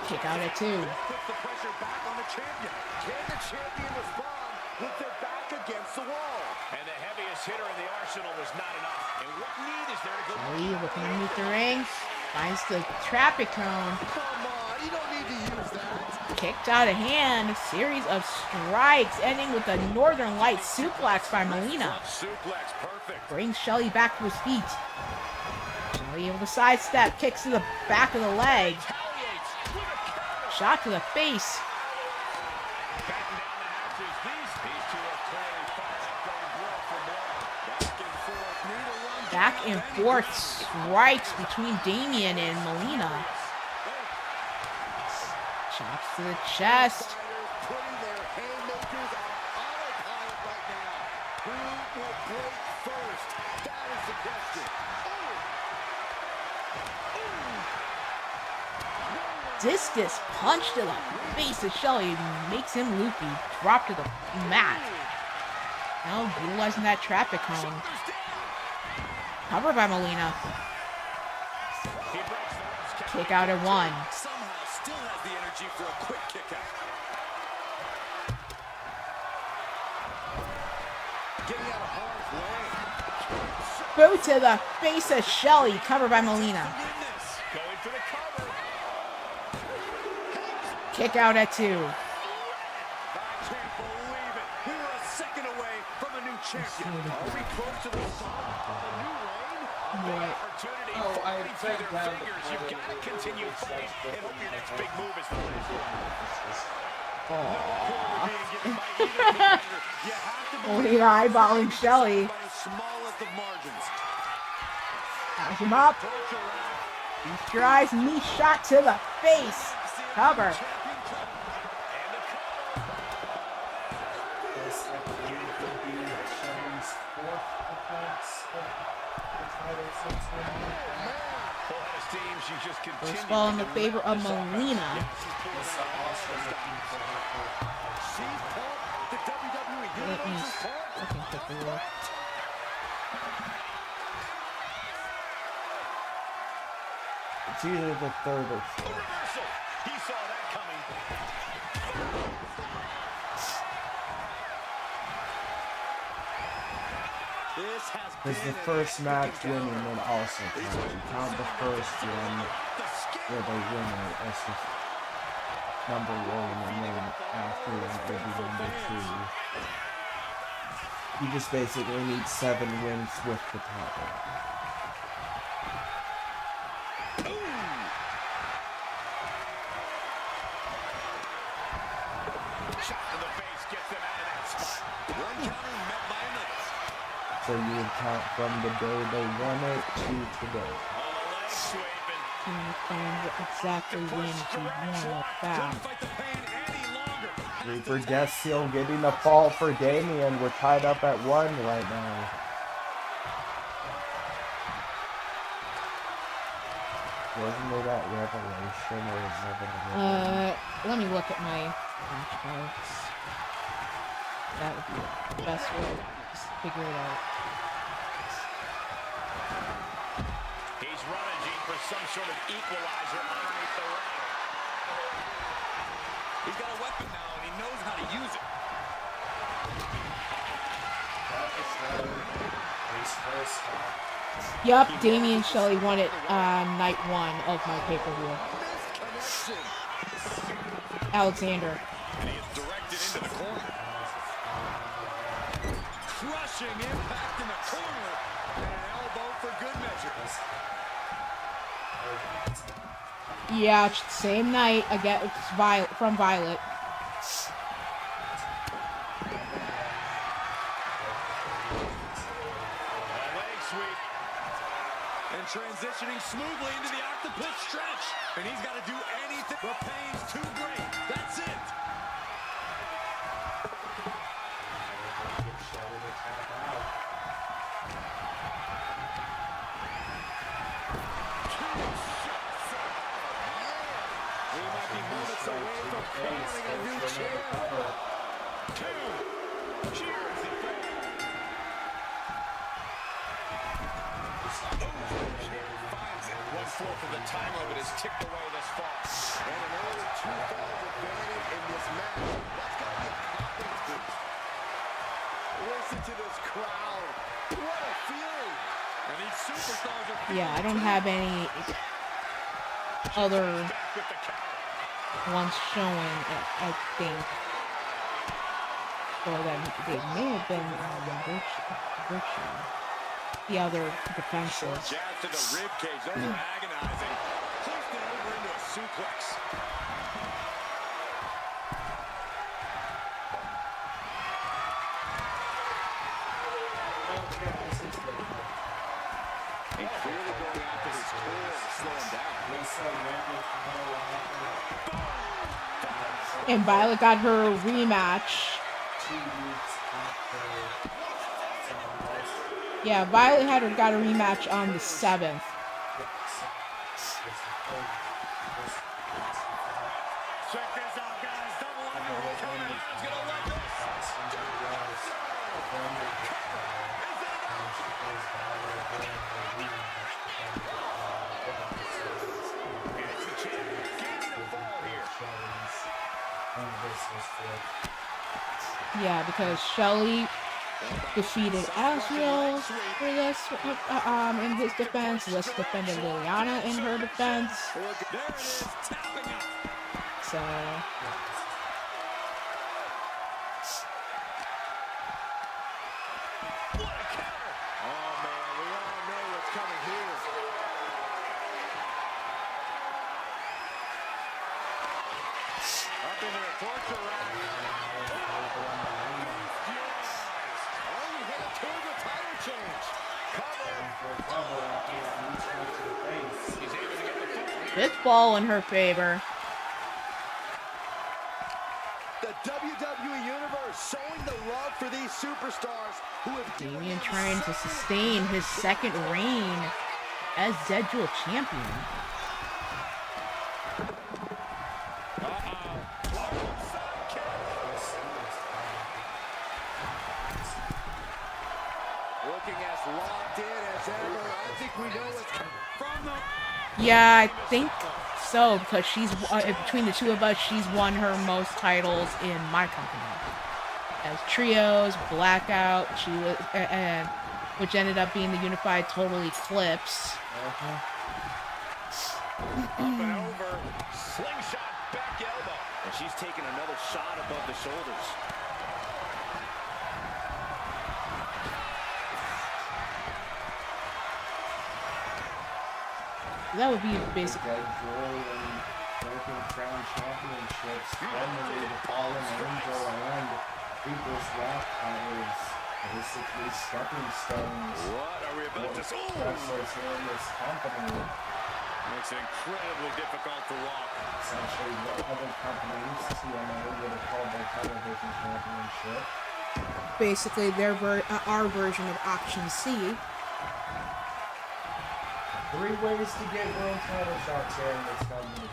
Kick out at 2. Puts the pressure back on the champion. Can the champion respond with their back against the wall? And the heaviest hitter in the arsenal was not enough. And what need is there to go? Shelley looking underneath the ring. Finds the traffic cone. Come on, you don't need to use that. Kicked out of hand. A series of strikes ending with a Northern Lights suplex by Molina. Suplex, perfect. Brings Shelley back to his feet. Shelley able to sidestep. Kicks to the back of the leg. Retaliates with a counter. Shot to the face. Batting down the hatches. These two are clearly fired up, going blow for blow. Back and forth. Neither one Back and forth strikes between Damian and Molina. Chops to the chest. Fighters putting their haymakers on autopilot right now. Who will break first? That is the question. Discus punch to the face of Shelley makes him loopy. Drop to the mat. Now utilizing that traffic cone. Covered by Molina. Kick out at 1. Somehow still has the energy for a quick kick out. Getting out of harm's way. Boot to the face of Shelley. Covered by Molina. Going for the cover. Kick out at 2. I can't believe it. We were a second away from a new champion. Are we close to the start of a new reign? What? Opportunity Oh, I fighting through checked their down the fingers. You've got to continue fighting and hope your next big move is the last one. You have to believe Molina eyeballing Shelley. by the smallest of margins. Back him up. He strides. Knee shot to the face. Cover. This episode will be Shelley's 4th defense of the title since winning. First ball in the favor of Molina. This also looking for her. Let me fucking take a look. It's either the 3rd or 4th. He saw that coming. This has Because the first match winning and also counts. You count the first one where they win it as the number 1, and then after that they do number 2. You just basically need 7 wins with the title. Shot to the face gets them out of that spot. One counter met by another. So you would count from the day they won it to today. On the leg sweeping. Trying to find exactly when he won it back. Couldn't fight the pain any longer. Reaper Death Seal getting a fall for Damian. We're tied up at 1 right now. Wasn't it at Revelation or Revelation? Let me look at my match notes. That would be the best way to figure it out. He's rummaging for some sort of equalizer underneath the ring. He's got a weapon now, and he knows how to use it. Yup, Damian Shelley won it night 1 of my pay-per-view. Alexander. And he is directed into the corner. Crushing impact in the corner. And an elbow for good measure. Yeah, same night. I get it's from Violet. Leg sweep. And transitioning smoothly into the octopus stretch. And he's got to do anything. The pain's too great. That's it. We might be moments away time limit has ticked away thus far. And an early 2 falls advantage in this match. That's got to be a confidence boost. Listen to this crowd. What a feeling. And these superstars are Yeah, I don't have any other back with the counter. ones showing, I think. Or that they may have been virtue. The other defenses. Jab to the rib cage. Those are agonizing. Placed it over into a suplex. And clearly going after his core to slow him down. And Violet got her rematch. Yeah, Violet got a rematch on the 7th. Check this out, guys. Double underhook coming out. He's gonna let this. It's the champ. Gaining a fall here. Yeah, because Shelly defeated Asriel for this in his defense. Liz defended Liliana in her defense. There it is. Tapping out. So What a counter. Oh, man, we all know what's coming here. Up into a torture rack. Oh, you hit a turbo title change. He's able to get the foot. this ball in her favor. The WWE Universe showing the love for these superstars who have Damian trying to sustain his second reign as Deadpool champion. looking as locked in as ever. I think we know what's coming from the... Yeah, I think so, because she's between the two of us, she's won her most titles in my company. As trios, Blackout, she was, which ended up being the Unified Total Eclipse. Up and over. Slingshot back elbow. And she's taking another shot above the shoulders. That would be basically. Broken Crown Championships, formerly the Fallen Angel and People's Rock titles, basically stepping stones. What are we about to see? Wrestlers here in this company. Makes it incredibly difficult to walk. Essentially, what other companies, TNA, would have called their television championship. Basically, our version of Option C. 3 ways to get world title shots here in this company.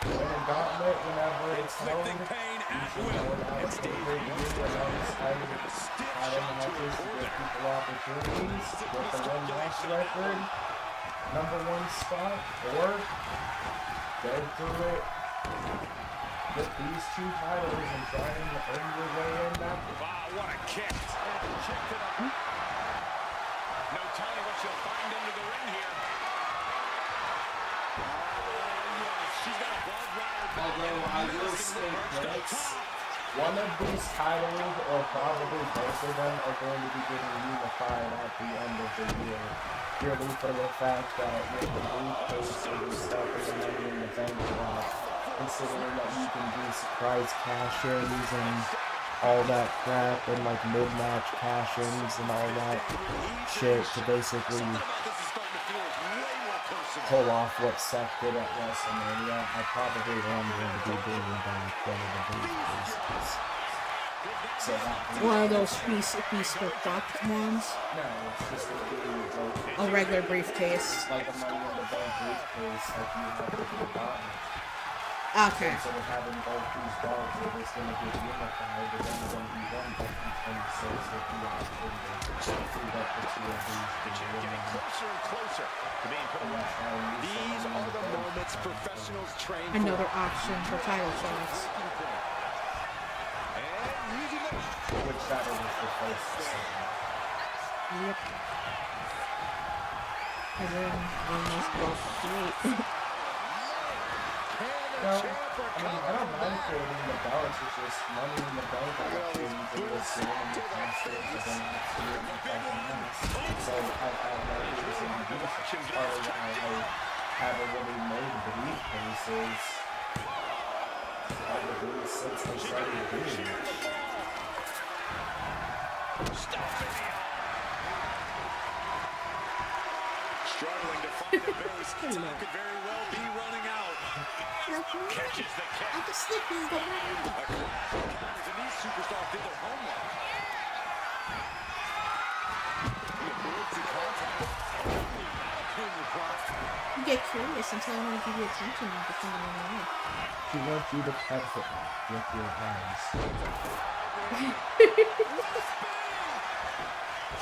Win a gauntlet whenever it's held. Inflicting pain at Usually will. going out And to Steve the big Austin and alongside a stiff title shot to matches his to core give there. people opportunities with the win-loss record, #1 spot, or go through it with these 2 titles and try and earn your way in that. Wow, what a kick. Check to the... No telling what she'll find under the ring here. Yes, she's got a blood rider. Although I will say this, one of these titles, or probably both of them, are going to be getting unified at the end of the year. Purely for the fact that with the briefcase and stuff and the Money in the Bank drop, considering that you can do surprise cash-ins and all that crap, and like mid-match cash-ins and all that shit to basically pull off what Seth did at WrestleMania, I probably am going to be bringing back one of the briefcases. So that One of those Feast for Fuck ones. no, it's just going to be A regular briefcase. like a Money in the Bank briefcase like you have with your bottom. Okay. Instead of having both these belts, it was going to get unified, but then when he won back in 26 with the option to feed up the two of these to the Getting women. closer and closer to being put away. These are the moments professionals train for. Another option for title shots. And using the Which that was the first decision. Yep. And then one must go create. Well, I mean, I don't mind creating the belts, it's just money in the bank options in this game and the concept of an absolutely fucking minutes. So I have no reason to do this. Part of why I haven't really made briefcases probably since they started doing it. struggling to find a base. Time could very well be running out. Catches the catch. I'm just sleeping, but A crash encounters, and these superstars did their homework. He avoids the contact. Paying your price. you get curious until I want to give you attention and defend it in the She wants you to pet it with your hands.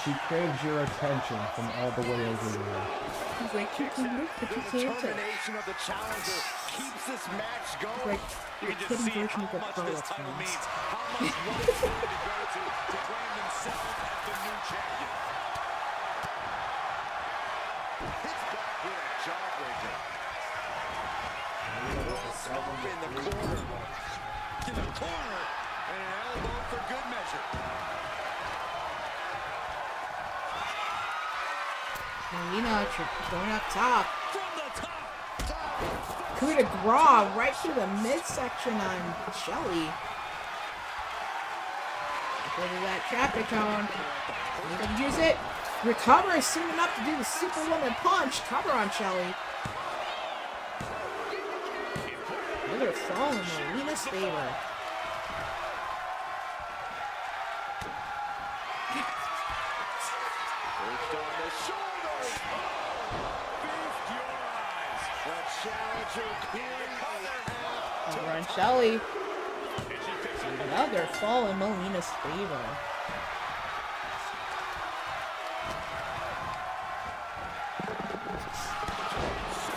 She craves your attention from all the way over there. He's like, you can look, but you The can't touch. determination of the challenger keeps this match going. Like, You your can kidding just see version of how a much pro this title experience. means, how much one is going to go to claim themselves as the new champion. Hits back with a jawbreaker. Up in the corner. In the corner. And an elbow for good measure. Melina going up top. From the top. Coup de grace right through the midsection on Shelly. Go to that traffic cone. He's gonna use it. Recover soon enough to do the Superwoman punch. Cover on Shelly. Another fall in Melina's favor. Perched on the shoulders. Feast your eyes. The challenger clearly Cover on Shelly. and she picks up Another fall in Melina's favor.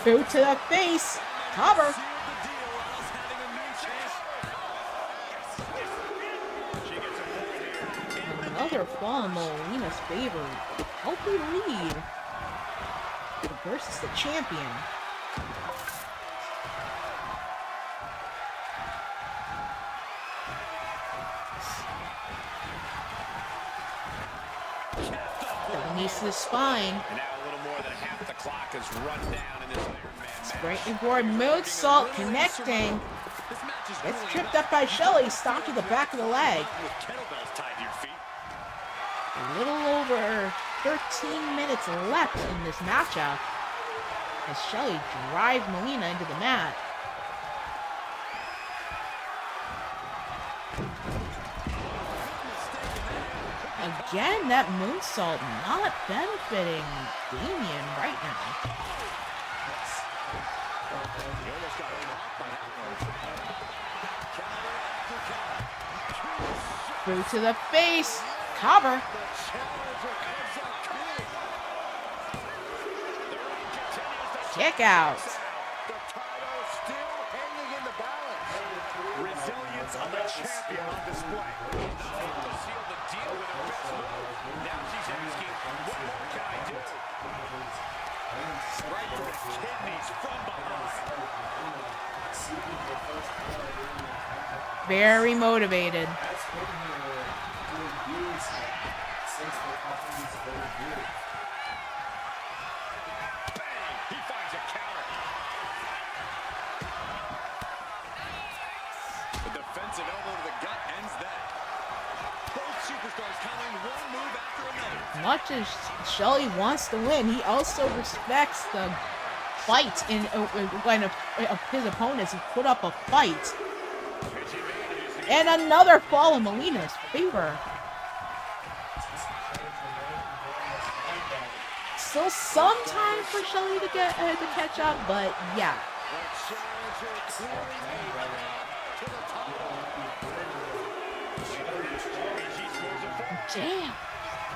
Boot to the face. Cover. Another fall in Melina's favor. Healthy lead. Versus the champion. Release to the spine. And now a little more than half the clock has run down in this Iron Man match. Springing forward, moonsault connecting. This match is Gets really tripped not up by Shelly, stomped to the back of the leg. with kettlebells tied to your feet. A little over 13 minutes left in this matchup as Shelly drives Melina into the mat. Again, that moonsault not benefiting Damien right now. He almost got him off by that one. Boot to the face. Cover. Kick out. The title still hanging in the balance. Resilience of the champion on display. Not able to seal the deal with her best move. Now she's asking, what more can I do? Right to the kidneys from behind. Very motivated. That's been here for years since the company's debut. Bang! He finds a counter. The defensive elbow to the gut ends that. Both superstars countering one move after another. Much as Shelly wants to win, he also respects the fight in when his opponents put up a fight. And another fall in Melina's favor. Still some time for Shelly to get to catch up, but yeah, challenger clearing a path to the title. She scores a four. Damn.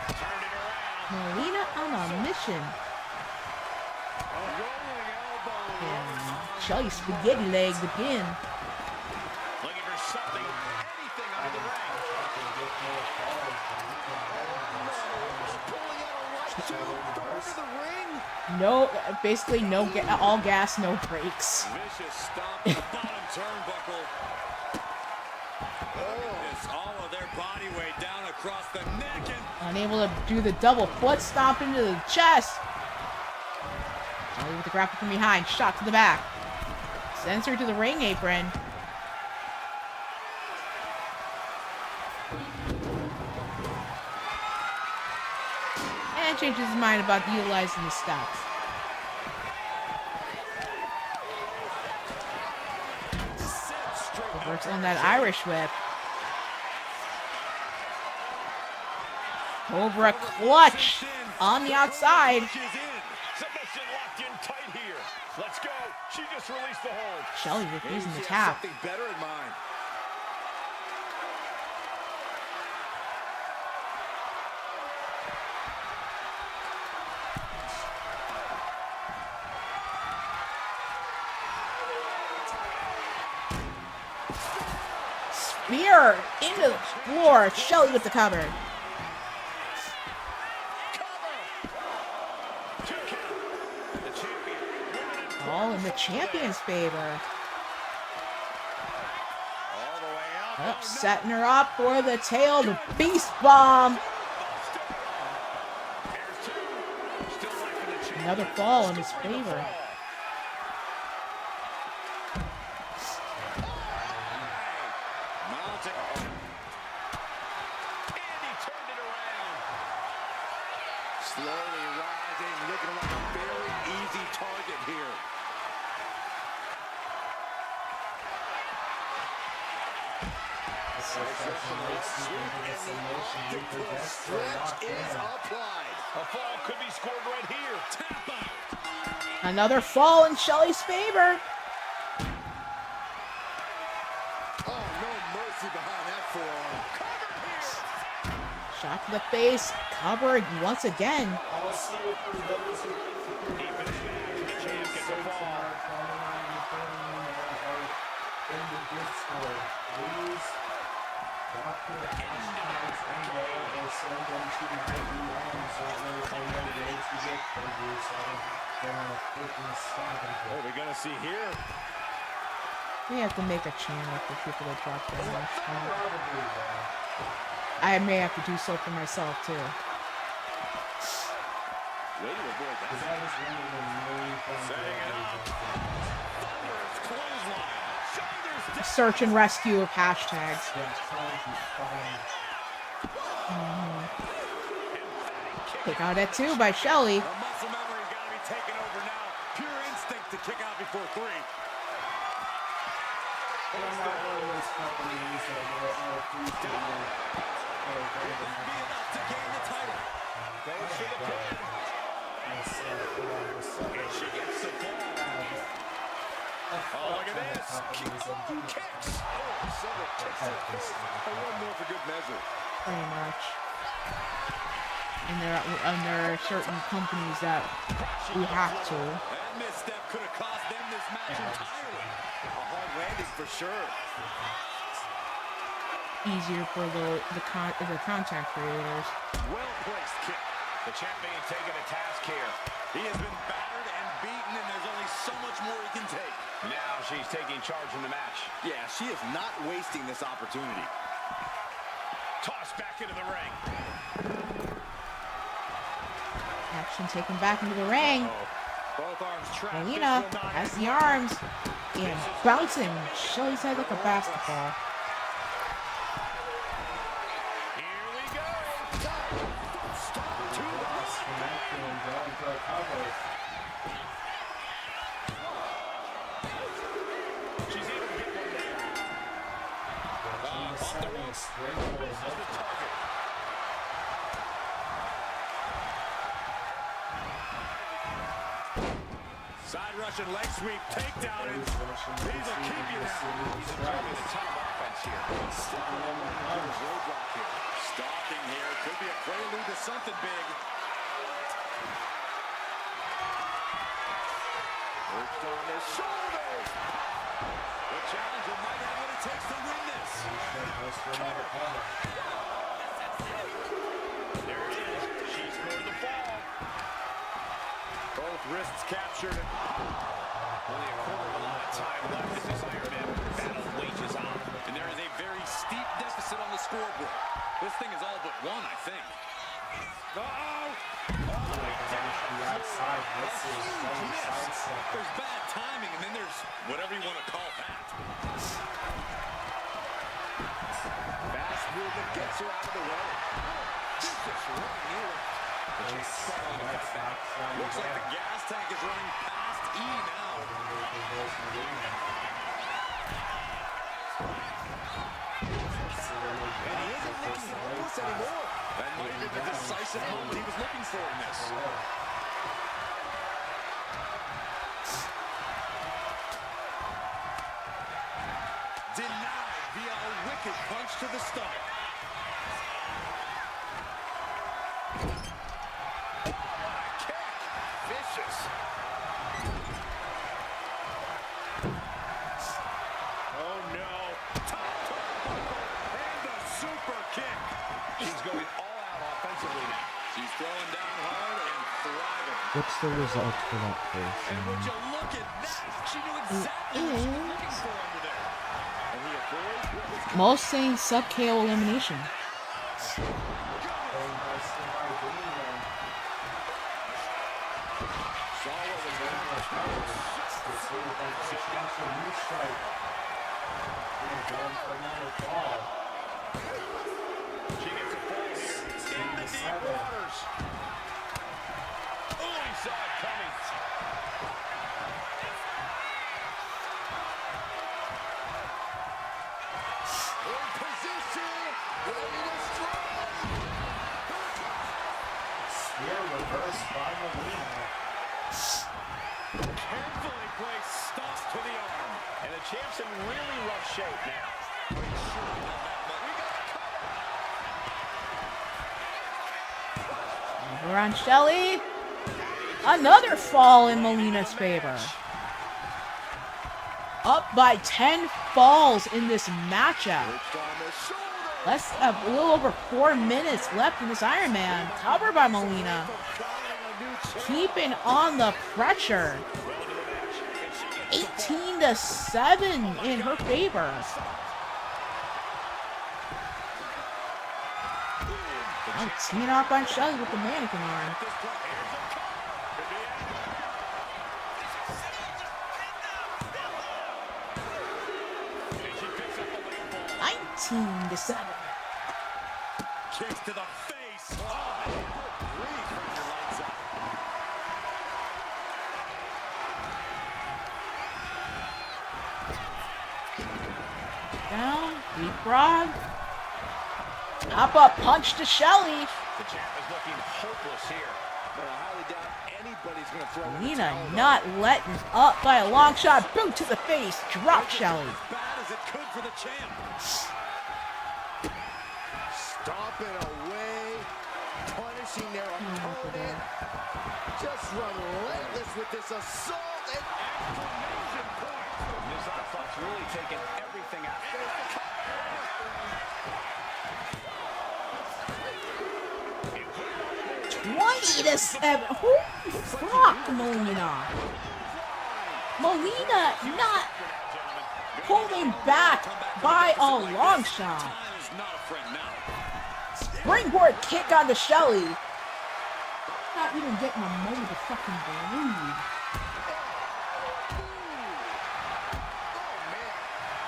Turned it around. Melina on a mission. A rolling elbow. And Shelly spaghetti legs again. Looking for something, anything under the ring. Pulling out a right to into the ring. No, basically no, all gas, no brakes. Vicious stomp to the bottom turnbuckle. Look at this, all of their body weight down across the neck, and Unable to do the double foot stomp into the chest. Shelly with the grapple from behind, shot to the back. Sends her to the ring apron. And changes his mind about utilizing the steps. Works on that Irish whip. Cobra clutch on the outside. is in. Submission locked in tight here. Let's go. She just released the hold. Shelly refusing Maybe the she has tap. something better in mind. Spear into the floor. Shelly with the cover. All in the champion's favor. All the way out. Up, setting her up for the tail, the beast bomb. Another fall in his favor. Mounting. And he turned it around. Slowly rising, looking like a very easy target here. Stretch is applied. A fall could be scored right here. Tap out. Another fall in Shelly's favor. Oh, no mercy behind that forearm. Shot to the face. Covered once again. What are we going to see here? We have to make a channel for people that drop their last time. I may have to do so for myself too. Way to avoid that. Setting it up. Thunderous clothesline. Shoulders down. Search and rescue of hashtags. Kick out at 2 by Shelly. The muscle memory's got to be taken over now. Pure instinct to kick out before 3. To gain the title. Goes for the pin. And she gets the ball. Oh, look at this. Kicks. Oh, several kicks to the face. And one more for good measure. Pretty much. And there are certain companies that we have to. That misstep could have cost them this match entirely. A hard landing for sure. Easier for the contact creators. Well placed kick. The champion taking a task here. He has been battered and beaten, and there's only so much more he can take. Now she's taking charge in the match. Yeah, she is not wasting this opportunity. Tossed back into the ring. Action taken back into the ring. Both arms trapped. Melina has the arms and bouncing Shelly's head like a basketball. Here we go. She's able to get one there. Off the ropes. This is the target. Side rush and leg sweep, takedown, and these will keep you down. He's absorbing a ton of offense here. Roadblock here. Stalking here. Could be a prelude to something big. Perched on his shoulders. The challenger might have what it takes to win this. There it is. She scored the fall. Both wrists captured. Only a quarter of a lot of time left as this Iron Man battle wages on. And there is a very steep deficit on the scoreboard. This thing is all but won, I think. Uh-oh! There's bad timing, and then there's whatever you want to call that. Fast movement gets her out of the way. Vicious right near it. Looks like the gas tank is running past E now. And he isn't looking helpless anymore. That might have been the decisive moment he was looking for in this. Denied via a wicked punch to the stomach. Vicious. Oh no. And the super kick. She's going all out offensively now. She's throwing down hard and thriving. What's the result for that And would person? you look at that? She knew exactly what she was looking for under there. And he avoids what was Most saying sub KO elimination. saw what was She gets a fall here. In the deep waters. Oh, he saw it coming. In position. Ready to strike. Carefully placed stomp to the arm. And the champ's in really rough shape now. But he's sure about that, but we got the cover. Over on Shelly. Another fall in Melina's favor. Up by 10 falls in this matchup. Perched on the shoulder. A little over 4 minutes left in this Iron Man. Covered by Melina. Keeping on the pressure. 18-7 in her favor. Oh, teeing off on Shelly with the mannequin arm. 19-7. Kicks to the face. Oh, man. Grief when your lights out. Down, leapfrog. Hop up punch to Shelly. The champ is looking hopeless here. But I highly doubt anybody's going to throw in the Melina towel, though. not letting up by a long shot. Boot to the face. Drop Shelly. As bad as it could for the champ. Stomping away, punishing their opponent. Just relentless with this assault and Exclamation point. This onslaught's really taken everything out. 20-7. Holy fuck, Melina. Melina not holding back by a long shot. Time is not a friend now. Springboard kick onto Shelly. Not even getting a moment to fucking breathe. oh man,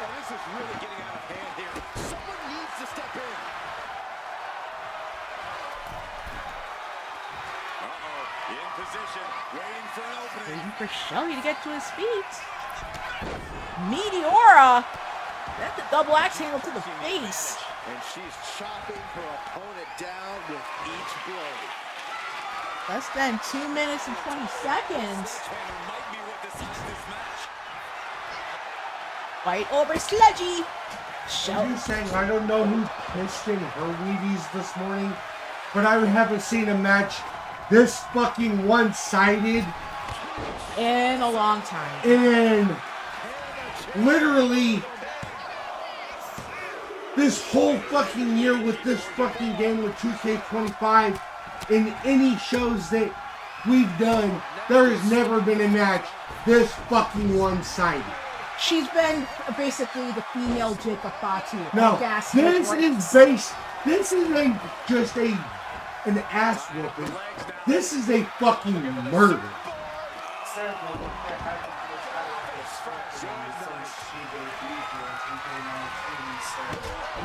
Oh, this is really getting out of hand here. someone needs to step in. Uh-oh. In position, waiting for an opening. Waiting for Shelly to get to his feet. Meteora. That's a double axe handle to the face. And she's chopping her opponent down with each blow. Less than 2 minutes and 20 seconds. Tanner might be what Fight over Sludgy. I'm just saying, I don't know who pissed in her Wheaties this morning, but I haven't seen a match this fucking one-sided In a long time. in literally this whole fucking year with this fucking game with 2K25. In any shows that we've done, there has never been a match this fucking one-sided. She's been basically the female Jacob Fatu. No, Gassy this Brett. is based. This is just an ass whooping. This is a fucking murder.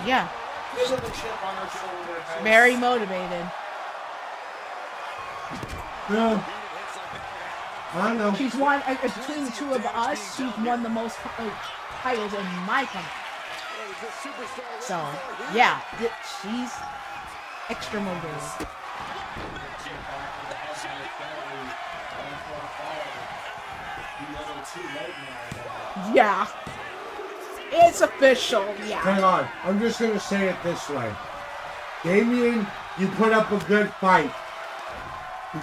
Yeah. Very motivated. No, I don't know. She's won, between the two of us, she's won the most titles in my company. So, yeah, she's extra motivated. Yeah. It's official, yeah. Hang on, I'm just gonna say it this way. Damien, you put up a good fight.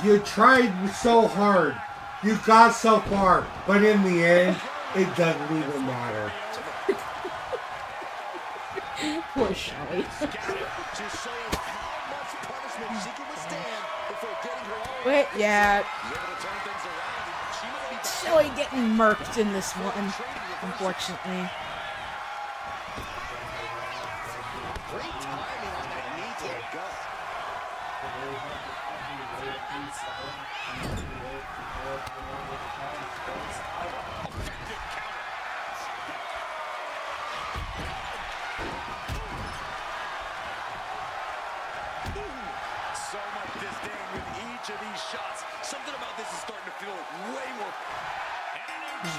You tried so hard. You got so far, but in the end, it doesn't even matter. Poor Shelly. But yeah, Shelly getting murked in this one, unfortunately. So much disdain with each of these shots. Something about this is starting to feel way more.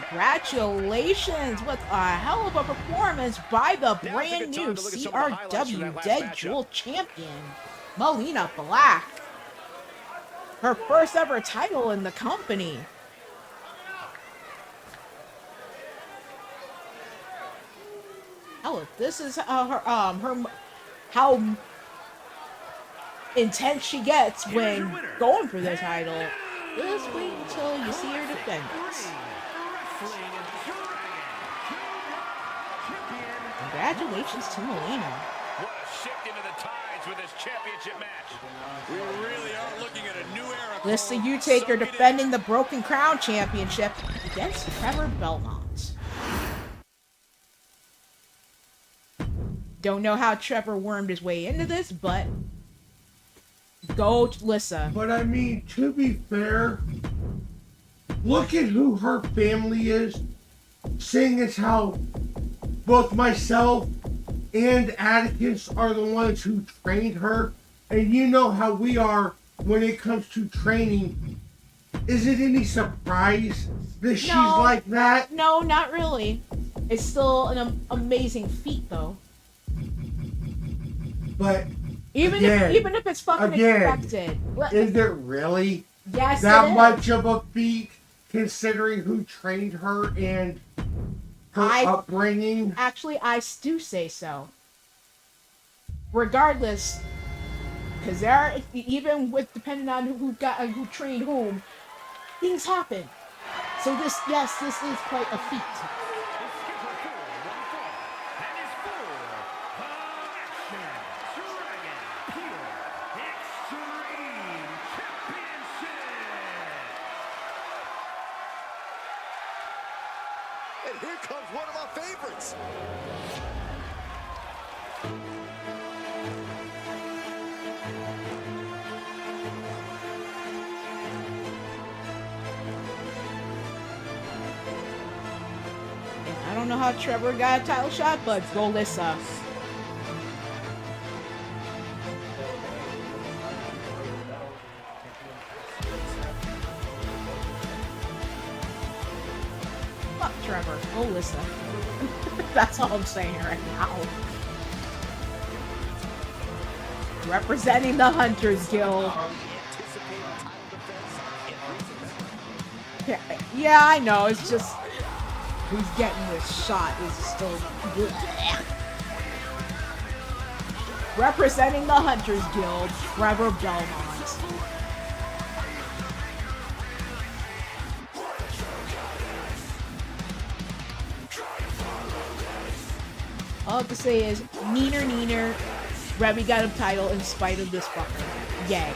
Congratulations! What a hell of a performance by the brand new CRW Dead Jewel champion, Melina Black. Her first ever title in the company. Hell, this is her how intense she gets when going for the title. Just wait until you see her defend it. Congratulations to Melina. What a shift into the tides with this championship match. We really are looking at a new era. Lista Utaker defending the Broken Crown Championship against Trevor Belmont. Don't know how Trevor wormed his way into this, but go Lissa. But I mean, to be fair, look at who her family is, seeing as how both myself and Atticus are the ones who trained her, and you know how we are when it comes to training. Is it any surprise that she's like that? No, not really. It's still an amazing feat, though. But Even if it's fucking expected. Is it really Yes, that it is. much of a feat, considering who trained her and her upbringing? Actually, I do say so. Regardless, because there are, even with depending on who trained whom, things happen. So this is quite a feat. And here comes one of my favorites. And I don't know how Trevor got a title shot, but go Lissa. Fuck Trevor, go Lissa. That's all I'm saying right now. Representing the Hunters Guild. Yeah, I know. It's just who's getting this shot is still good. Representing the Hunters Guild, Trevor Belmont. All I have to say is, neener neener, Remy got a title in spite of this fucker. Yay.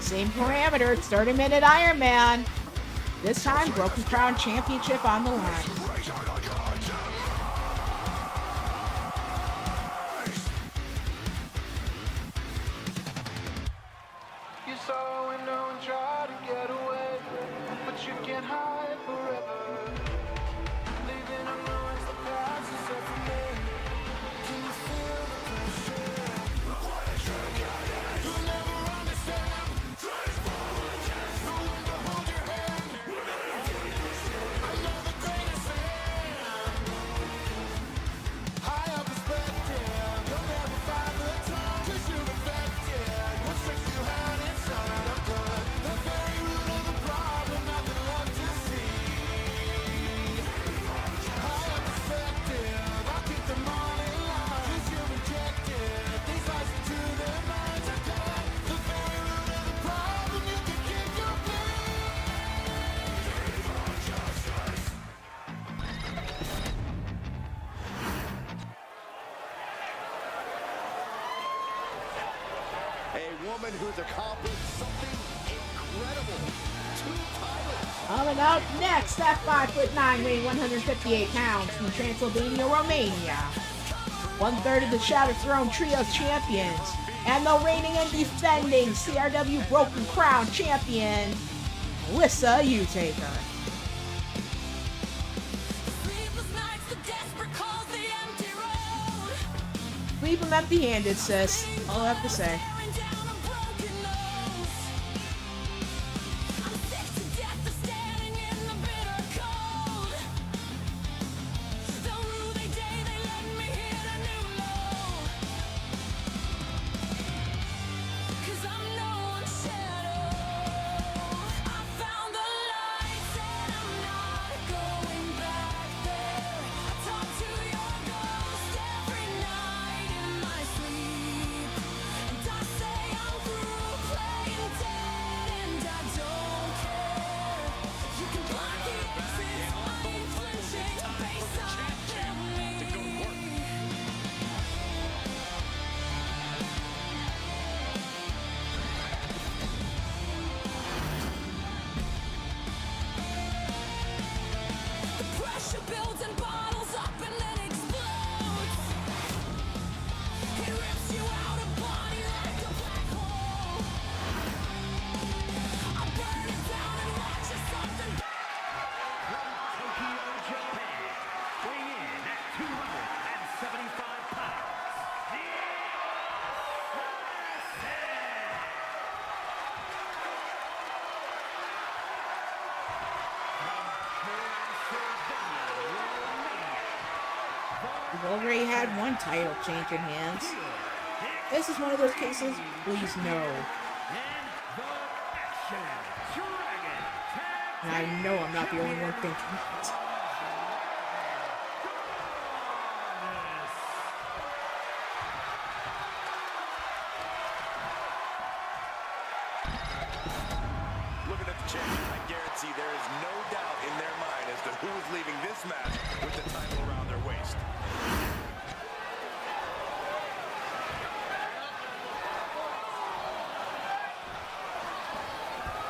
Same parameter, 30-minute Iron Man. This time, Broken Crown Championship on the line. You saw a window and tried to get away, but you can't hide forever. Leaving in ruins the past is set for me. Can you feel the pressure? You'll never understand. No one to hold your hand. I know the greatest fan. High up perspective. You'll never find the time 'cause you're effective. What tricks you had inside are good. The very root of the problem, nothing left to see. High up perspective. I'll keep them all in line 'cause you're rejected. These lies into their minds are good. The very root of the problem, you can keep your A woman who's accomplished something incredible. 2 titles. Coming up next, at 5'9", weighing 158 pounds from Transylvania, Romania. 1/3 of the Shattered Throne Trios champions, and the reigning and defending CRW Broken Crown champion, Melissa Utaker. Sleepless nights, the desperate calls, the empty road. Leave him empty-handed, sis. All I have to say. Tearing down a broken nose. I'm sick to death of standing in the bitter cold. Don't rue the day they let me hit a new low. 'Cause I'm no one's shadow. I found the lights and I'm not going back there. I talk to your ghost every night in my sleep. And I say I'm through playing dead and I don't care. You can block it, since I ain't flinching. Bayside, kill me. The pressure builds and bottles up and then explodes. It rips you out of body like a black hole. I burn it down and watch as something. Tokyo, Japan, weighing in at 275 pounds, the We've already had one title change in hands. This is one of those cases, please no. And I know I'm not the only one thinking that. Looking at the champion, I guarantee there is no doubt in their mind as to who is leaving this match with the title around their waist.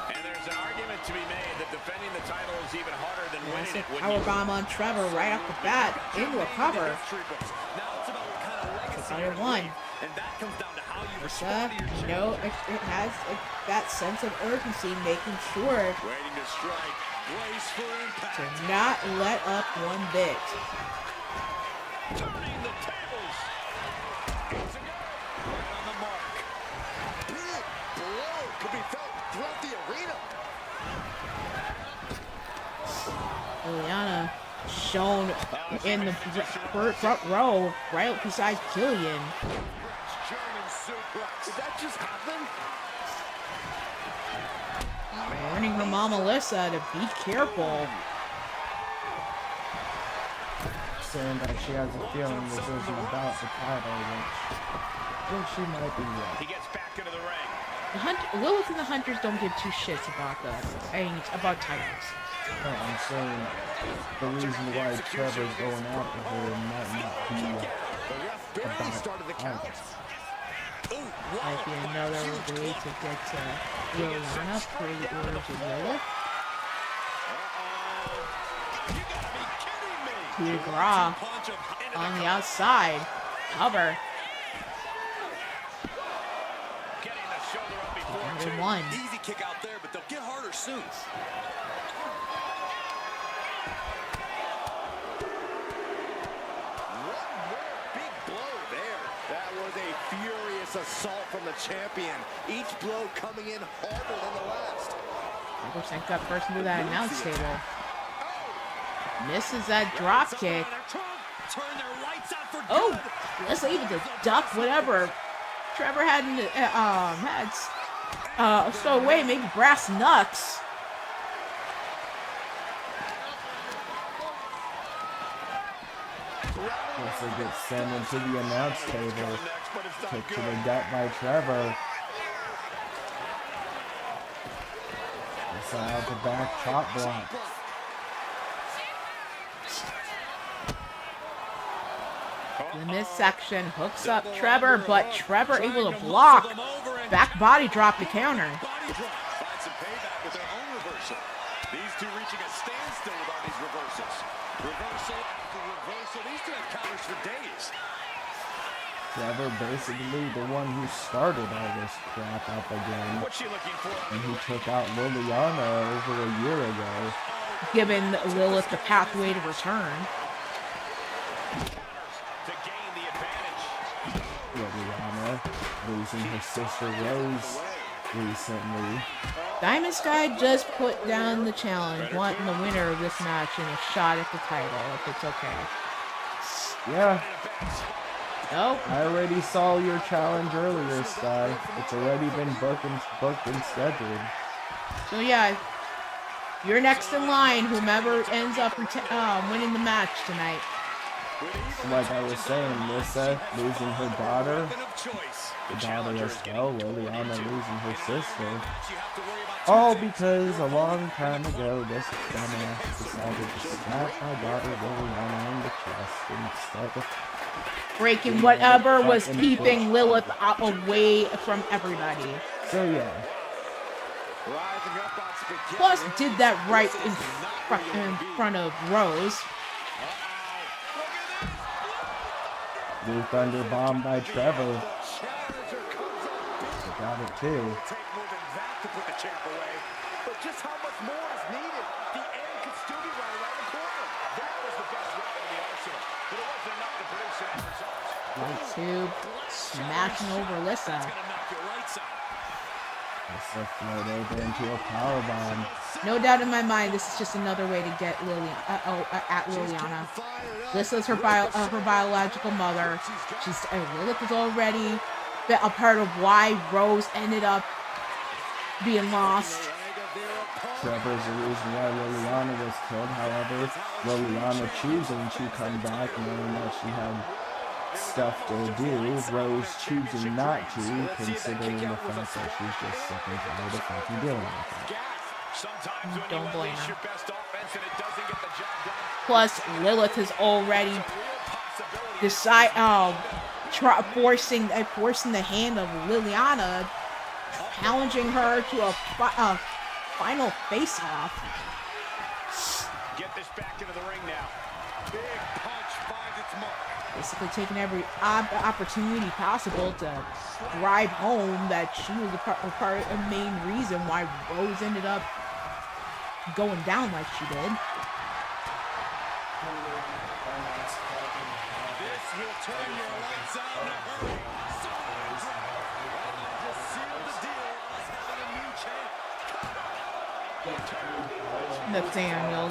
And there's an argument to be made that defending the title is even harder than winning it. When Powerbomb on Trevor right off the bat into a cover. Now it's about what kind of legacy Fire you're one. leaving, and that comes down to how you respond to your You know, it has that sense of urgency, making sure Waiting to strike. Brace for impact. To not let up one bit. Turning the tables. It's a go. Right on the mark. Big blow could be felt throughout the arena. Liliana shown in the front row, right beside Killian. German suplex. Did that just happen? Warning her mom Alyssa to be careful. Saying that she has a feeling this isn't about the title, which she might be right. He gets back into the ring. Lilith and the Hunters don't give two shits about about titles. No, I'm saying the reason why Trevor's going after her might not be The ref barely about started the count. titles. Might be another way to get Liliana pretty order to Lilith. Coup de grace on the outside. Cover. Getting the shoulder up before Number one. Easy kick out there, but they'll get harder soon. One more big blow there. That was a furious assault from the champion. Each blow coming in harder than the last. 100% got first into that announce table. Misses that drop kick. Turn their lights out for Oh, good. let's able to duck whatever Trevor had in the, so away, maybe brass knucks. Once they get sent into the announce table, kicked to the gut by Trevor. Inside the back chop block. The midsection hooks up Trevor, but Trevor able to block. Back body drop to counter. Body drop. Find some payback with their own reversal. These two reaching a standstill with all these reversals. Reversal after reversal. These two have counters for days. Trevor basically the one who started all this crap up again. What's she looking for? And he took out Liliana over a year ago. Giving Lilith the pathway to return. To gain the advantage. Liliana losing her sister Rose recently. Diamond Sky just put down the challenge, wanting the winner of this match and a shot at the title, if it's okay. Yeah, No? I already saw your challenge earlier, Sky. It's already been booked and scheduled. So yeah, you're next in line, whomever ends up winning the match tonight. Like I was saying, Lissa losing her daughter, Weapon of choice. the daughter as well, Liliana losing her sister. You have to worry about All because a long time ago, this dumbass decided to slap my daughter Liliana in the chest instead of... Breaking whatever was keeping Lilith away from everybody. So yeah, Rising up on spaghetti. Plus, did that right in front of Rose. Blue Thunder bomb by Trevor. Challenger comes up big. Got it too. Take more than that to put the champ away. But just how much more is needed? The end could still be right around the corner. That was the best weapon in the arsenal. But it wasn't enough to produce an end result. Right tube, smashing over Lissa. It's gonna knock your lights out. Lissa flowed over into a powerbomb. No doubt in my mind, this is just another way to get at Liliana. Lissa's her biological mother. Lilith is already a part of why Rose ended up being lost. Trevor's the reason why Liliana was killed. However, Liliana choosing to come back, knowing that she had stuff to do, Rose choosing not to, considering the fact that she's just sick and tired of fucking dealing with it. Sometimes when Don't you blame unleash her. your best offense and it doesn't get the job done, Plus, Lilith has already forcing the hand of Liliana, challenging her to a final face-off. get this back into the ring now. Big punch finds its mark. Basically taking every opportunity possible to drive home that she was a main reason why Rose ended up going down like she did. This will turn your lights out in a hurry. So just seal the deal as having a new champ. Nathaniel.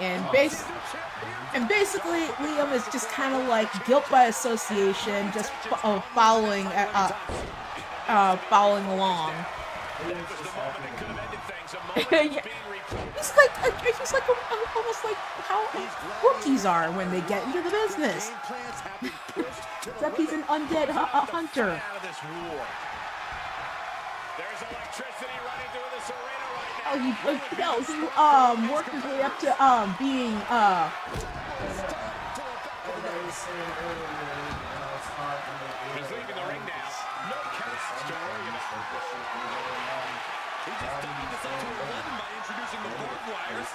And basically, Liam is just kind of like guilt by association, just following along. Yeah. He's like almost like how rookies are when they get into the business. Except he's an undead hunter. There's electricity running through this arena right now. Oh, he worked his way up to being He's leaving the ring now. No counts to worry about. He just dialed this up to 11 by introducing the barbed wires.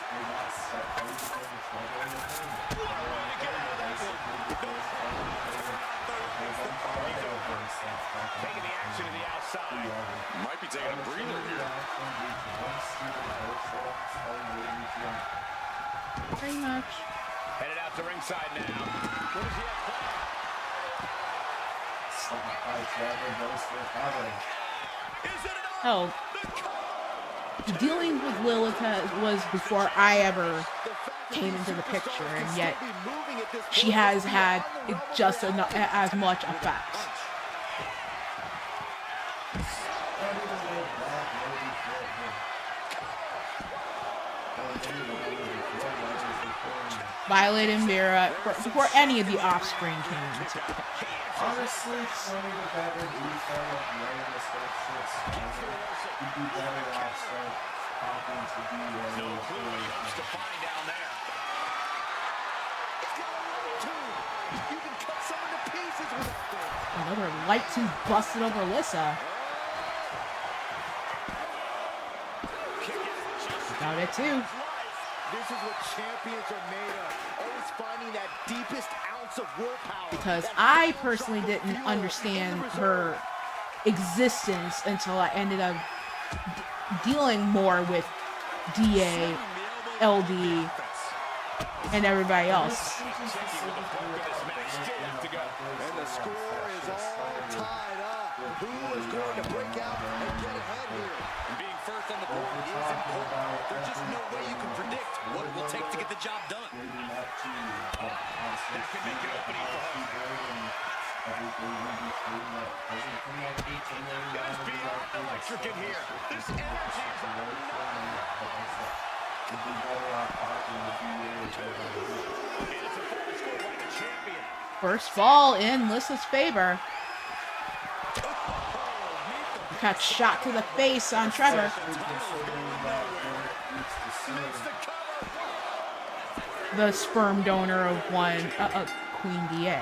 Taking the action to the outside. Might be taking a breather here. pretty much. Headed out to ringside now. What does he have planned? Hell, dealing with Lilith was before I ever came into the picture, and yet she has had just as much effect. Violet and Vera, before any of the offspring came into the picture. Honestly, Sony the better instead of letting this whole shit you'd be better off start talking to No clue what he hopes to find down there. You can cut someone to pieces with that thing. Another light tube busted over Alyssa. Got it too. This is what champions are made of. Always finding that deepest ounce of willpower. Because I personally didn't understand her existence until I ended up dealing more with DA, LD, and everybody else. And the score is all tied up. Who is going to break out and get ahead here? And being first on the board is important. There's just no way you can predict what it will take to get the job done. That could make an opening for her. Guys, beyond electric in here. This energy is First fall in Lissa's favor. Got shot to the face on Trevor. The sperm donor of one Queen DA.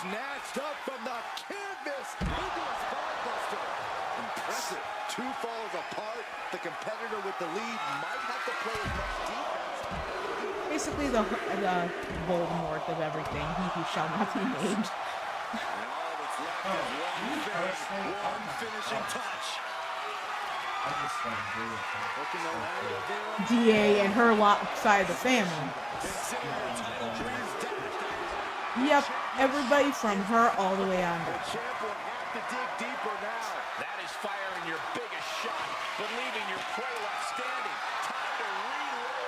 Snatched up from the canvas into a spinebuster. Impressive. Two falls apart. The competitor with the lead might have to play as much defense. Basically the Voldemort of everything. He who shall not be named. one finishing touch. DA and her side of the family. Yep, everybody from her all the way on. Champ will have to dig deeper now. That is firing your biggest shot, but leaving your prey left standing. Time to reload.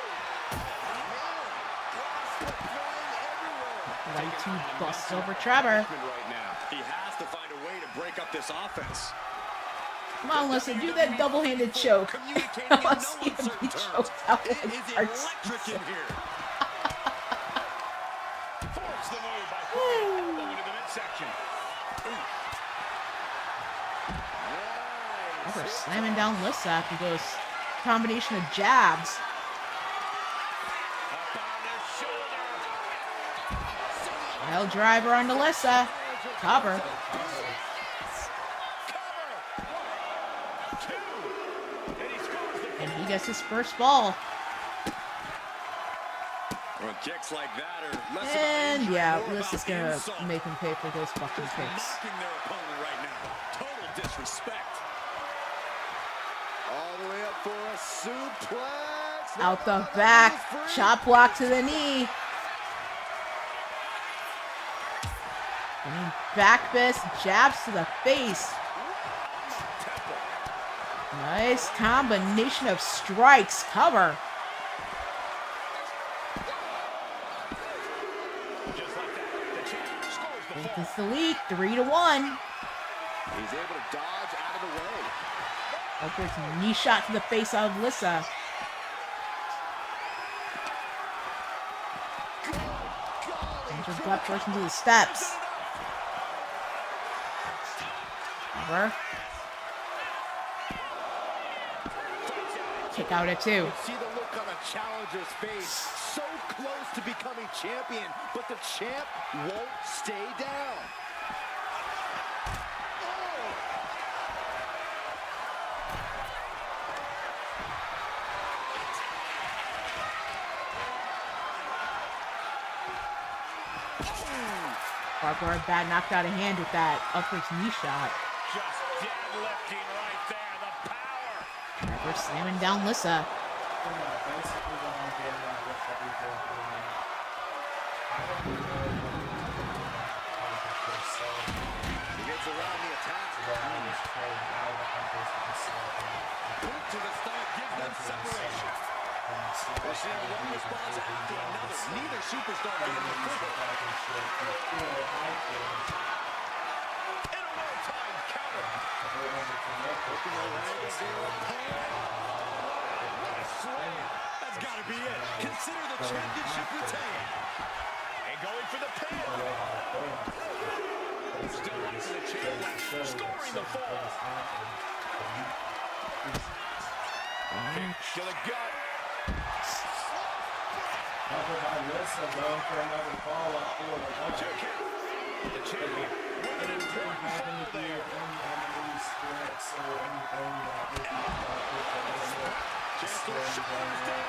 Light tube busts over Trevor. Right now, he has to find a way to break up this offense. Come on, listen, do that double-handed choke. I want to see him be choked out It like is Arts. electric in here. Force the move by putting elbow into the midsection. Trevor slamming down Lissa after those combination of jabs. Up on his shoulder. Wild driver onto Lissa. Cover. And he gets his first fall. Well, kicks like that are less And about yeah, injury, more Lissa's about gonna insult. make him pay for those fucking Just kicks. mocking their opponent right now. Total disrespect. suplex. Out the No, back. that was free. Chop block to the knee. And back fist. Jabs to the face. Nice combination of strikes. Cover. Just like that, the champ scores the This fall. is the lead. 3-1. He's able to dodge out of the way. There's a knee shot to the face of Lissa. Angel gut first into the steps. Cover. Kick out at 2. You see the look on a challenger's face. So close to becoming champion, but the champ won't stay down. Barbara bad knocked out of hand with that upwards knee shot. Just deadlifting right there. The power. Barbara slamming down Lissa. Basically what I'm getting at with everything here. I don't know He gets around the attack. Boot to the stomach gives them separation. We're seeing one response after another. Neither superstar getting the football. In a well-timed counter. Working the legs in the pan. What a slam. That's got to be it. Consider the championship retained. And going for the pin. Still watching the champ left. Scoring the fall. Kick to the gut. Covered by Lissa, going for another follow-up for the one. The champion with an important fall there. Gentle shoulders down.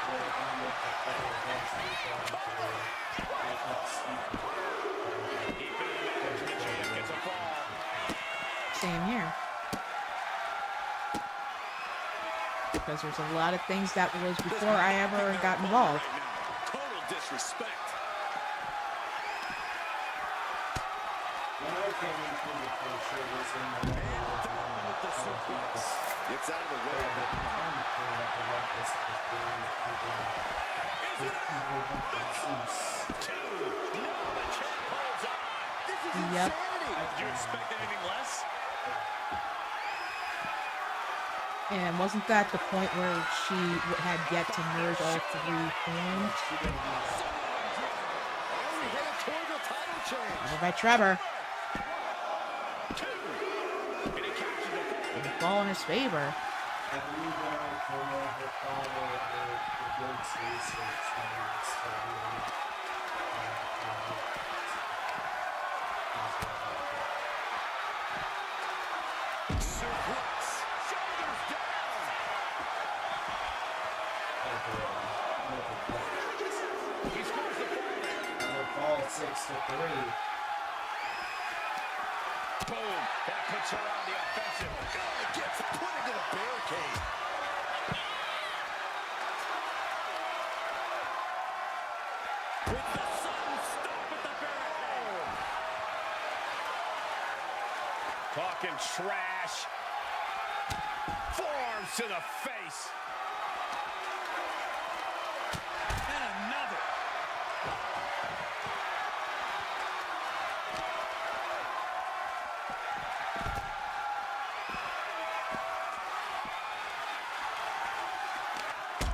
Keeping it in the champ gets a fall. Same here. Because there's a lot of things that was before I ever got involved. Right now. Total disrespect. When I came into the picture was in the Down with the suplex. Gets out of the way. Two. No, the champ holds on. This is Yep. insanity. Did you expect anything less? And wasn't that the point where she had yet to merge all 3 forms? Oh, we headed toward the title change. Over by Trevor. Two. And he captures the ball. And the ball in his favor. I believe when I came over follow the good research Suplex. Shoulders down. He scores the ball. Fall 6-3. Boom. That puts her on the offensive. Oh, it gets put into the barricade. With the sudden stop at the barricade. Talking trash. Forearms to the face. And another.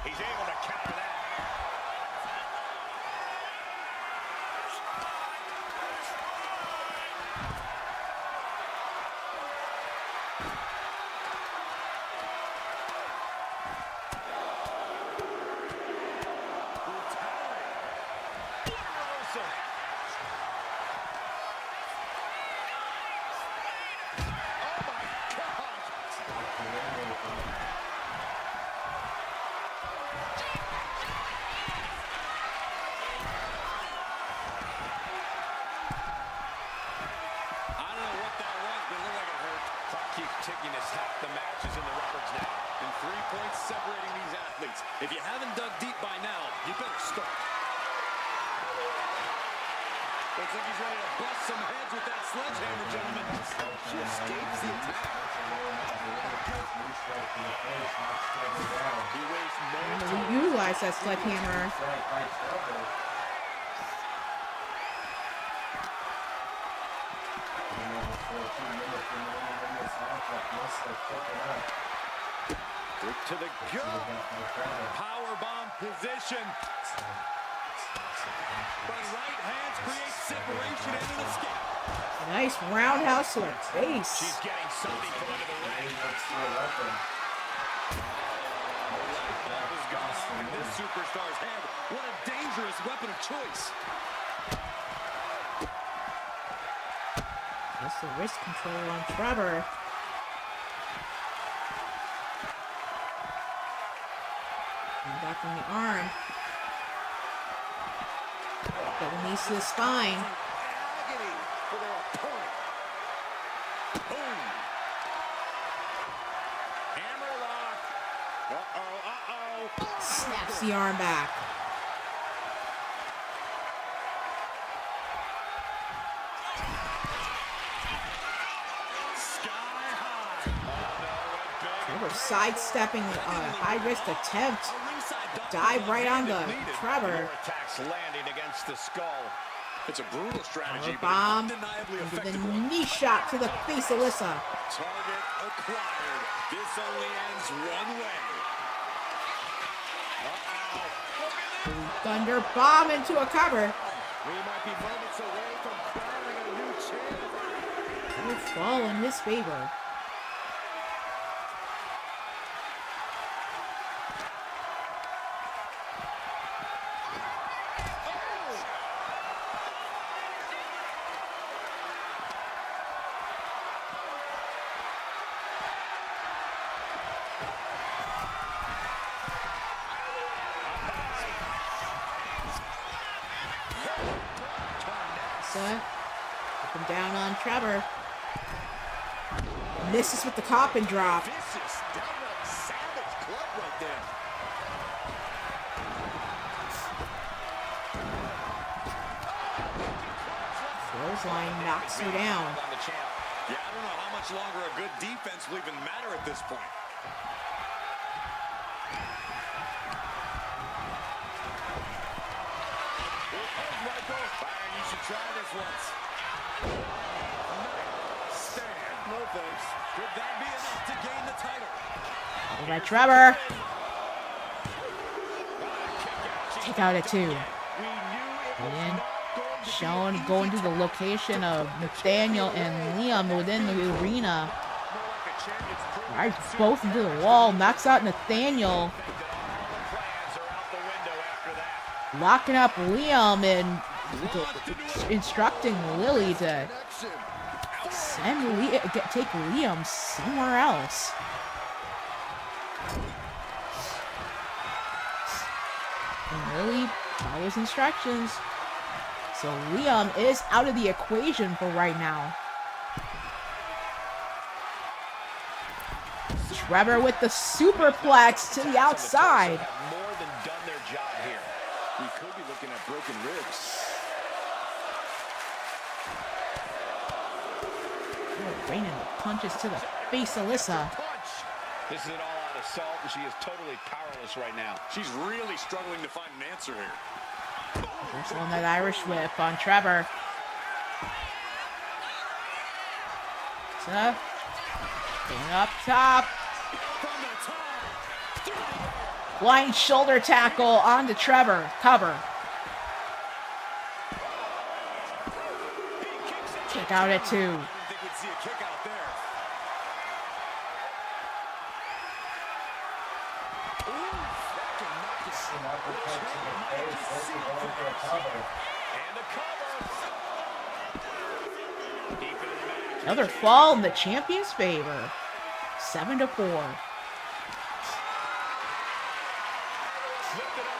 He's able to counter that. keeps ticking as half the match is in the records now. And 3 points separating these athletes. If you haven't dug deep by now, you better start. Looks like he's ready to bust some heads with that sledgehammer, gentlemen. She escapes the attack. He wastes no time. We utilize that sledgehammer. Quick to the gut. Power bomb position. But right hands create separation and an escape. Nice roundhouse to her face. She's getting something from under the ring. Bomb has gone off in this superstar's head. What a dangerous weapon of choice. That's the wrist control on Trevor. And back on the arm. Double knees to the spine. Agony for their opponent. Boom. Hammerlock. Uh-oh. Snaps the arm back. Sky high. Trevor sidestepping a high-risk attempt. Dive right on the Trevor. More attacks landing against the skull. It's a brutal strategy, but Bomb. undeniably Into effective the one. knee shot to the face of Alyssa. Target acquired. This only ends one way. Uh-oh. Thunder bomb into a cover. We might be moments away from crowning a new champ. Good fall in his favor. Up and down on Trevor. Misses with the coffin drop. This is downright savage club right there. Clothesline knocks her down. On the champ. Yeah, I don't know how much longer a good defense will even matter at this point. Byron, you should try this once. Stand. No thanks. Could that be enough to gain the title? All right, Trevor. Take out at 2. We knew it was And not going to be Sean easy going to the location of Nathaniel and Liam within the arena. Right, both into the wall. Knocks out Nathaniel. Locking up Liam and instructing Lily to take Liam somewhere else. And Lily follows instructions. So Liam is out of the equation for right now. Trevor with the superplex to the outside. Have more than done their job here. We could be looking at broken ribs. Raining punches to the face of Alyssa. This is an all-out assault, and she is totally powerless right now. She's really struggling to find an answer here. There's one that Irish whip on Trevor. So, going up top. From the top. Blind shoulder tackle onto Trevor. Cover. Kick out at 2. I didn't think we'd see a kick out there. And a cover. Deep into the match. Another fall in the champion's favor. 7-4. Lift it up.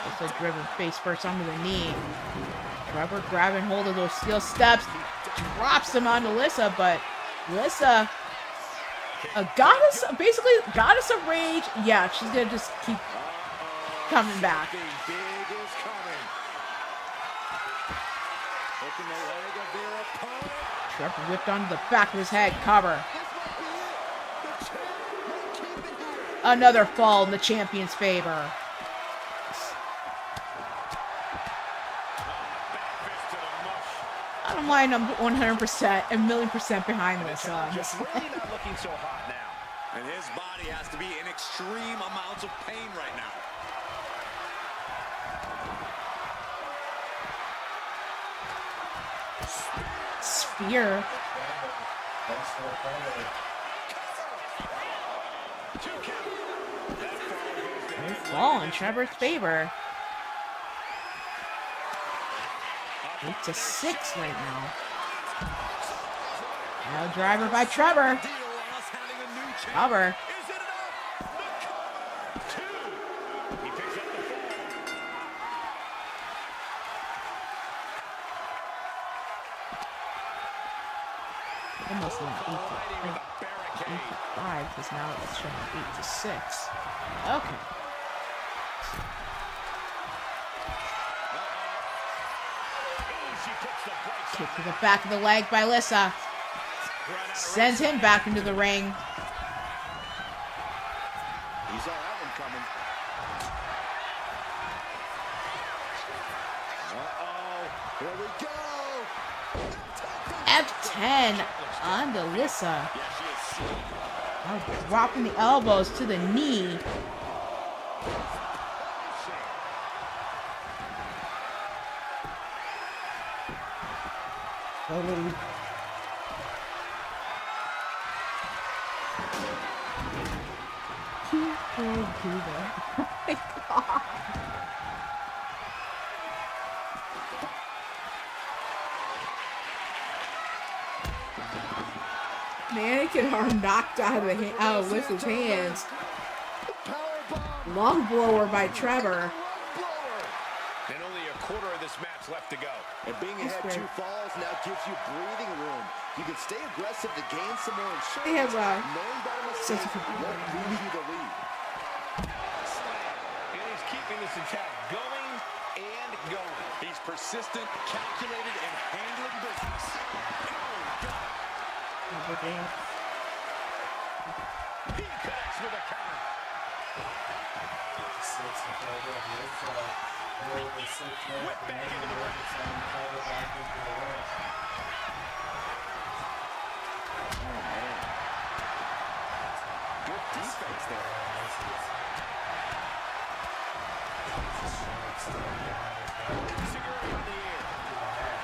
What's next? Alyssa driven face first onto the knee. Trevor grabbing hold of those steel steps, drops them on Alyssa, but Alyssa, a goddess, basically goddess of rage. Yeah, she's gonna just keep coming back. Something big is coming. Hooking the leg of their opponent. Trevor whipped onto the back of his head, cover. This might be it. The champ might keep it here. Another fall in the champion's favor. Back fist to the mush. I don't mind, I'm 100%, a million % behind this. Just really not looking so hot now. And his body has to be in extreme amounts of pain right now. Spear. Nice fall in Trevor's favor. 8-6 right now. Now driver by Trevor. Cover. Almost not 8-5 because now it's showing 8-6. Okay. Kick to the back of the leg by Alyssa. Sends him back into the ring. He saw that one coming. Uh-oh. Here we go. F10 on to Alyssa. Now dropping the elbows to the knee. Slowly. Oh my God. Mannequin arm knocked out of Alyssa's hands. Lung blower by Trevor. And only a quarter of this match left to go. And being ahead 2 falls now gives you breathing room. You can stay aggressive to gain some more insurance. They have knowing that a mistake sense of won't lose you the lead. And he's keeping this attack going and going. He's persistent, calculated, and handling business. He connects with a counter. Whip back into the ring. Good defense there. Cigarette in the air.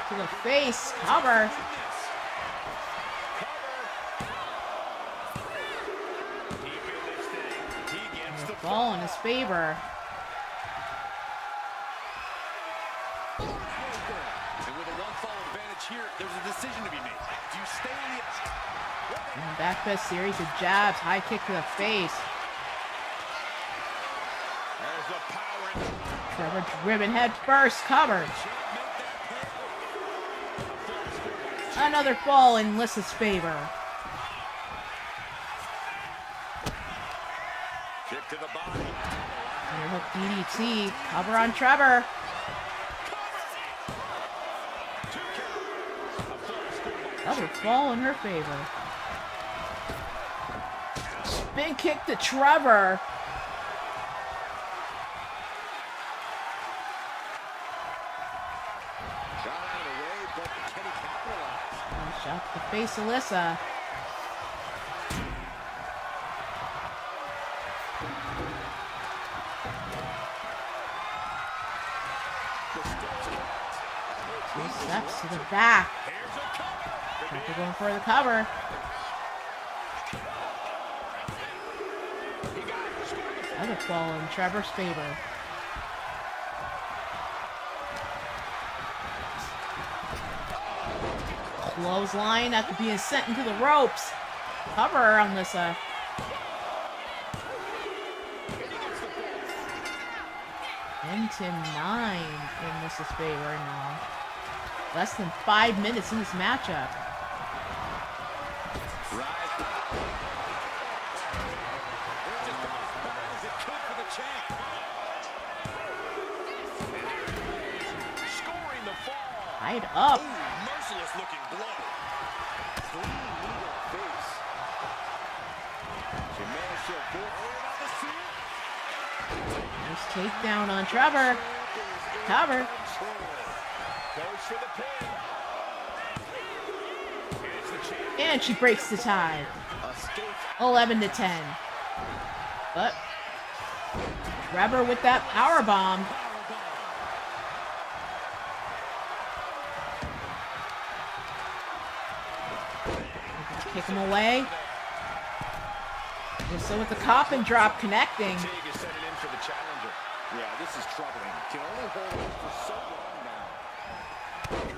To the face. Cover. Ball in his favor. And with a one-fall advantage here, there's a decision to be made. Do you stay in the... And back fist series of jabs. High kick to the face. There's the power in. Trevor driven head first. Covered. Another fall in Alyssa's favor. Kick to the body. Underhook DDT. Cover on Trevor. Another fall in her favor. Spin kick to Trevor. Shot out of the way, but can he capitalize? Shot to the face, Alyssa. Two steps to the back. Trevor going for the cover. Another fall in Trevor's favor. Clothesline after being sent into the ropes. Cover on Lissa. Into 9 in Lissa's favor now. Less than 5 minutes in this matchup. Tied up. Merciless looking blow. Clean knee to the face. She managed to avoid Nice takedown on Trevor. Cover. goes for the pin. Here's the champ. And she breaks the tie. 11-10. But Trevor with that power bomb. Kick him away. So with the coffin drop connecting. Is setting in for the challenger. Yeah, this is troubling. Can only hold on for so long now.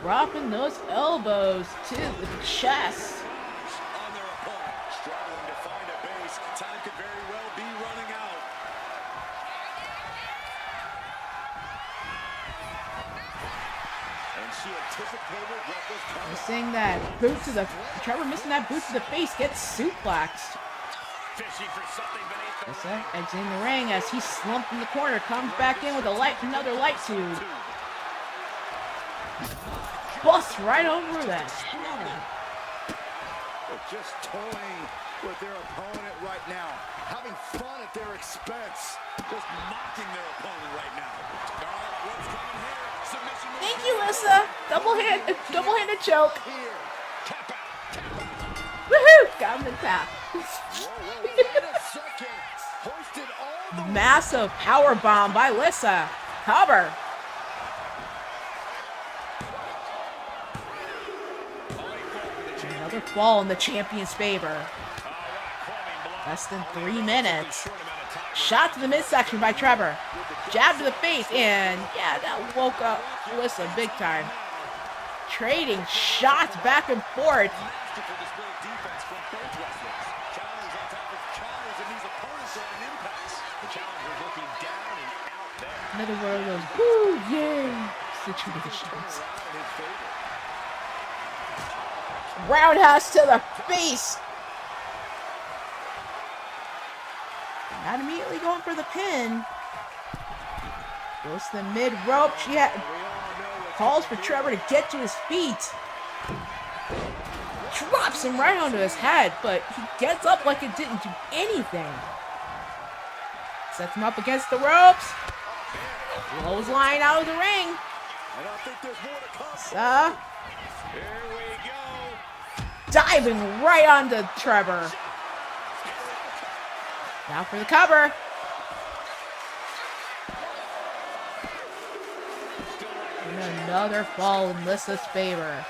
Dropping those elbows to the chest. On their opponent, struggling to find a base. Time could very well be running out. And she anticipated what was coming. Missing that boot to the Trevor missing that boot to the face gets suplexed. Fishing for something beneath the Lissa exiting the ring as he's slumped in the corner, comes back in with another light tube. Busts right over that. They're just toying with their opponent right now, having fun at their expense, just mocking their opponent right now. What's coming here? Submission move. Thank you, Lissa. Double-handed choke. Here. Tap out. Woohoo! Got him in tap. Whoa, wait a second. Hoisted all the Massive power bomb by Lissa. Cover. Another fall in the champion's favor. Less than 3 minutes. Shot to the midsection by Trevor. Jab to the face, and yeah, that woke up Lissa big time. Trading shots back and forth. Another one of those woo yay situations. Roundhouse to the face. Not immediately going for the pin. Goes to the mid rope. She calls for Trevor to get to his feet. Drops him right onto his head, but he gets up like it didn't do anything. Sets him up against the ropes. Clothesline out of the ring. I don't think there's more to come. So, Here we go. diving right onto Trevor. Now for the cover. And another fall in Lissa's favor.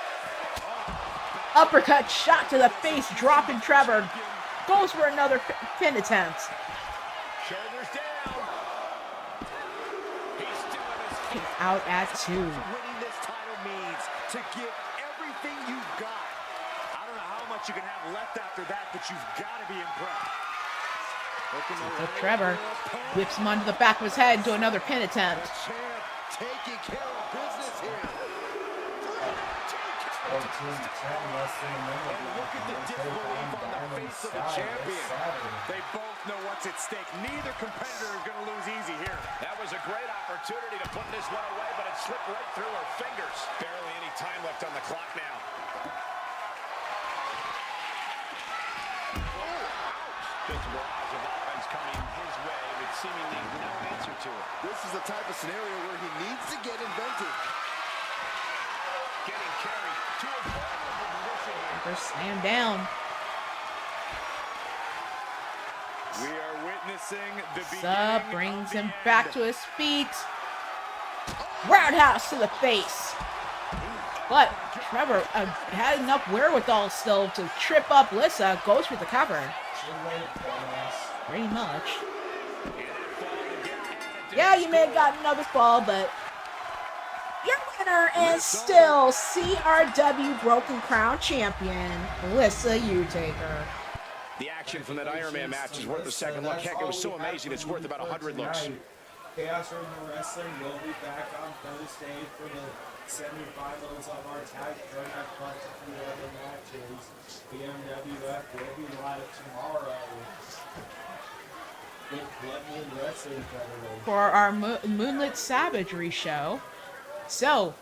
Uppercut shot to the face, dropping Trevor. Goes for another pin attempt. Shoulders down. He's doing his Kick out at 2. Winning this title means to give everything you've got. I don't know how much you can have left after that, but you've got to be impressed. So Trevor whips him onto the back of his head into another pin attempt. Champ taking care of business here. 14 to 10, less than a minute. Look at the disbelief on the face of the champion. They both know what's at stake. Neither competitor is going to lose easy here. That was a great opportunity to put this one away, but it slipped right through her fingers. Barely any time left on the clock now. This barrage of offense coming his way with seemingly no answer to it. This is the type of scenario where he needs to get inventive. Getting carried to a vulnerable position here. Trevor slammed down. We are witnessing the Sub beginning brings of the him end. back to his feet. Roundhouse to the face. But Trevor had enough wherewithal still to trip up Lissa. Goes for the cover. Pretty much. Yeah, you may have gotten another fall, but you're winner is still CRW Broken Crown champion, Melissa Utaker. The action from that Iron Man match is worth a second look. Heck, it was so amazing, it's worth about 100 looks. Chaos Urban Wrestling will be back on Thursday for the semifinals of our tag tournament plus a few other matches. BMWF will be live tomorrow with Bloodmoon Wrestling Federation For our Moonlit Savagery show. So,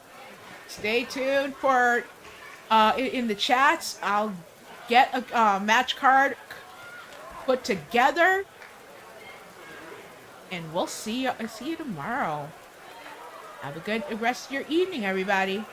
stay tuned for in the chats. I'll get a match card put together, and we'll see you tomorrow. Have a good rest of your evening, everybody.